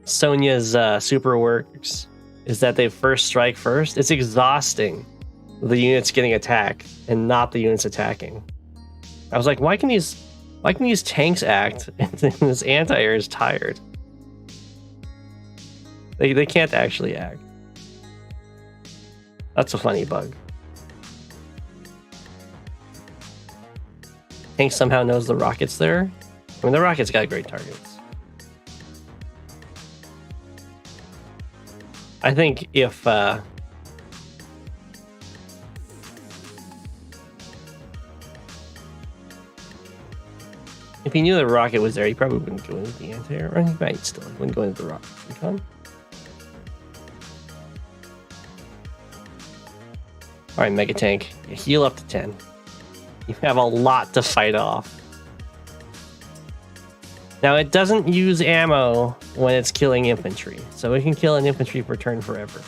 Sonya's super works is that they first strike first. It's exhausting the units getting attacked and not the units attacking. I was like, why can these tanks act and this anti-air is tired? They can't actually act. That's a funny bug. Tank somehow knows the rocket's there. I mean, the rocket's got great targets. I think if he knew the rocket was there, he probably wouldn't go into the anti-air. Or he might still. He wouldn't go into the rocket recon. Alright, Mega Tank. You heal up to 10. You have a lot to fight off. Now, it doesn't use ammo when it's killing infantry, so it can kill an infantry per turn forever.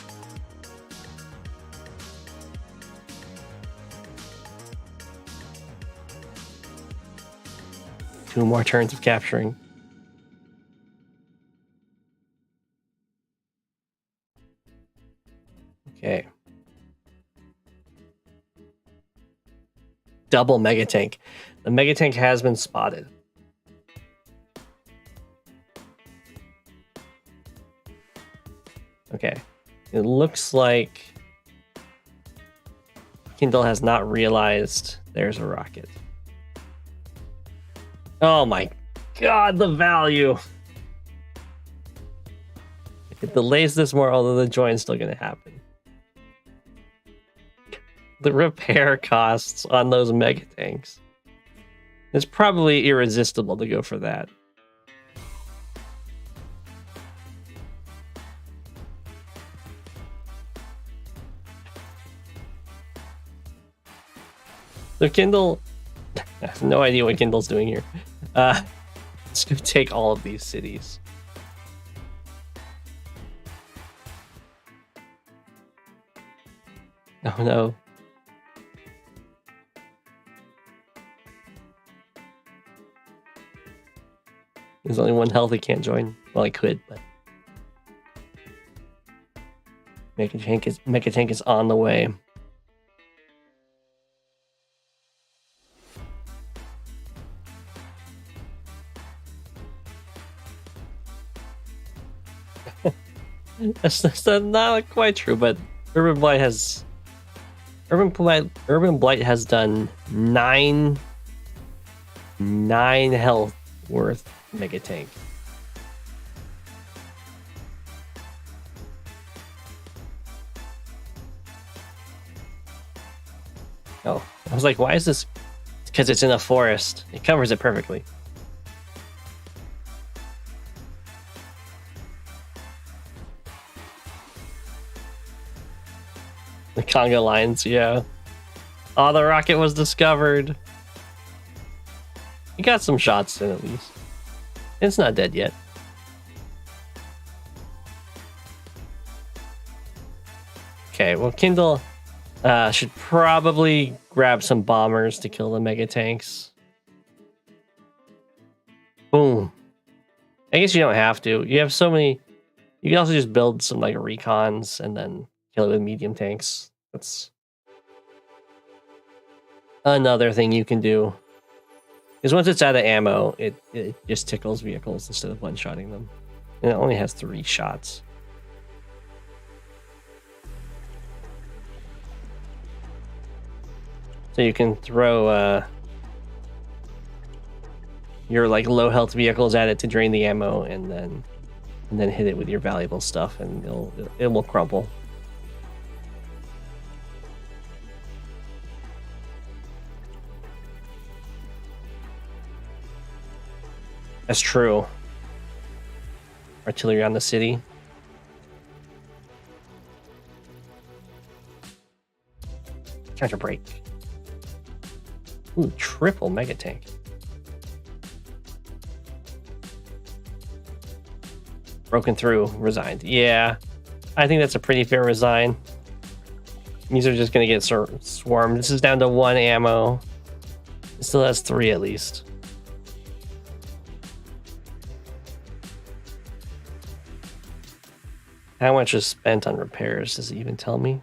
Two more turns of capturing. Okay. Double Mega Tank. The Mega Tank has been spotted. Okay. It looks like Kindle has not realized there's a rocket. Oh my god, the value! It delays this more, although the join's still going to happen. The repair costs on those Mega Tanks. It's probably irresistible to go for that. So Kindle, I have no idea what Kindle's doing here. It's going to take all of these cities. Oh no. There's only one health he can't join. Well, he could, but Mega Tank is on the way. That's not quite true, but Urban Blight has done 9 health worth Mega Tank. Oh, I was like, why is this? Because it's in a forest. It covers it perfectly. The conga lines, yeah. Oh, the rocket was discovered. He got some shots in at least. It's not dead yet. Okay, well, Kindle should probably grab some bombers to kill the Mega Tanks. Boom. I guess you don't have to. You have so many. You can also just build some like recons and then kill it with medium tanks. That's another thing you can do. Because once it's out of ammo, it just tickles vehicles instead of one-shotting them. And it only has 3 shots. So you can throw your like low health vehicles at it to drain the ammo, and then hit it with your valuable stuff, and it will crumple. That's true. Artillery on the city. Counter break. Ooh, triple mega tank. Broken through, resigned. Yeah, I think that's a pretty fair resign. These are just gonna get swarmed. This is down to 1 ammo. It still has 3 at least. How much is spent on repairs? Does it even tell me?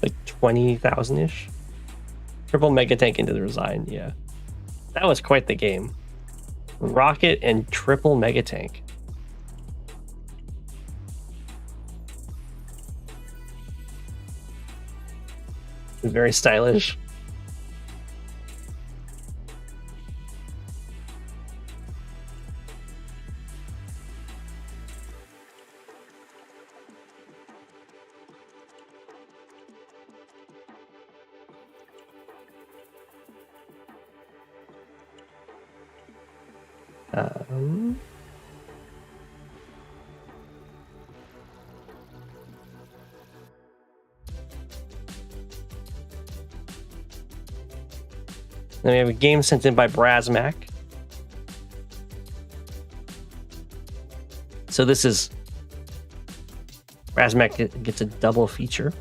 Like 20,000-ish? Triple mega tank into the resign, yeah. That was quite the game. Rocket and triple mega tank. Very stylish. Then we have a game sent in by Brasmac. So this is Brasmac gets a double feature.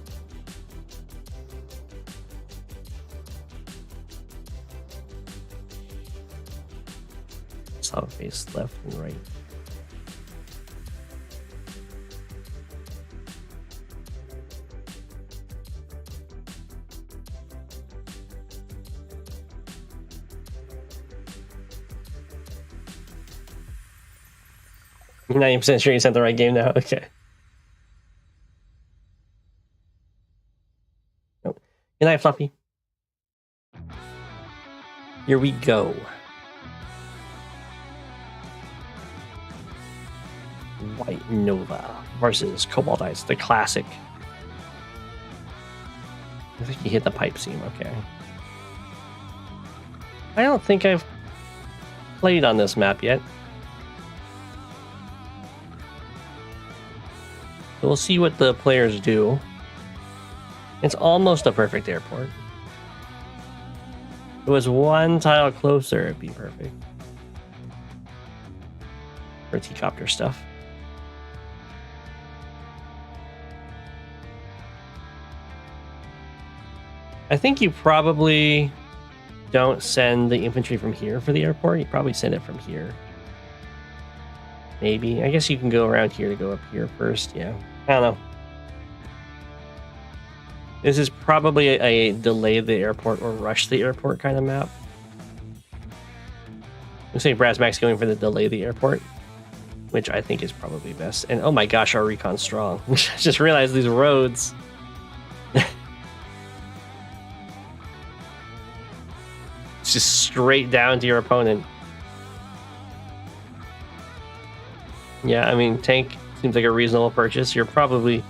Solid face left and right. You're 90% sure you sent the right game now? Okay. Nope. Good night, Fluffy. Here we go. White Nova versus Cobalt Ice, the classic. I think you hit the pipe seam, okay. I don't think I've played on this map yet. So we'll see what the players do. It's almost a perfect airport. If it was 1 tile closer, it'd be perfect. For T-copter stuff. I think you probably don't send the infantry from here for the airport. You probably send it from here. Maybe. I guess you can go around here to go up here first. Yeah. I don't know. This is probably a delay the airport or rush the airport kind of map. Looks like Brasmac's going for the delay the airport, which I think is probably best. And oh my gosh, our recon's strong. I just realized these roads. It's just straight down to your opponent. Yeah, I mean, tank seems like a reasonable purchase. You're probably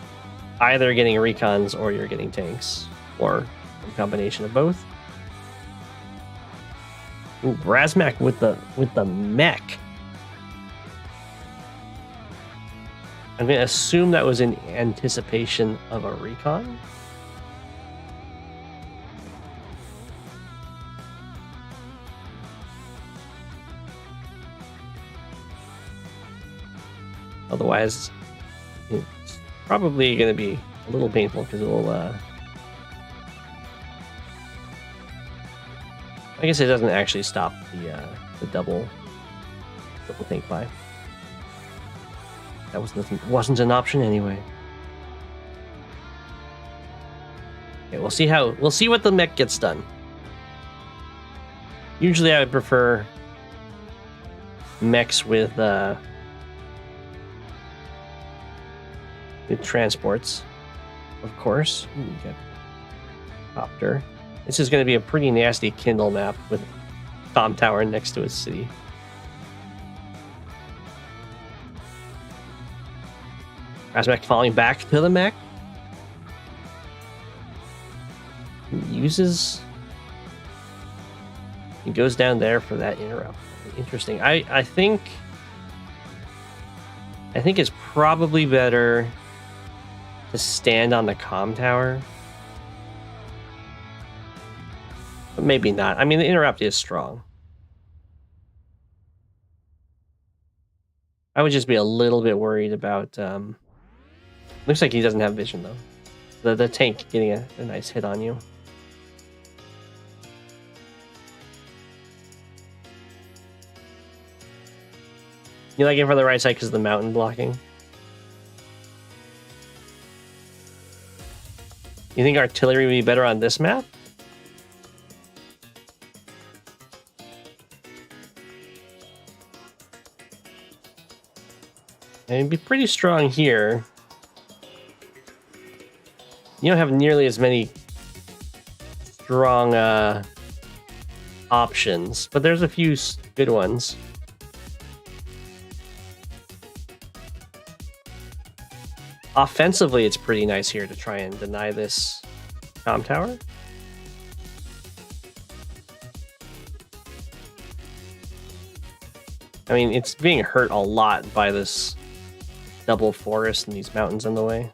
either getting recons or you're getting tanks, or a combination of both. Ooh, Brasmac with the mech. I'm gonna assume that was in anticipation of a recon. Otherwise, it's probably going to be a little painful because it'll. I guess it doesn't actually stop the double tank buy. That wasn't an option anyway. Okay, we'll see what the mech gets done. Usually I would prefer mechs with transports, of course. Ooh, we got copter. This is going to be a pretty nasty Kindle map with Tom Tower next to a city. Razmech falling back to the mech. He goes down there for that interrupt. Interesting. I think it's probably better to stand on the comm tower. But maybe not. I mean, the interrupt is strong. I would just be a little bit worried about... looks like he doesn't have vision, though. The tank getting a nice hit on you. You like it for the right side because of the mountain blocking? You think artillery would be better on this map? And it'd be pretty strong here. You don't have nearly as many strong options, but there's a few good ones. Offensively, it's pretty nice here to try and deny this comm tower. I mean, it's being hurt a lot by this double forest and these mountains in the way.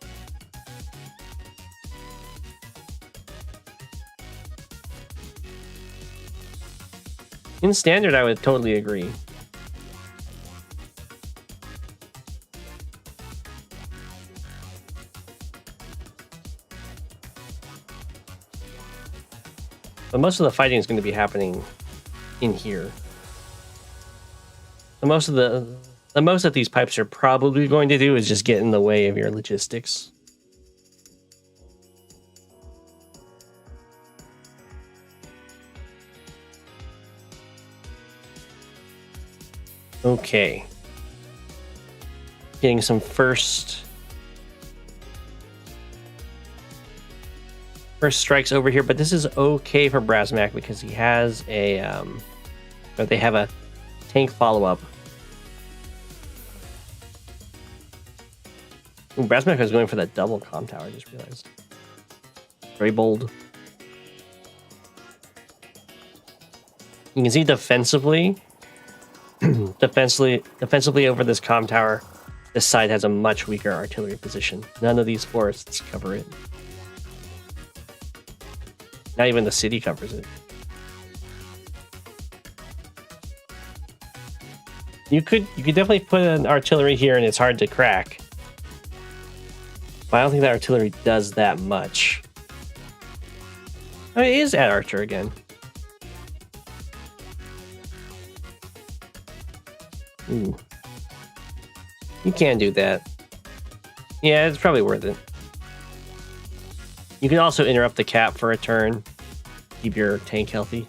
In standard, I would totally agree. But most of the fighting is going to be happening in here. The most that these pipes are probably going to do is just get in the way of your logistics. Okay. Getting some first strikes over here, but this is okay for Razmech because he has a or they have a tank follow-up. Razmech was going for that double comm tower, I just realized. Very bold. You can see defensively over this comm tower, this side has a much weaker artillery position. None of these forests cover it. Not even the city covers it. You could definitely put an artillery here, and it's hard to crack. But I don't think that artillery does that much. I mean, it is at Archer again. Ooh. You can do that. Yeah, it's probably worth it. You can also interrupt the cap for a turn. Keep your tank healthy.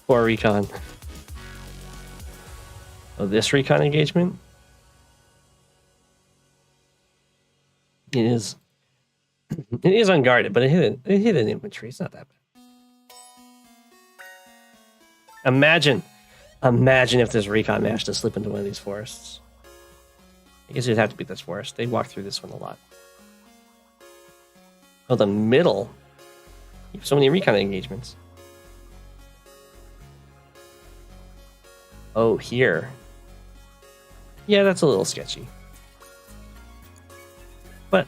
Or recon. Oh, this recon engagement? It is unguarded, but it hit an infantry. It's not that bad. Imagine if this recon managed to slip into one of these forests. I guess it'd have to be this forest. They walk through this one a lot. Oh, the middle. You have so many recon engagements. Oh, here. Yeah, that's a little sketchy. But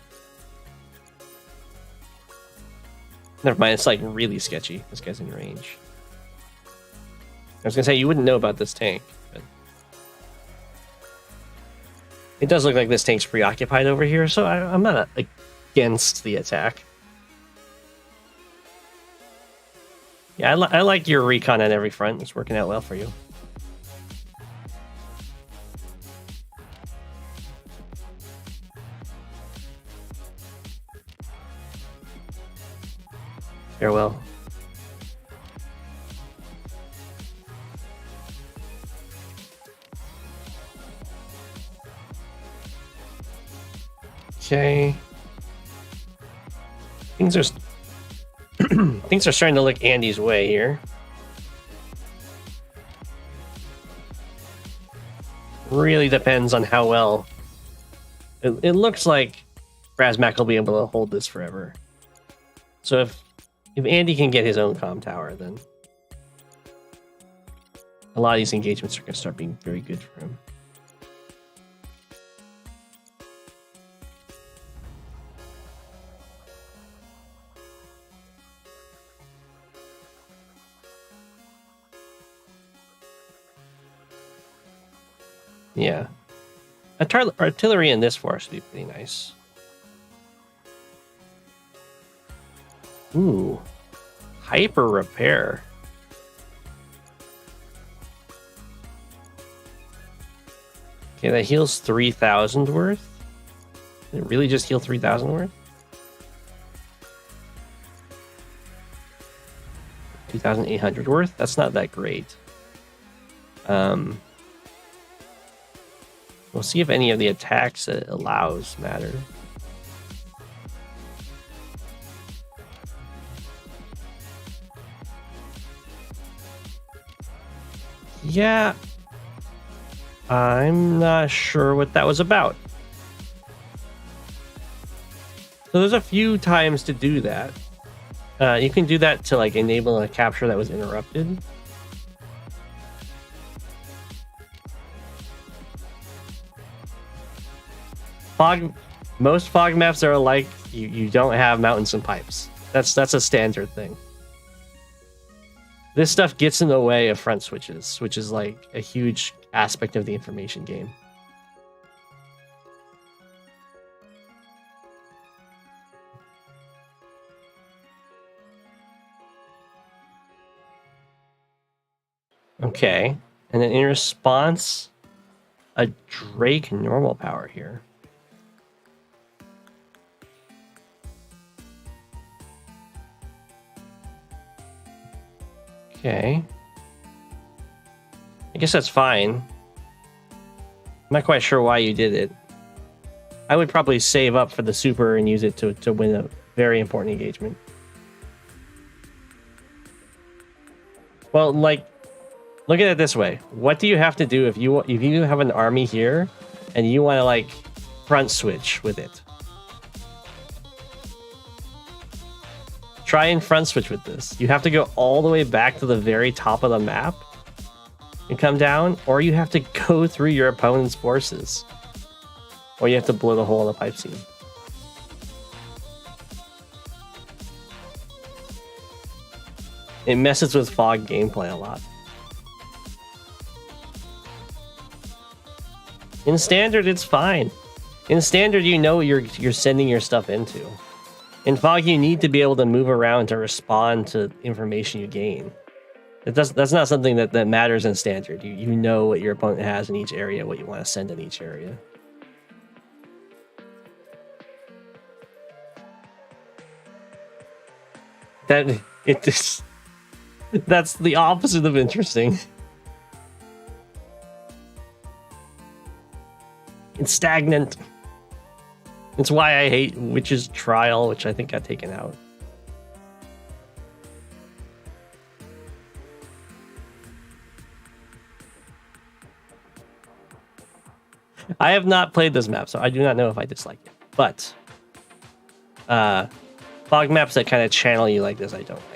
never mind, it's like really sketchy. This guy's in range. I was gonna say you wouldn't know about this tank, but it does look like this tank's preoccupied over here, so I'm not against the attack. Yeah, I like your recon on every front. It's working out well for you. Farewell. Okay. Things are things are starting to look Andy's way here. Really depends on how well. It looks like Razmak will be able to hold this forever. So if Andy can get his own comm tower, then a lot of these engagements are going to start being very good for him. Yeah. Artillery in this forest would be pretty nice. Ooh. Hyper repair. Okay, that heals 3,000 worth. Did it really just heal 3,000 worth? 2,800 worth? That's not that great. We'll see if any of the attacks it allows matter. Yeah. I'm not sure what that was about. So there's a few times to do that. You can do that to like enable a capture that was interrupted. Most fog maps are like you don't have mountains and pipes. That's a standard thing. This stuff gets in the way of front switches, which is like a huge aspect of the information game. Okay, and then in response, a Drake normal power here. Okay. I guess that's fine. I'm not quite sure why you did it. I would probably save up for the super and use it to win a very important engagement. Well, like, look at it this way. What do you have to do if you have an army here and you want to like front switch with it? Try and front switch with this. You have to go all the way back to the very top of the map and come down, or you have to go through your opponent's forces, or you have to blow the hole in the pipe seam. It messes with fog gameplay a lot. In standard, it's fine. In standard, you know what you're sending your stuff into. In fog, you need to be able to move around to respond to information you gain. That's not something that matters in standard. You know what your opponent has in each area, what you want to send in each area. That's the opposite of interesting. It's stagnant. It's why I hate Witch's Trial, which I think got taken out. I have not played this map, so I do not know if I dislike it. But fog maps that kind of channel you like this, I don't like.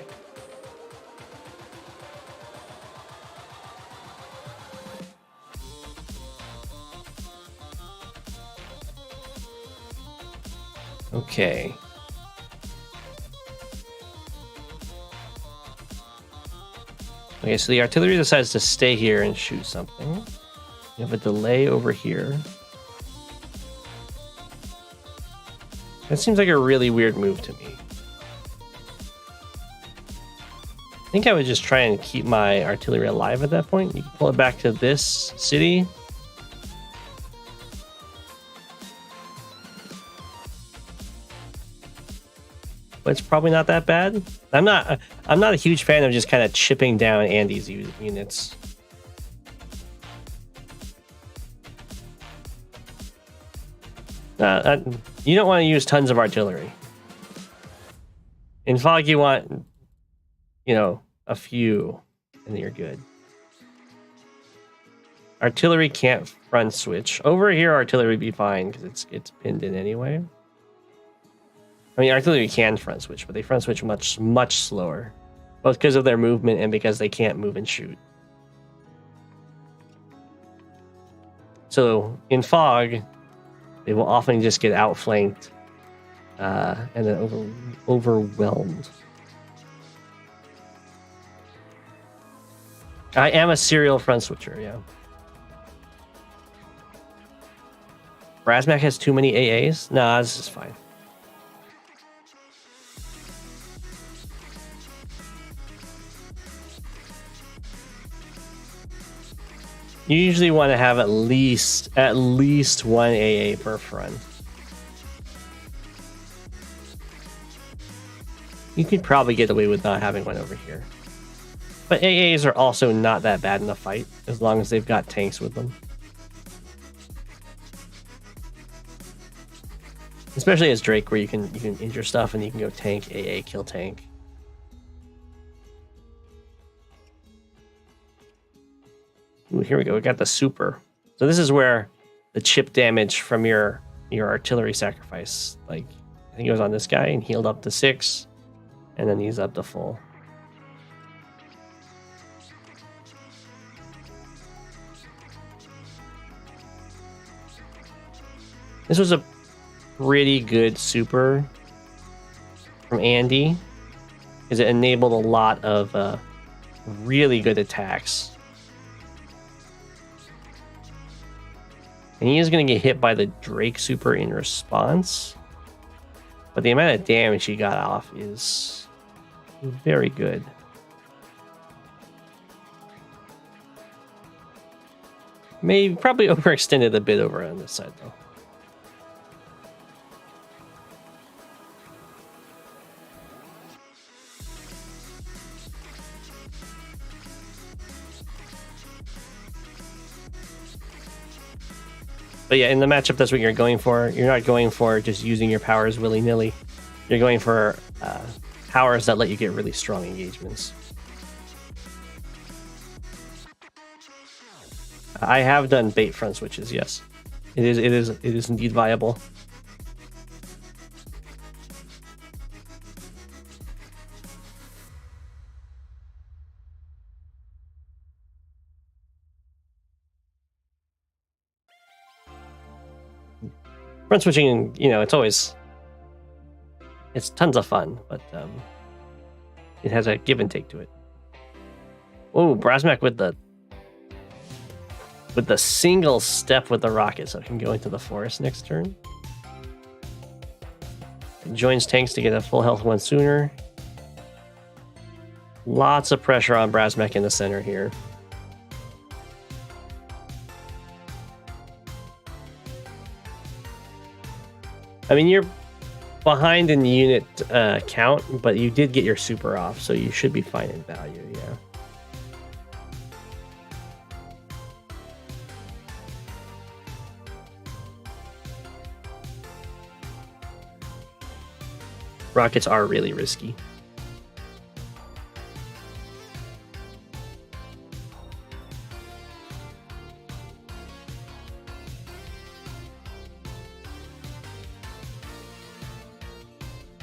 Okay. Okay, so the artillery decides to stay here and shoot something. You have a delay over here. That seems like a really weird move to me. I think I would just try and keep my artillery alive at that point. You can pull it back to this city. But it's probably not that bad. I'm not a huge fan of just kind of chipping down Andy's units. You don't want to use tons of artillery. In Fog, you want, you know, a few, and then you're good. Artillery can't front switch. Over here, artillery would be fine because it's pinned in anyway. I mean, artillery can front switch, but they front switch much slower, both because of their movement and because they can't move and shoot. So in Fog, they will often just get outflanked and then overwhelmed. I am a serial front switcher, yeah. Razmak has too many AAs? Nah, this is fine. You usually want to have at least one AA per front. You could probably get away with not having one over here. But AAs are also not that bad in the fight, as long as they've got tanks with them. Especially as Drake, where you can injure stuff and you can go tank, AA, kill tank. Ooh, here we go. We got the super. So this is where the chip damage from your artillery sacrifice, like I think it was on this guy and healed up to 6, and then he's up to full. This was a pretty good super from Andy because it enabled a lot of really good attacks. And he is going to get hit by the Drake super in response. But the amount of damage he got off is very good. Maybe probably overextended a bit over on this side though. But yeah, in the matchup, that's what you're going for. You're not going for just using your powers willy-nilly. You're going for powers that let you get really strong engagements. I have done bait front switches, yes. It is indeed viable. Front switching, you know, it's tons of fun, but it has a give and take to it. Oh, Brasmak with the single step with the rocket, so it can go into the forest next turn. It joins tanks to get a full health one sooner. Lots of pressure on Brasmak in the center here. I mean, you're behind in unit count, but you did get your super off, so you should be fine in value, yeah. Rockets are really risky.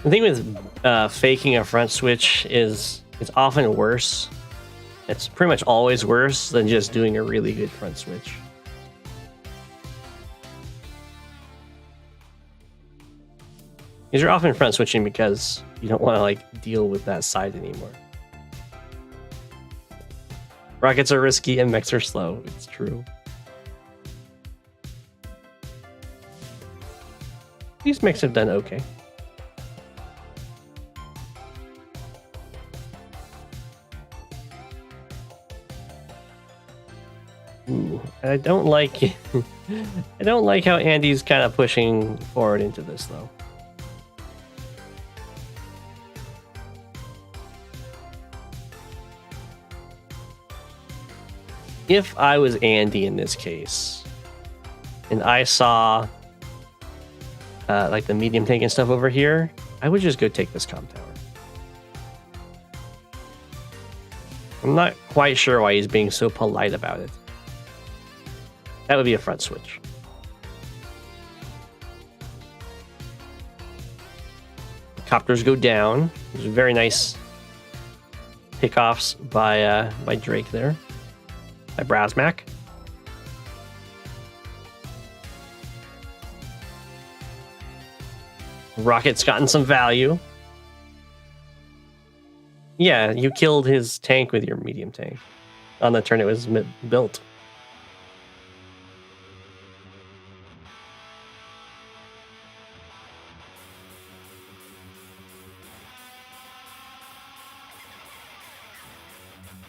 The thing with faking a front switch is it's often worse. It's pretty much always worse than just doing a really good front switch. Because you're often front switching because you don't want to like deal with that side anymore. Rockets are risky and mechs are slow. It's true. These mechs have done okay. I don't like I don't like how Andy's kind of pushing forward into this though. If I was Andy in this case, and I saw like the medium tank and stuff over here, I would just go take this comm tower. I'm not quite sure why he's being so polite about it. That would be a front switch. Copters go down. There's very nice pickoffs by Drake there. By Brasmac. Rocket's gotten some value. Yeah, you killed his tank with your medium tank on the turn it was built.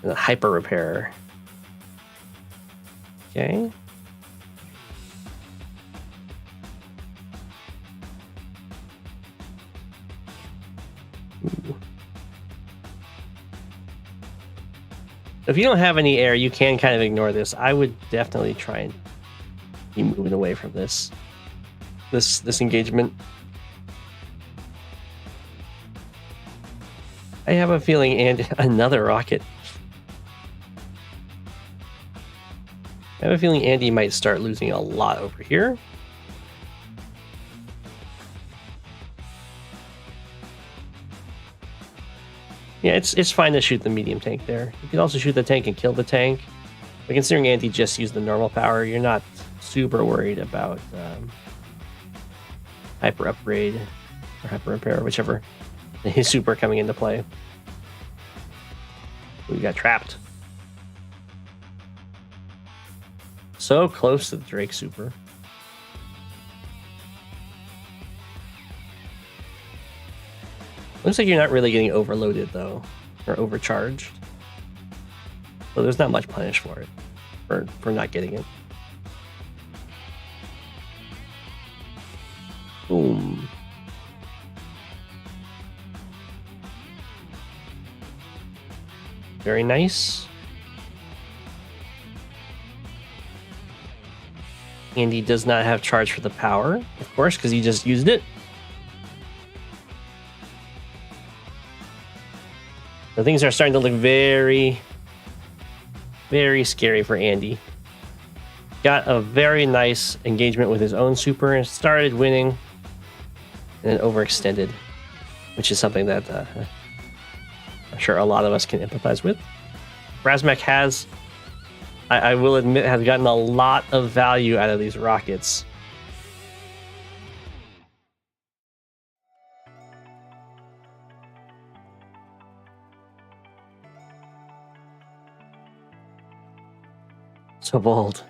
And a hyper repair. Okay. Ooh. If you don't have any air, you can kind of ignore this. I would definitely try and be moving away from this engagement. I have a feeling, and another rocket. I have a feeling Andy might start losing a lot over here. Yeah, it's fine to shoot the medium tank there. You can also shoot the tank and kill the tank. But considering Andy just used the normal power, you're not super worried about hyper upgrade or hyper repair, whichever his super coming into play. We got trapped. So close to the Drake super. Looks like you're not really getting overloaded though, or overcharged. So there's not much punish for it, for not getting it. Boom. Very nice. Andy does not have charge for the power, of course, because he just used it. So things are starting to look very, very scary for Andy. Got a very nice engagement with his own super and started winning, and then overextended, which is something that I'm sure a lot of us can empathize with. Brasmac has, I will admit, has gotten a lot of value out of these rockets. So bold.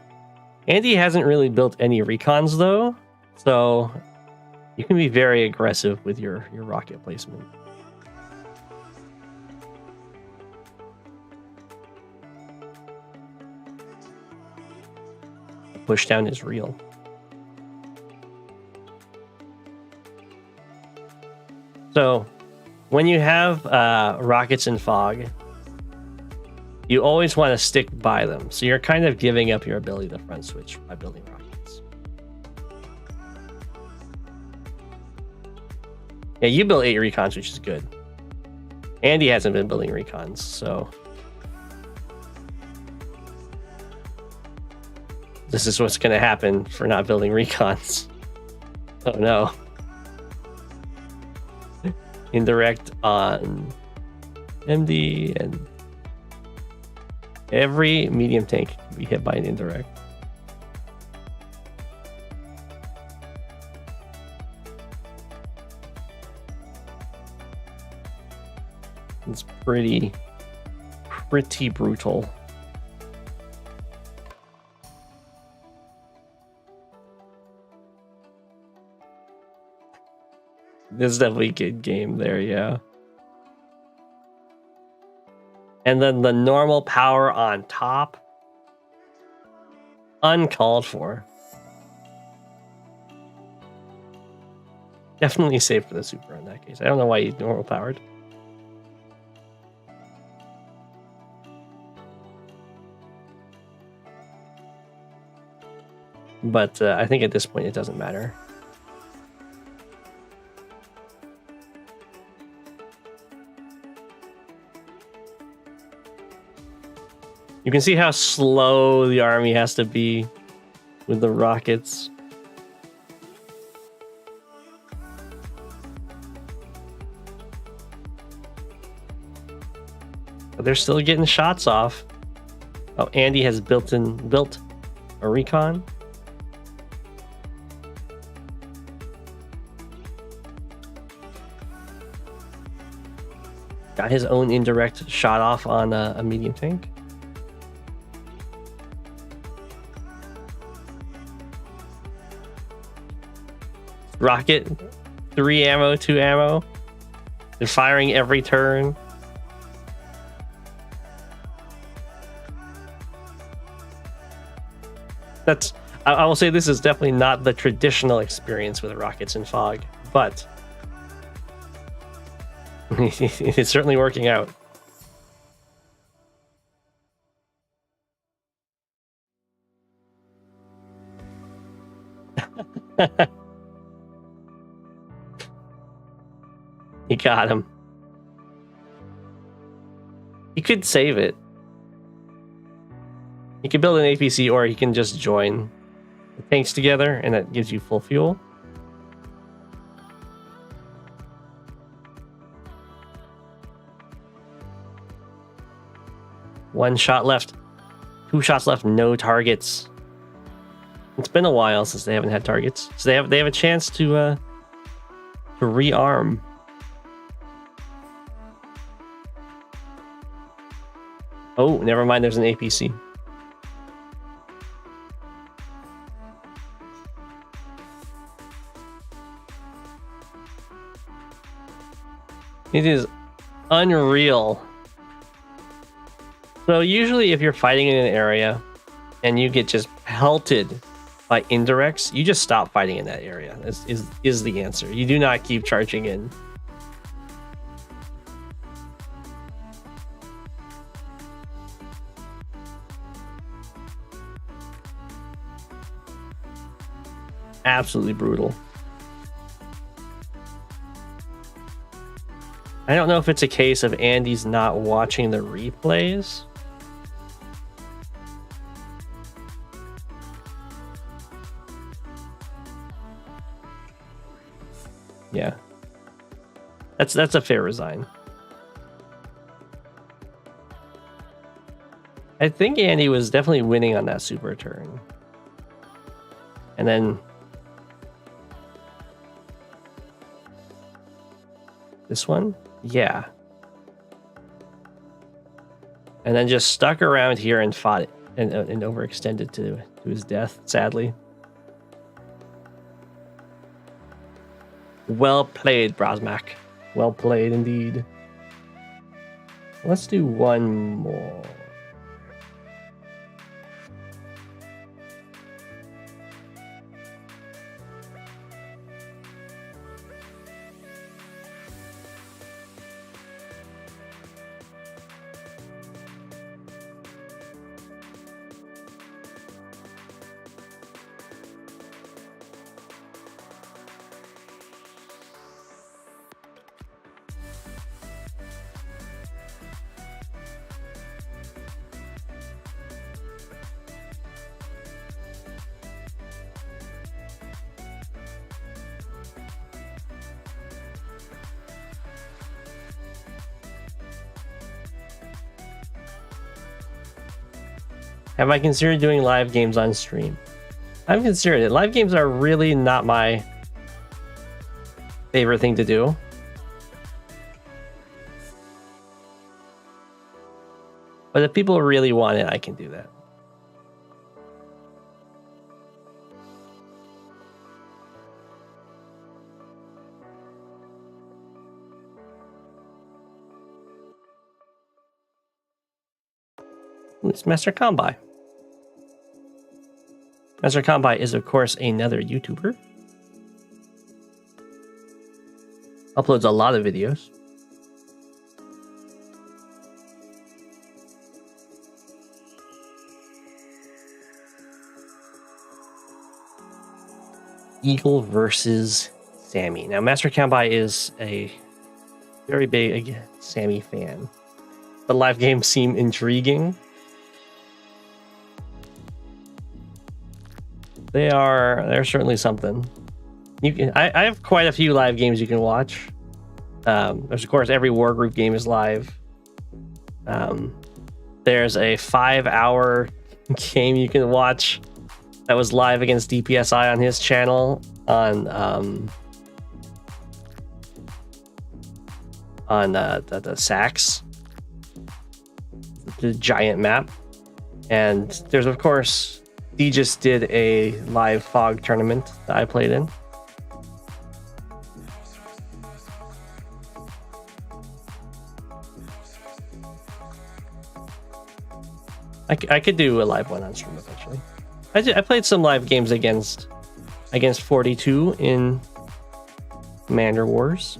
Andy hasn't really built any recons though, so you can be very aggressive with your rocket placement. Push down is real. So when you have rockets in fog, you always want to stick by them. So you're kind of giving up your ability to front switch by building rockets. Yeah, you built 8 recons, which is good. Andy hasn't been building recons, so this is what's going to happen for not building recons. Oh no. Indirect on MD, and every medium tank can be hit by an indirect. It's pretty brutal. This is definitely a good game there, yeah. And then the normal power on top. Uncalled for. Definitely safe for the super in that case. I don't know why he's normal powered. But I think at this point it doesn't matter. You can see how slow the army has to be with the rockets. But they're still getting shots off. Oh, Andy has built a recon. Got his own indirect shot off on a medium tank. Rocket, 3 ammo, 2 ammo. They're firing every turn. I will say this is definitely not the traditional experience with rockets in Fog, but it's certainly working out. He got him. He could save it. He can build an APC, or he can just join the tanks together, and that gives you full fuel. One shot left. 2 shots left. No targets. It's been a while since they haven't had targets, so they have a chance to rearm. Oh, never mind. There's an APC. It is unreal. So usually if you're fighting in an area and you get just pelted by indirects, you just stop fighting in that area. Is the answer. You do not keep charging in. Absolutely brutal. I don't know if it's a case of Andy's not watching the replays. Yeah. That's a fair resign. I think Andy was definitely winning on that super turn. And then this one? Yeah. And then just stuck around here and fought it and overextended to his death, sadly. Well played, Brasmak. Well played indeed. Let's do one more. Have I considered doing live games on stream? I've considered it. Live games are really not my favorite thing to do. But if people really want it, I can do that. Ooh, it's Master Combi. Master Kambai is, of course, another YouTuber. Uploads a lot of videos. Eagle versus Sammy. Now, Master Kambai is a very big Sammy fan. The live games seem intriguing. They're certainly something. I have quite a few live games you can watch. There's of course every war group game is live. There's a 5-hour game you can watch that was live against DPSI on his channel on the Sax, the giant map. And there's of course, he just did a live fog tournament that I played in. I could do a live one on stream eventually. I played some live games against 42 in Commander Wars.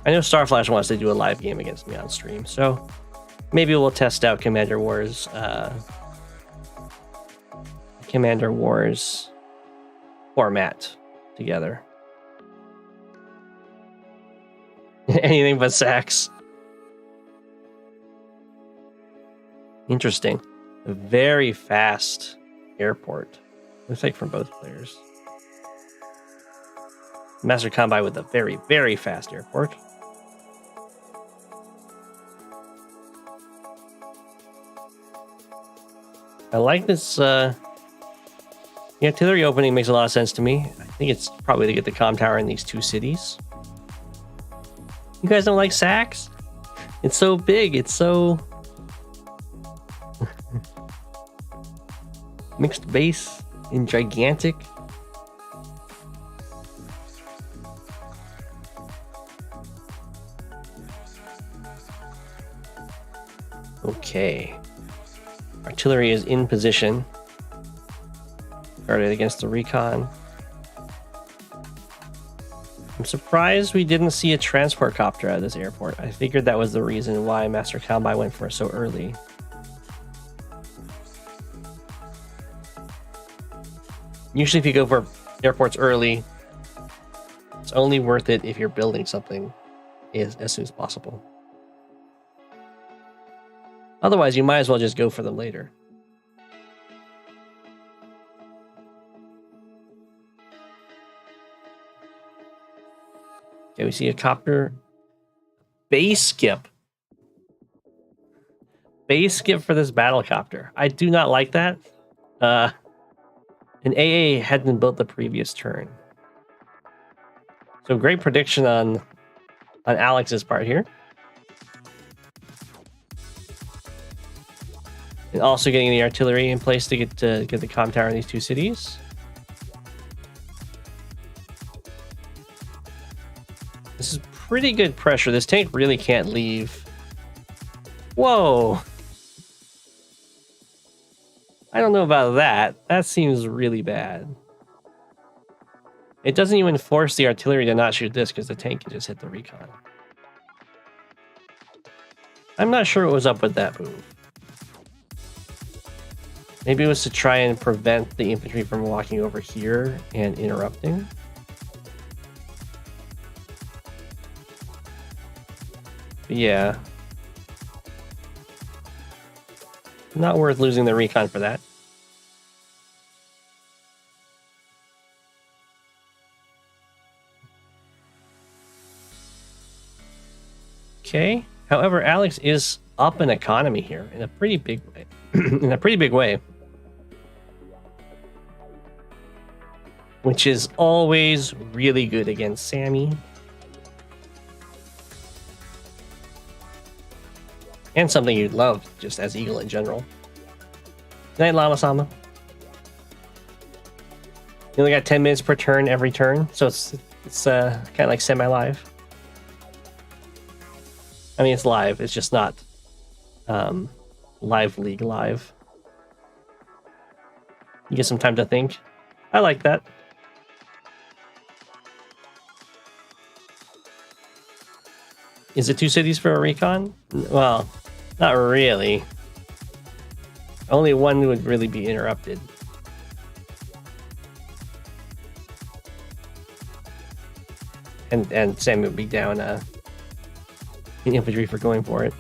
I know Starflash wants to do a live game against me on stream, so maybe we'll test out Commander Wars format together. Anything but Sax. Interesting. A very fast airport. Looks like from both players. Master Kambai with a very, very fast airport. I like this. The artillery opening makes a lot of sense to me. I think it's probably to get the comm tower in these two cities. You guys don't like Sax? It's so big. It's so mixed base and gigantic. Okay. Artillery is in position. Guarded against the recon. I'm surprised we didn't see a transport copter at this airport. I figured that was the reason why Master Kambai went for it so early. Usually if you go for airports early, it's only worth it if you're building something as soon as possible. Otherwise, you might as well just go for them later. Okay, we see a copter. Base skip. Base skip for this battle copter. I do not like that. An AA hadn't built the previous turn. So great prediction on Alex's part here. And also getting the artillery in place to get the comm tower in these two cities. This is pretty good pressure. This tank really can't leave. Whoa. I don't know about that. That seems really bad. It doesn't even force the artillery to not shoot this because the tank can just hit the recon. I'm not sure what was up with that move. Maybe it was to try and prevent the infantry from walking over here and interrupting. But yeah. Not worth losing the recon for that. Okay. However, Alex is up in economy here in a pretty big way. In a pretty big way. Which is always really good against Sammy. And something you'd love just as Eagle in general. Good night, Llamasama. You only got 10 minutes per turn every turn, so it's kind of like semi-live. I mean, it's live. It's just not live league live. You get some time to think. I like that. Is it 2 cities for a recon? Well, not really. Only one would really be interrupted. And Sam would be down in infantry for going for it.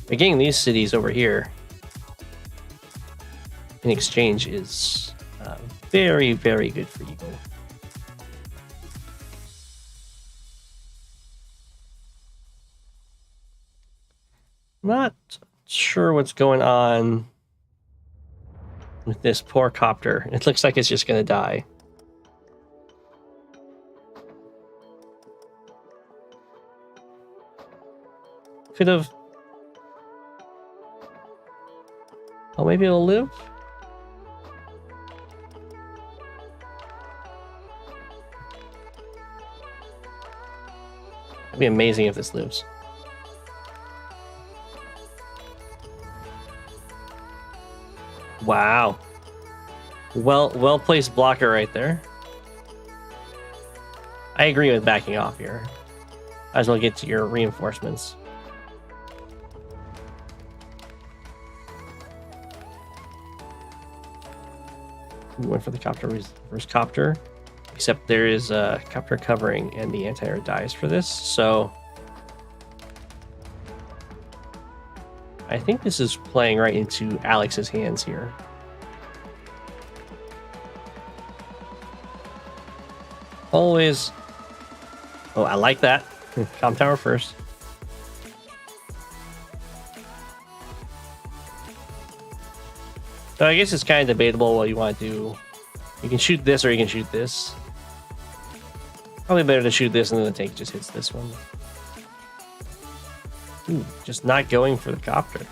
But getting these cities over here in exchange is very, very good for Eagle. Not sure what's going on with this poor copter. It looks like it's just going to die. Could have... Oh, maybe it'll live? It'd be amazing if this lives. Wow. Well placed blocker right there. I agree with backing off here. Might as well get to your reinforcements. We went for the copter versus copter, except there is a copter covering and the anti-air dies for this, so I think this is playing right into Alex's hands here. Always. Oh, I like that. Comm tower first. So I guess it's kind of debatable what you want to do. You can shoot this or you can shoot this. Probably better to shoot this and then the tank just hits this one. Ooh, just not going for the copter.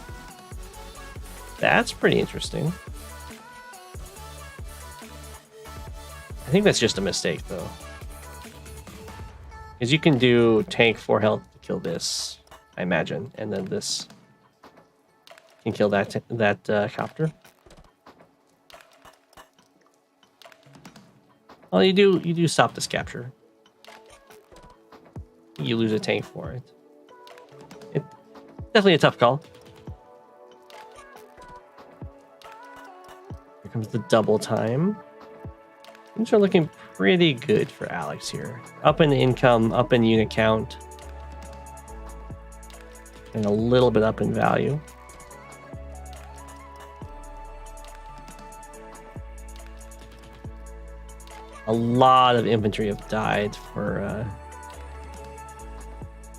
That's pretty interesting. I think that's just a mistake though. Because you can do tank 4 health to kill this, I imagine, and then this can kill that copter. Well, you do stop this capture. You lose a tank for it. It's definitely a tough call. Here comes the double time. Things are looking pretty good for Alex here. Up in income, up in unit count, and a little bit up in value. A lot of infantry have died for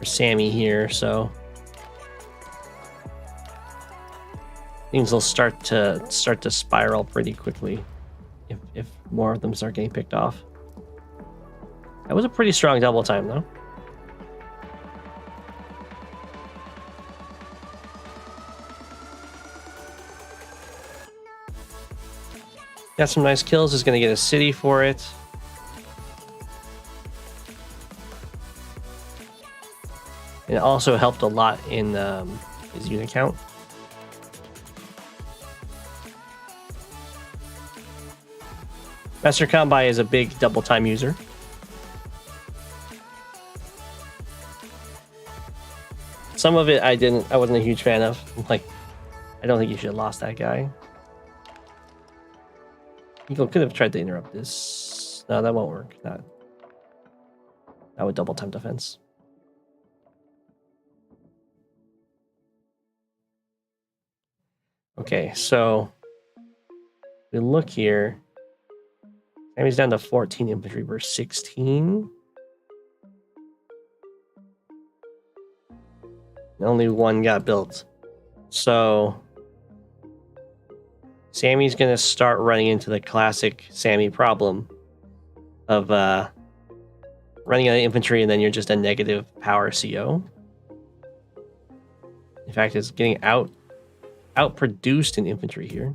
Sammy here, so things will start to spiral pretty quickly if more of them start getting picked off. That was a pretty strong double time though. Got some nice kills. Is going to get a city for it. And it also helped a lot in his unit count. Master Combi is a big double time user. Some of it I wasn't a huge fan of. Like, I don't think you should have lost that guy. Eagle could have tried to interrupt this. No, that won't work. Not with double time defense. Okay, so we look here. Sammy's down to 14 infantry versus 16. And only one got built. So Sammy's going to start running into the classic Sammy problem of running out of infantry and then you're just a negative power CO. In fact, it's getting outproduced in infantry here.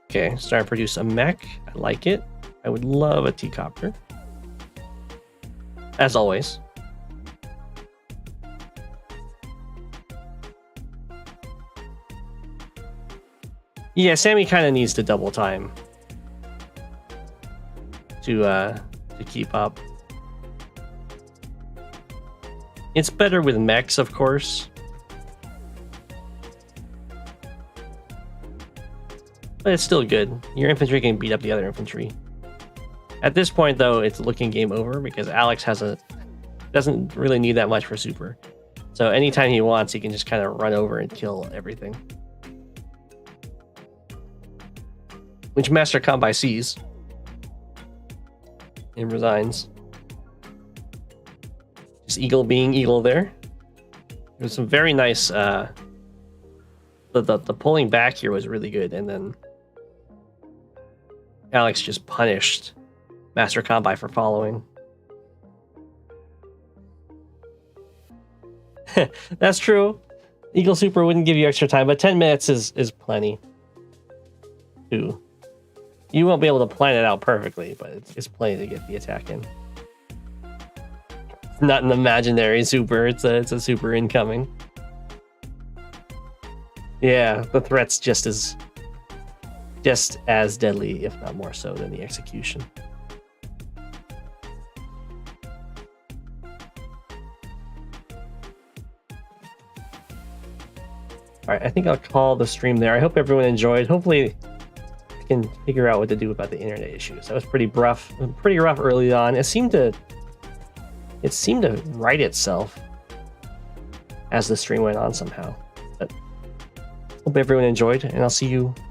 Okay, starting to produce a mech. I like it. I would love a T-copter. As always. Yeah, Sammy kind of needs to double time to keep up. It's better with mechs, of course. But it's still good. Your infantry can beat up the other infantry. At this point, though, it's looking game over because Alex doesn't really need that much for super. So anytime he wants, he can just kind of run over and kill everything. Which Master Combi sees and resigns. Just Eagle being Eagle there. There's some very nice. The pulling back here was really good, and then Alex just punished Master Combi for following. That's true. Eagle Super wouldn't give you extra time, but 10 minutes is plenty. Too. You won't be able to plan it out perfectly, but it's plenty to get the attack in. It's not an imaginary super, it's a super incoming. Yeah, the threat's just as deadly, if not more so, than the execution. Alright, I think I'll call the stream there. I hope everyone enjoyed. Hopefully I can figure out what to do about the internet issues. That was pretty rough early on. It seemed to right itself as the stream went on somehow. But hope everyone enjoyed, and I'll see you